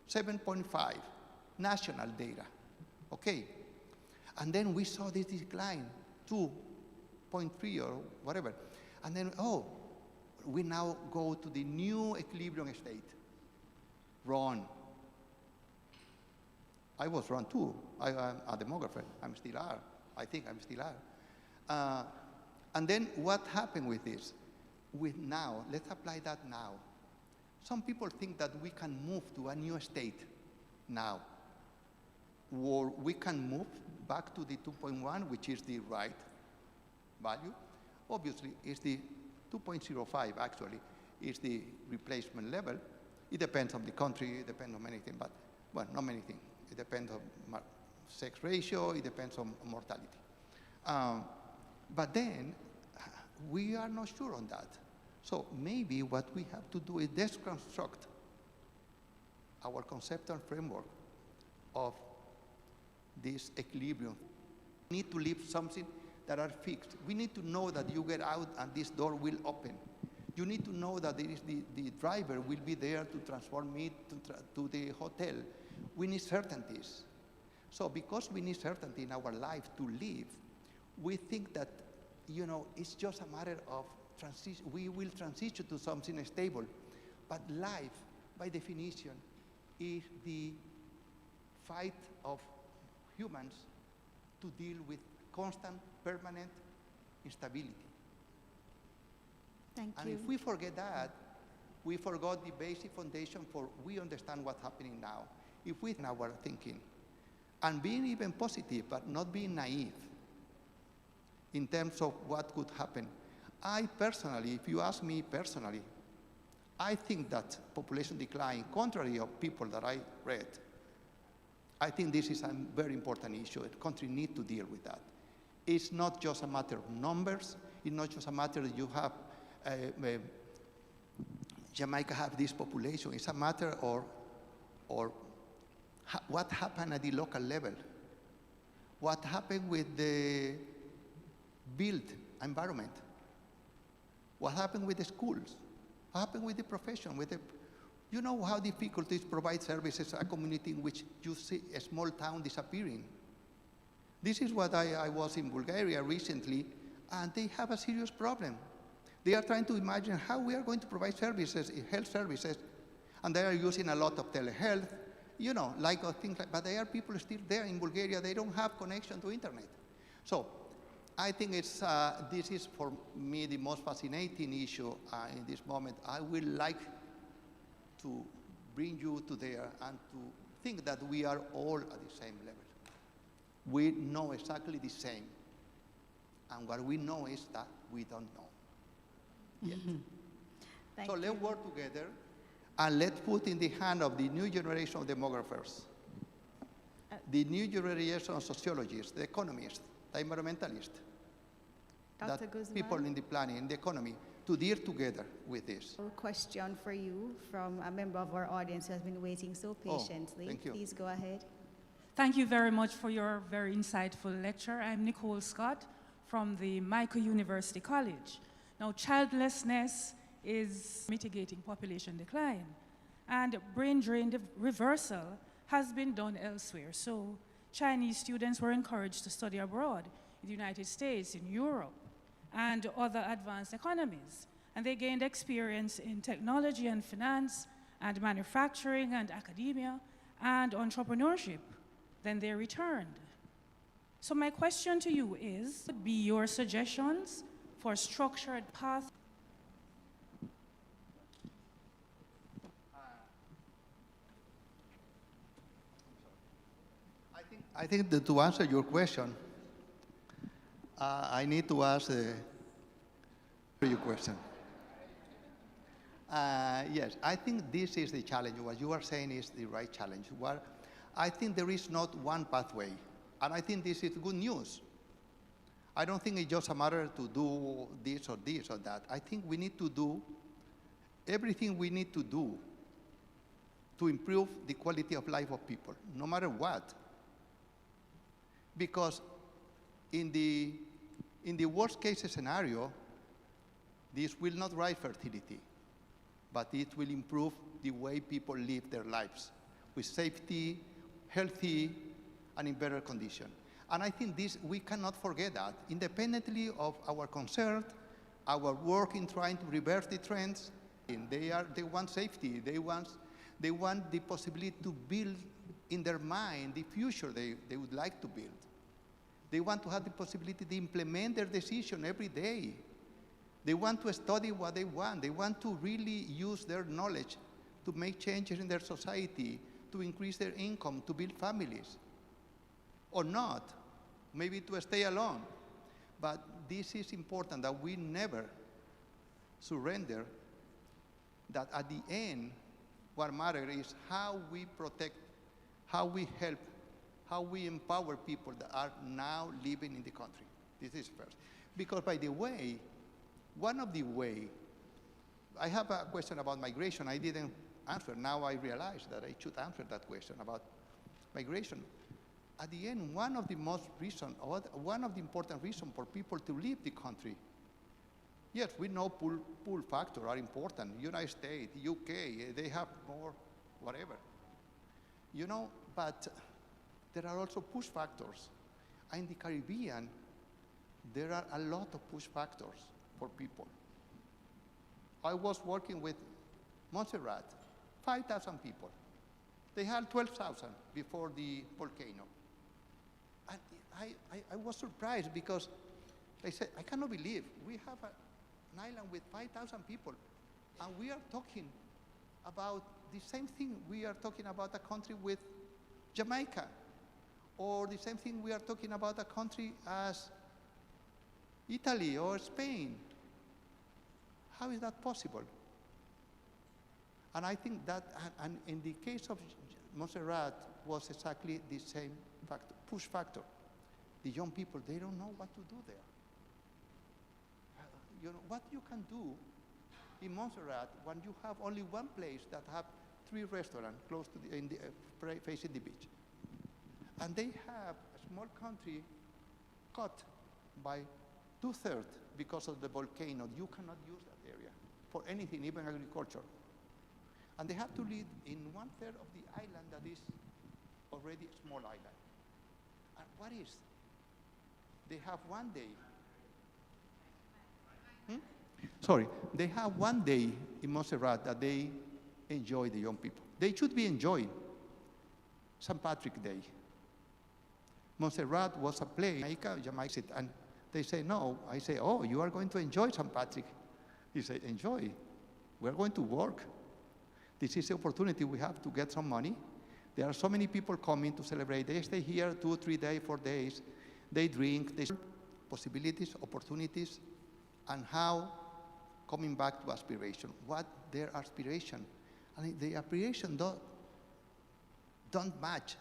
7.5 national data, okay? And then we saw this decline, 2.3 or whatever. And then, oh, we now go to the new equilibrium state. Wrong. I was wrong too. I'm a demographer. I'm still are. I think I'm still are. And then what happened with this? With now, let's apply that now. Some people think that we can move to a new state now. Or we can move back to the 2.1, which is the right value. Obviously, it's the 2.05 actually is the replacement level. It depends on the country, it depends on many things, but, well, not many things. It depends on sex ratio, it depends on mortality. But then, we are not sure on that. So maybe what we have to do is deconstruct our conceptual framework of this equilibrium. We need to leave something that are fixed. We need to know that you get out and this door will open. You need to know that there is the driver will be there to transport me to the hotel. We need certainties. So because we need certainty in our life to live, we think that, it's just a matter of transition. We will transition to something stable. But life, by definition, is the fight of humans to deal with constant, permanent instability. Thank And you. if we forget that, we forgot the basic foundation for we understand what's happening now. If we in our thinking, and being even positive, but not being naive in terms of what could happen. I personally, if you ask me personally, I think that population decline, contrary of people that I read, I think this is a very important issue. The country needs to deal with that. It's not just a matter of numbers. It's not just a matter that you have, Jamaica have this population. It's a matter of what happened at the local level. What happened with the built environment? What happened with the schools? What happened with the profession? You know how difficult it is to provide services to a community in which you see a small town disappearing. This is what I was in Bulgaria recently, and they have a serious problem. They are trying to imagine how we are going to provide services, health services, and they are using a lot of telehealth, things like, but there are people still there in Bulgaria, they don't have connection to internet. So I think this is for me the most fascinating issue in this moment. I would like to bring you to there and to think that we are all at the same level. We know exactly the same. And what we know is that we don't know yet. So let's work together and let's put in the hand of the new generation of demographers, the new generation of sociologists, the economists, the environmentalists, Dr. Guzman? people in the planning, in the economy, to deal together with this. A question for you from a member of our audience who has been waiting so patiently. Thank you. Please go ahead. Thank you very much for your very insightful lecture. I'm Nicole Scott from the Michael University College. Now, childlessness is mitigating population decline, and brain drain reversal has been done elsewhere. So Chinese students were encouraged to study abroad in the United States, in Europe, and other advanced economies. And they gained experience in technology and finance and manufacturing and academia and entrepreneurship. Then they returned. So my question to you is, what would be your suggestions for structured path? I think that to answer your question, I need to ask your question. Yes, I think this is the challenge. What you are saying is the right challenge. I think there is not one pathway, and I think this is good news. I don't think it's just a matter to do this or that. I think we need to do everything we need to do to improve the quality of life of people, no matter what. Because in the worst case scenario, this will not rise fertility, but it will improve the way people live their lives with safety, healthy, and in better condition. And I think we cannot forget that. Independently of our concern, our work in trying to reverse the trends, they want safety, they want the possibility to build in their mind the future they would like to build. They want to have the possibility to implement their decision every day. They want to study what they want. They want to really use their knowledge to make changes in their society, to increase their income, to build families. Or not, maybe to stay alone. But this is important, that we never surrender, that at the end, what matters is how we protect, how we help, how we empower people that are now living in the country. This is first. Because by the way, I have a question about migration. I didn't answer. Now I realize that I should answer that question about migration. At the end, one of the important reasons for people to leave the country, yes, we know pull factors are important. United States, UK, they have more, whatever. But there are also push factors. In the Caribbean, there are a lot of push factors for people. I was working with Montserrat, 5,000 people. They had 12,000 before the volcano. And I was surprised because they said, I cannot believe we have an island with 5,000 people, and we are talking about the same thing we are talking about a country with Jamaica, or the same thing we are talking about a country as Italy or Spain. How is that possible? And I think that, and in the case of Montserrat, was exactly the same factor, push factor. The young people, they don't know what to do there. You know, what you can do in Montserrat when you have only one place that have 3 restaurants close to facing the beach. And they have a small country cut by 2/3 because of the volcano. You cannot use that area for anything, even agriculture. And they have to live in 1/3 of the island that is already a small island. And what is? They have one day. Sorry, they have one day in Montserrat that they enjoy, the young people. They should be enjoying St. Patrick's Day. Montserrat was a place, Jamaica, and they say no. I say, oh, you are going to enjoy St. Patrick. He said, enjoy. We are going to work. This is the opportunity we have to get some money. There are so many people coming to celebrate. They stay here 2, 3 days, 4 days. They drink, they possibilities, opportunities, and how coming back to aspiration. What their aspiration? And the aspiration don't match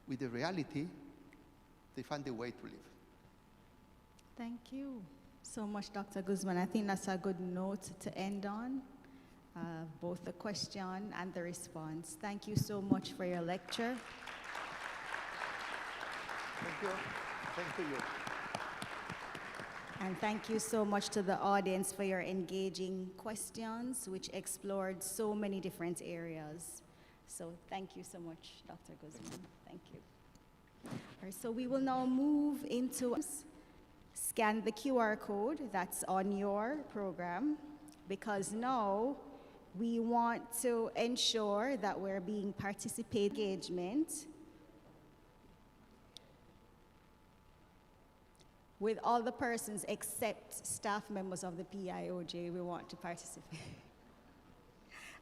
with the reality. They find a way to live. Thank you so much, Dr. Guzman. I think that's a good note to end on, both the question and the response. Thank you so much for your lecture. Thank you. Thank you. And thank you so much to the audience for your engaging questions, which explored so many different areas. So thank you so much, Dr. Guzman. Thank you. All right, so we will now move into scan the QR code that's on your program, because now we want to ensure that we're being participate engagement with all the persons except staff members of the PIOJ. We want to participate.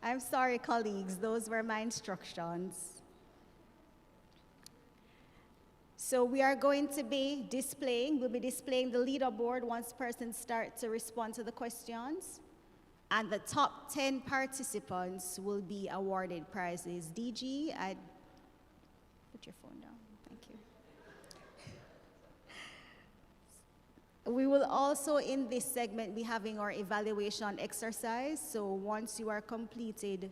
I'm sorry, colleagues, those were my instructions. So we are going to be displaying, we'll be displaying the leaderboard once persons start to respond to the questions. And the top 10 participants will be awarded prizes. DG, put your phone down, thank you. We will also, in this segment, be having our evaluation exercise. So once you are completed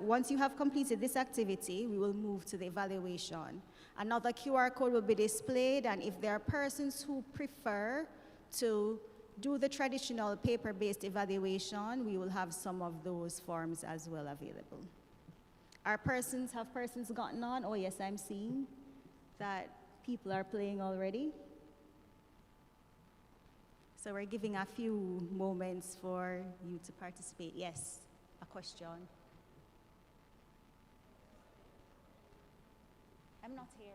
once you have completed this activity, we will move to the evaluation. Another QR code will be displayed, and if there are persons who prefer to do the traditional paper-based evaluation, we will have some of those forms as well available. Have persons gotten on? Oh yes, I'm seeing that people are playing already. So we're giving a few moments for you to participate. Yes, a question. I'm not hearing.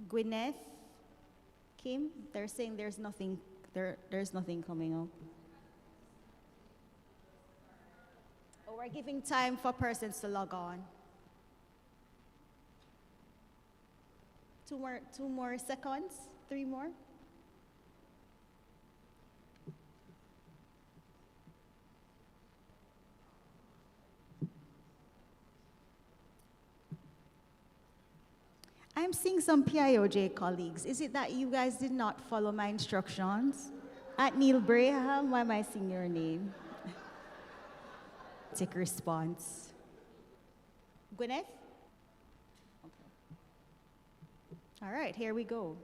Gwyneth, Kim, they're saying there's nothing coming up. Oh, we're giving time for persons to log on. Two more seconds, 3 more. I'm seeing some PIOJ colleagues. Is it that you guys did not follow my instructions? At Neil Braham, why am I seeing your name? Take response. Gwyneth? Okay. All right, here we go.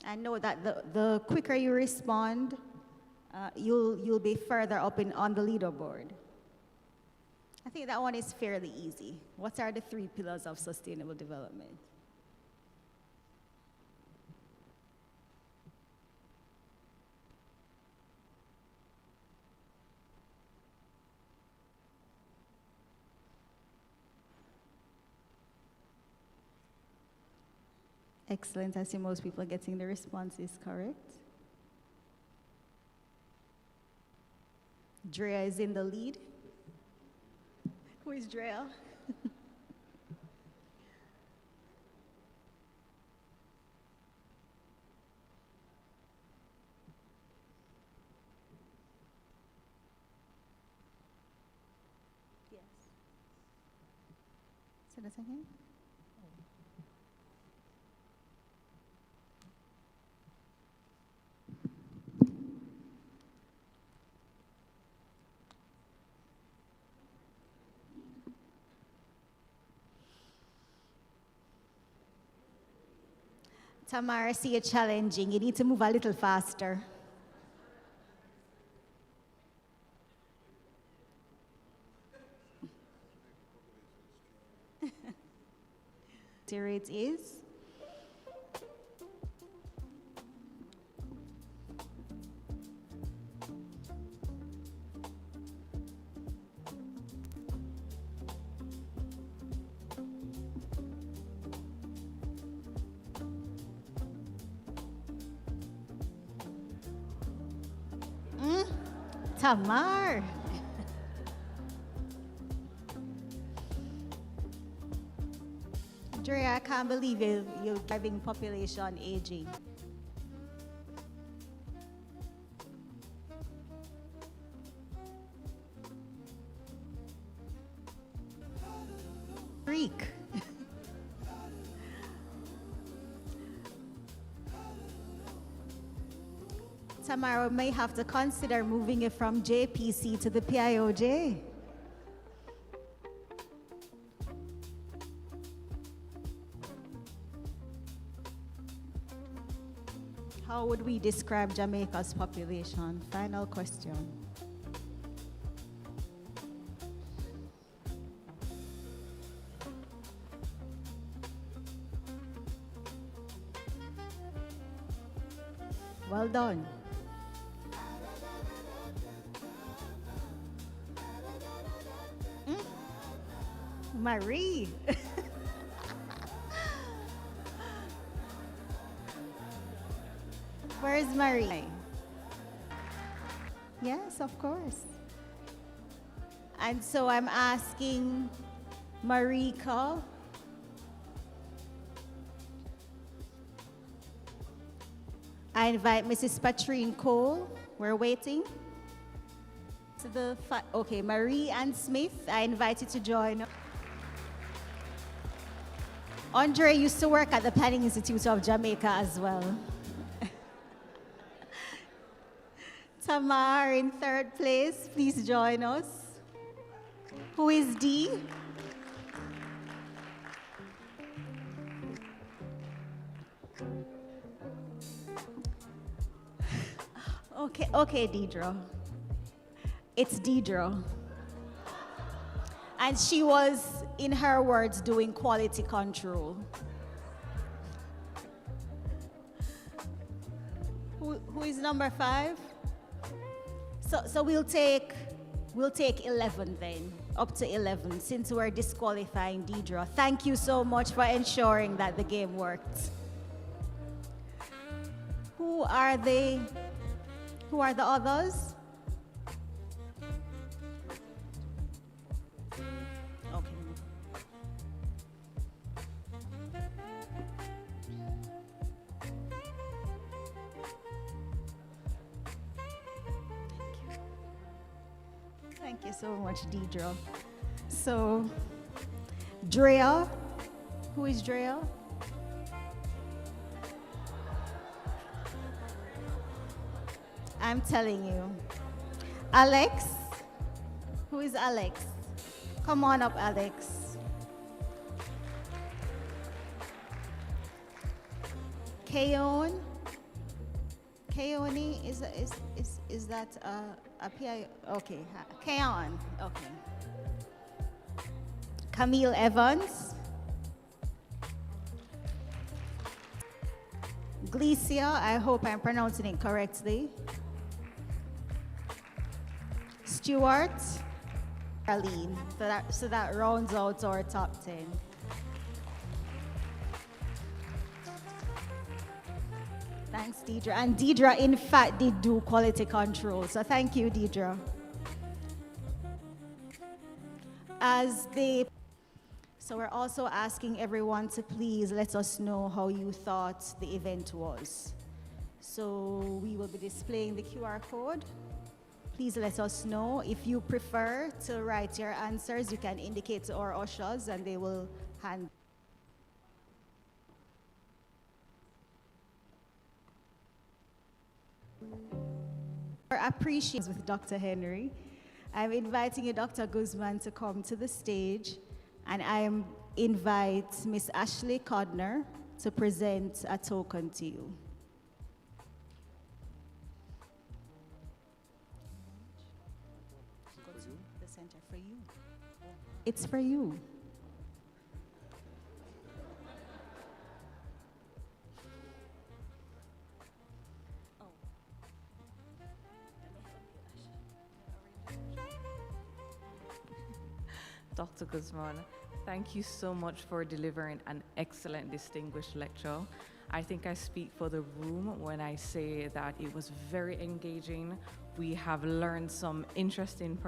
I know that the quicker you respond, you'll be further up on the leaderboard. I think that one is fairly easy. What are the 3 pillars of sustainable development? Excellent. I see most people are getting the responses correct. Drea is in the lead. Who is Drea? Yes. Say that again. Tamara, I see it challenging. You need to move a little faster. Here it is. Tamar. Drea, I can't believe you're driving population aging. Greek. Tamara may have to consider moving it from JPC to the PIOJ. How would we describe Jamaica's population? Final question. Well done. Marie. Where is Marie? Yes, of course. And so I'm asking Mareeca. I invite Mrs. Patrine Cole. We're waiting. To the okay, Marie and Smith, I invite you to join. Andre used to work at the Planning Institute of Jamaica as well. Tamar in 3rd place, please join us. Who is D? Okay, Deidre. It's Deidre. And she was, in her words, doing quality control. Who is number 5? So we'll take 11 then, up to 11, since we're disqualifying Deidre. Thank you so much for ensuring that the game worked. Who are the others? Thank you so much, Deidre. So, Drea, who is Drea? I'm telling you. Alex, who is Alex? Come on up, Alex. Keon, Keone, is that a PI? Okay, Keon, okay. Camille Evans. Glecia, I hope I'm pronouncing it correctly. Stuart. Arlene, so that rounds out our top 10. Thanks, Deidre. And Deidre, in fact, did do quality control. So thank you, Deidre. So we're also asking everyone to please let us know how you thought the event was. So we will be displaying the QR code. Please let us know. If you prefer to write your answers, you can indicate to our ushers and they will hand. Our appreciation with Dr. Henry. I'm inviting you, Dr. Guzman, to come to the stage, and I invite Miss Ashley Codner to present a token to you. The center for you. It's for you. Dr. Guzman, thank you so much for delivering an excellent, distinguished lecture. I think I speak for the room when I say that it was very engaging. We have learned some interesting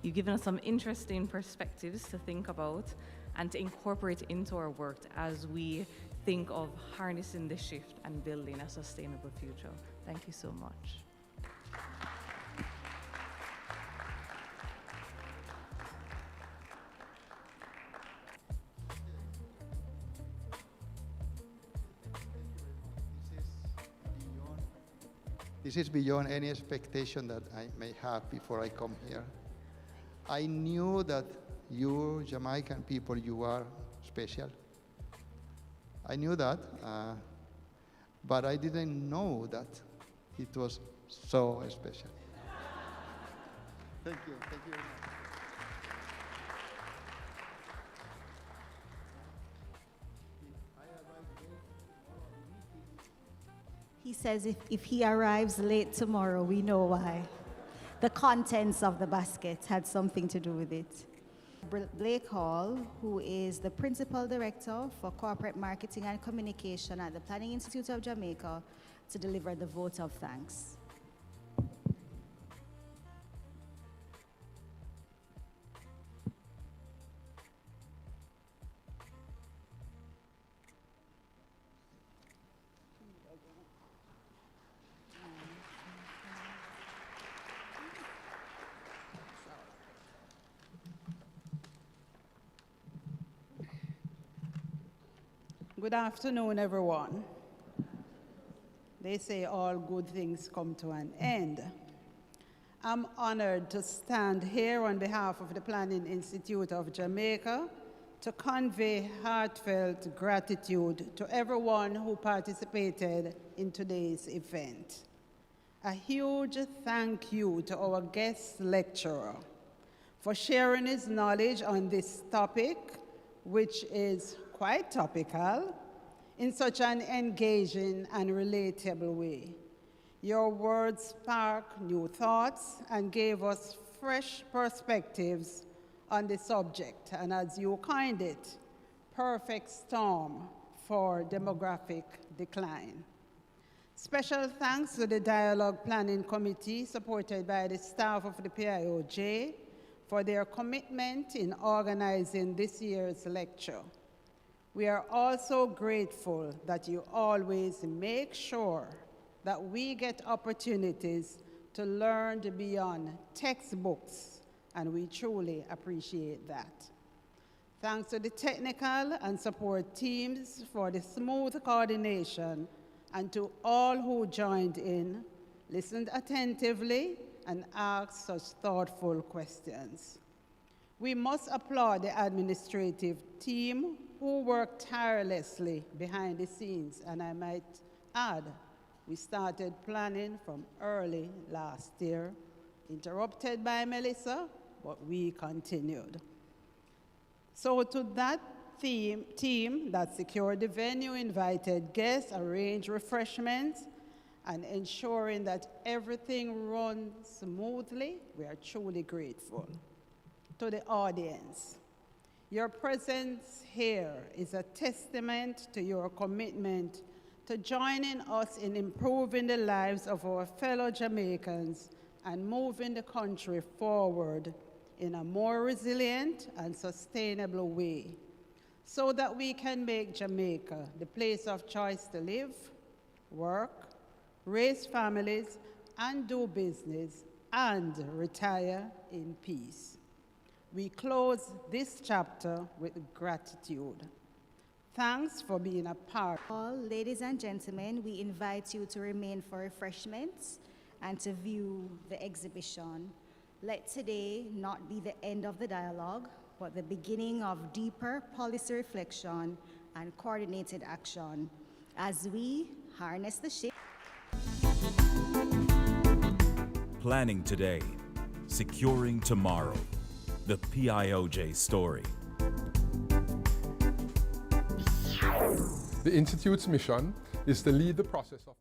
you've given us some interesting perspectives to think about and to incorporate into our work as we think of harnessing the shift and building a sustainable future. Thank you so much. This is beyond any expectation that I may have before I come here. I knew that you, Jamaican people, you are special. I knew that, but I didn't know that it was so special. Thank you very much. He says if he arrives late tomorrow, we know why. The contents of the basket had something to do with it. Blake Hall, who is the Principal Director for Corporate Marketing and Communication at the Planning Institute of Jamaica, to deliver the vote of thanks. Good afternoon, everyone. They say all good things come to an end. I'm honored to stand here on behalf of the Planning Institute of Jamaica to convey heartfelt gratitude to everyone who participated in today's event. A huge thank you to our guest lecturer for sharing his knowledge on this topic, which is quite topical, in such an engaging and relatable way. Your words sparked new thoughts and gave us fresh perspectives on the subject, and as you coined it, perfect storm for demographic decline. Special thanks to the Dialogue Planning Committee, supported by the staff of the PIOJ, for their commitment in organizing this year's lecture. We are also grateful that you always make sure that we get opportunities to learn beyond textbooks, and we truly appreciate that. Thanks to the technical and support teams for the smooth coordination, and to all who joined in, listened attentively, and asked such thoughtful questions. We must applaud the administrative team who worked tirelessly behind the scenes, and I might add, We started planning from early last year, interrupted by Melissa, but we continued. So to that team that secured the venue, invited guests, arranged refreshments, and ensuring that everything runs smoothly, we are truly grateful. To the audience, your presence here is a testament to your commitment to joining us in improving the lives of our fellow Jamaicans and moving the country forward in a more resilient and sustainable way, so that we can make Jamaica the place of choice to live, work, raise families, and do business, and retire in peace. We close this chapter with gratitude. Thanks for being a part. All ladies and gentlemen, we invite you to remain for refreshments and to view the exhibition. Let today not be the end of the dialogue, but the beginning of deeper policy reflection and coordinated action as we harness the shift. Planning today, securing tomorrow. The PIOJ story. The Institute's mission is to lead the process of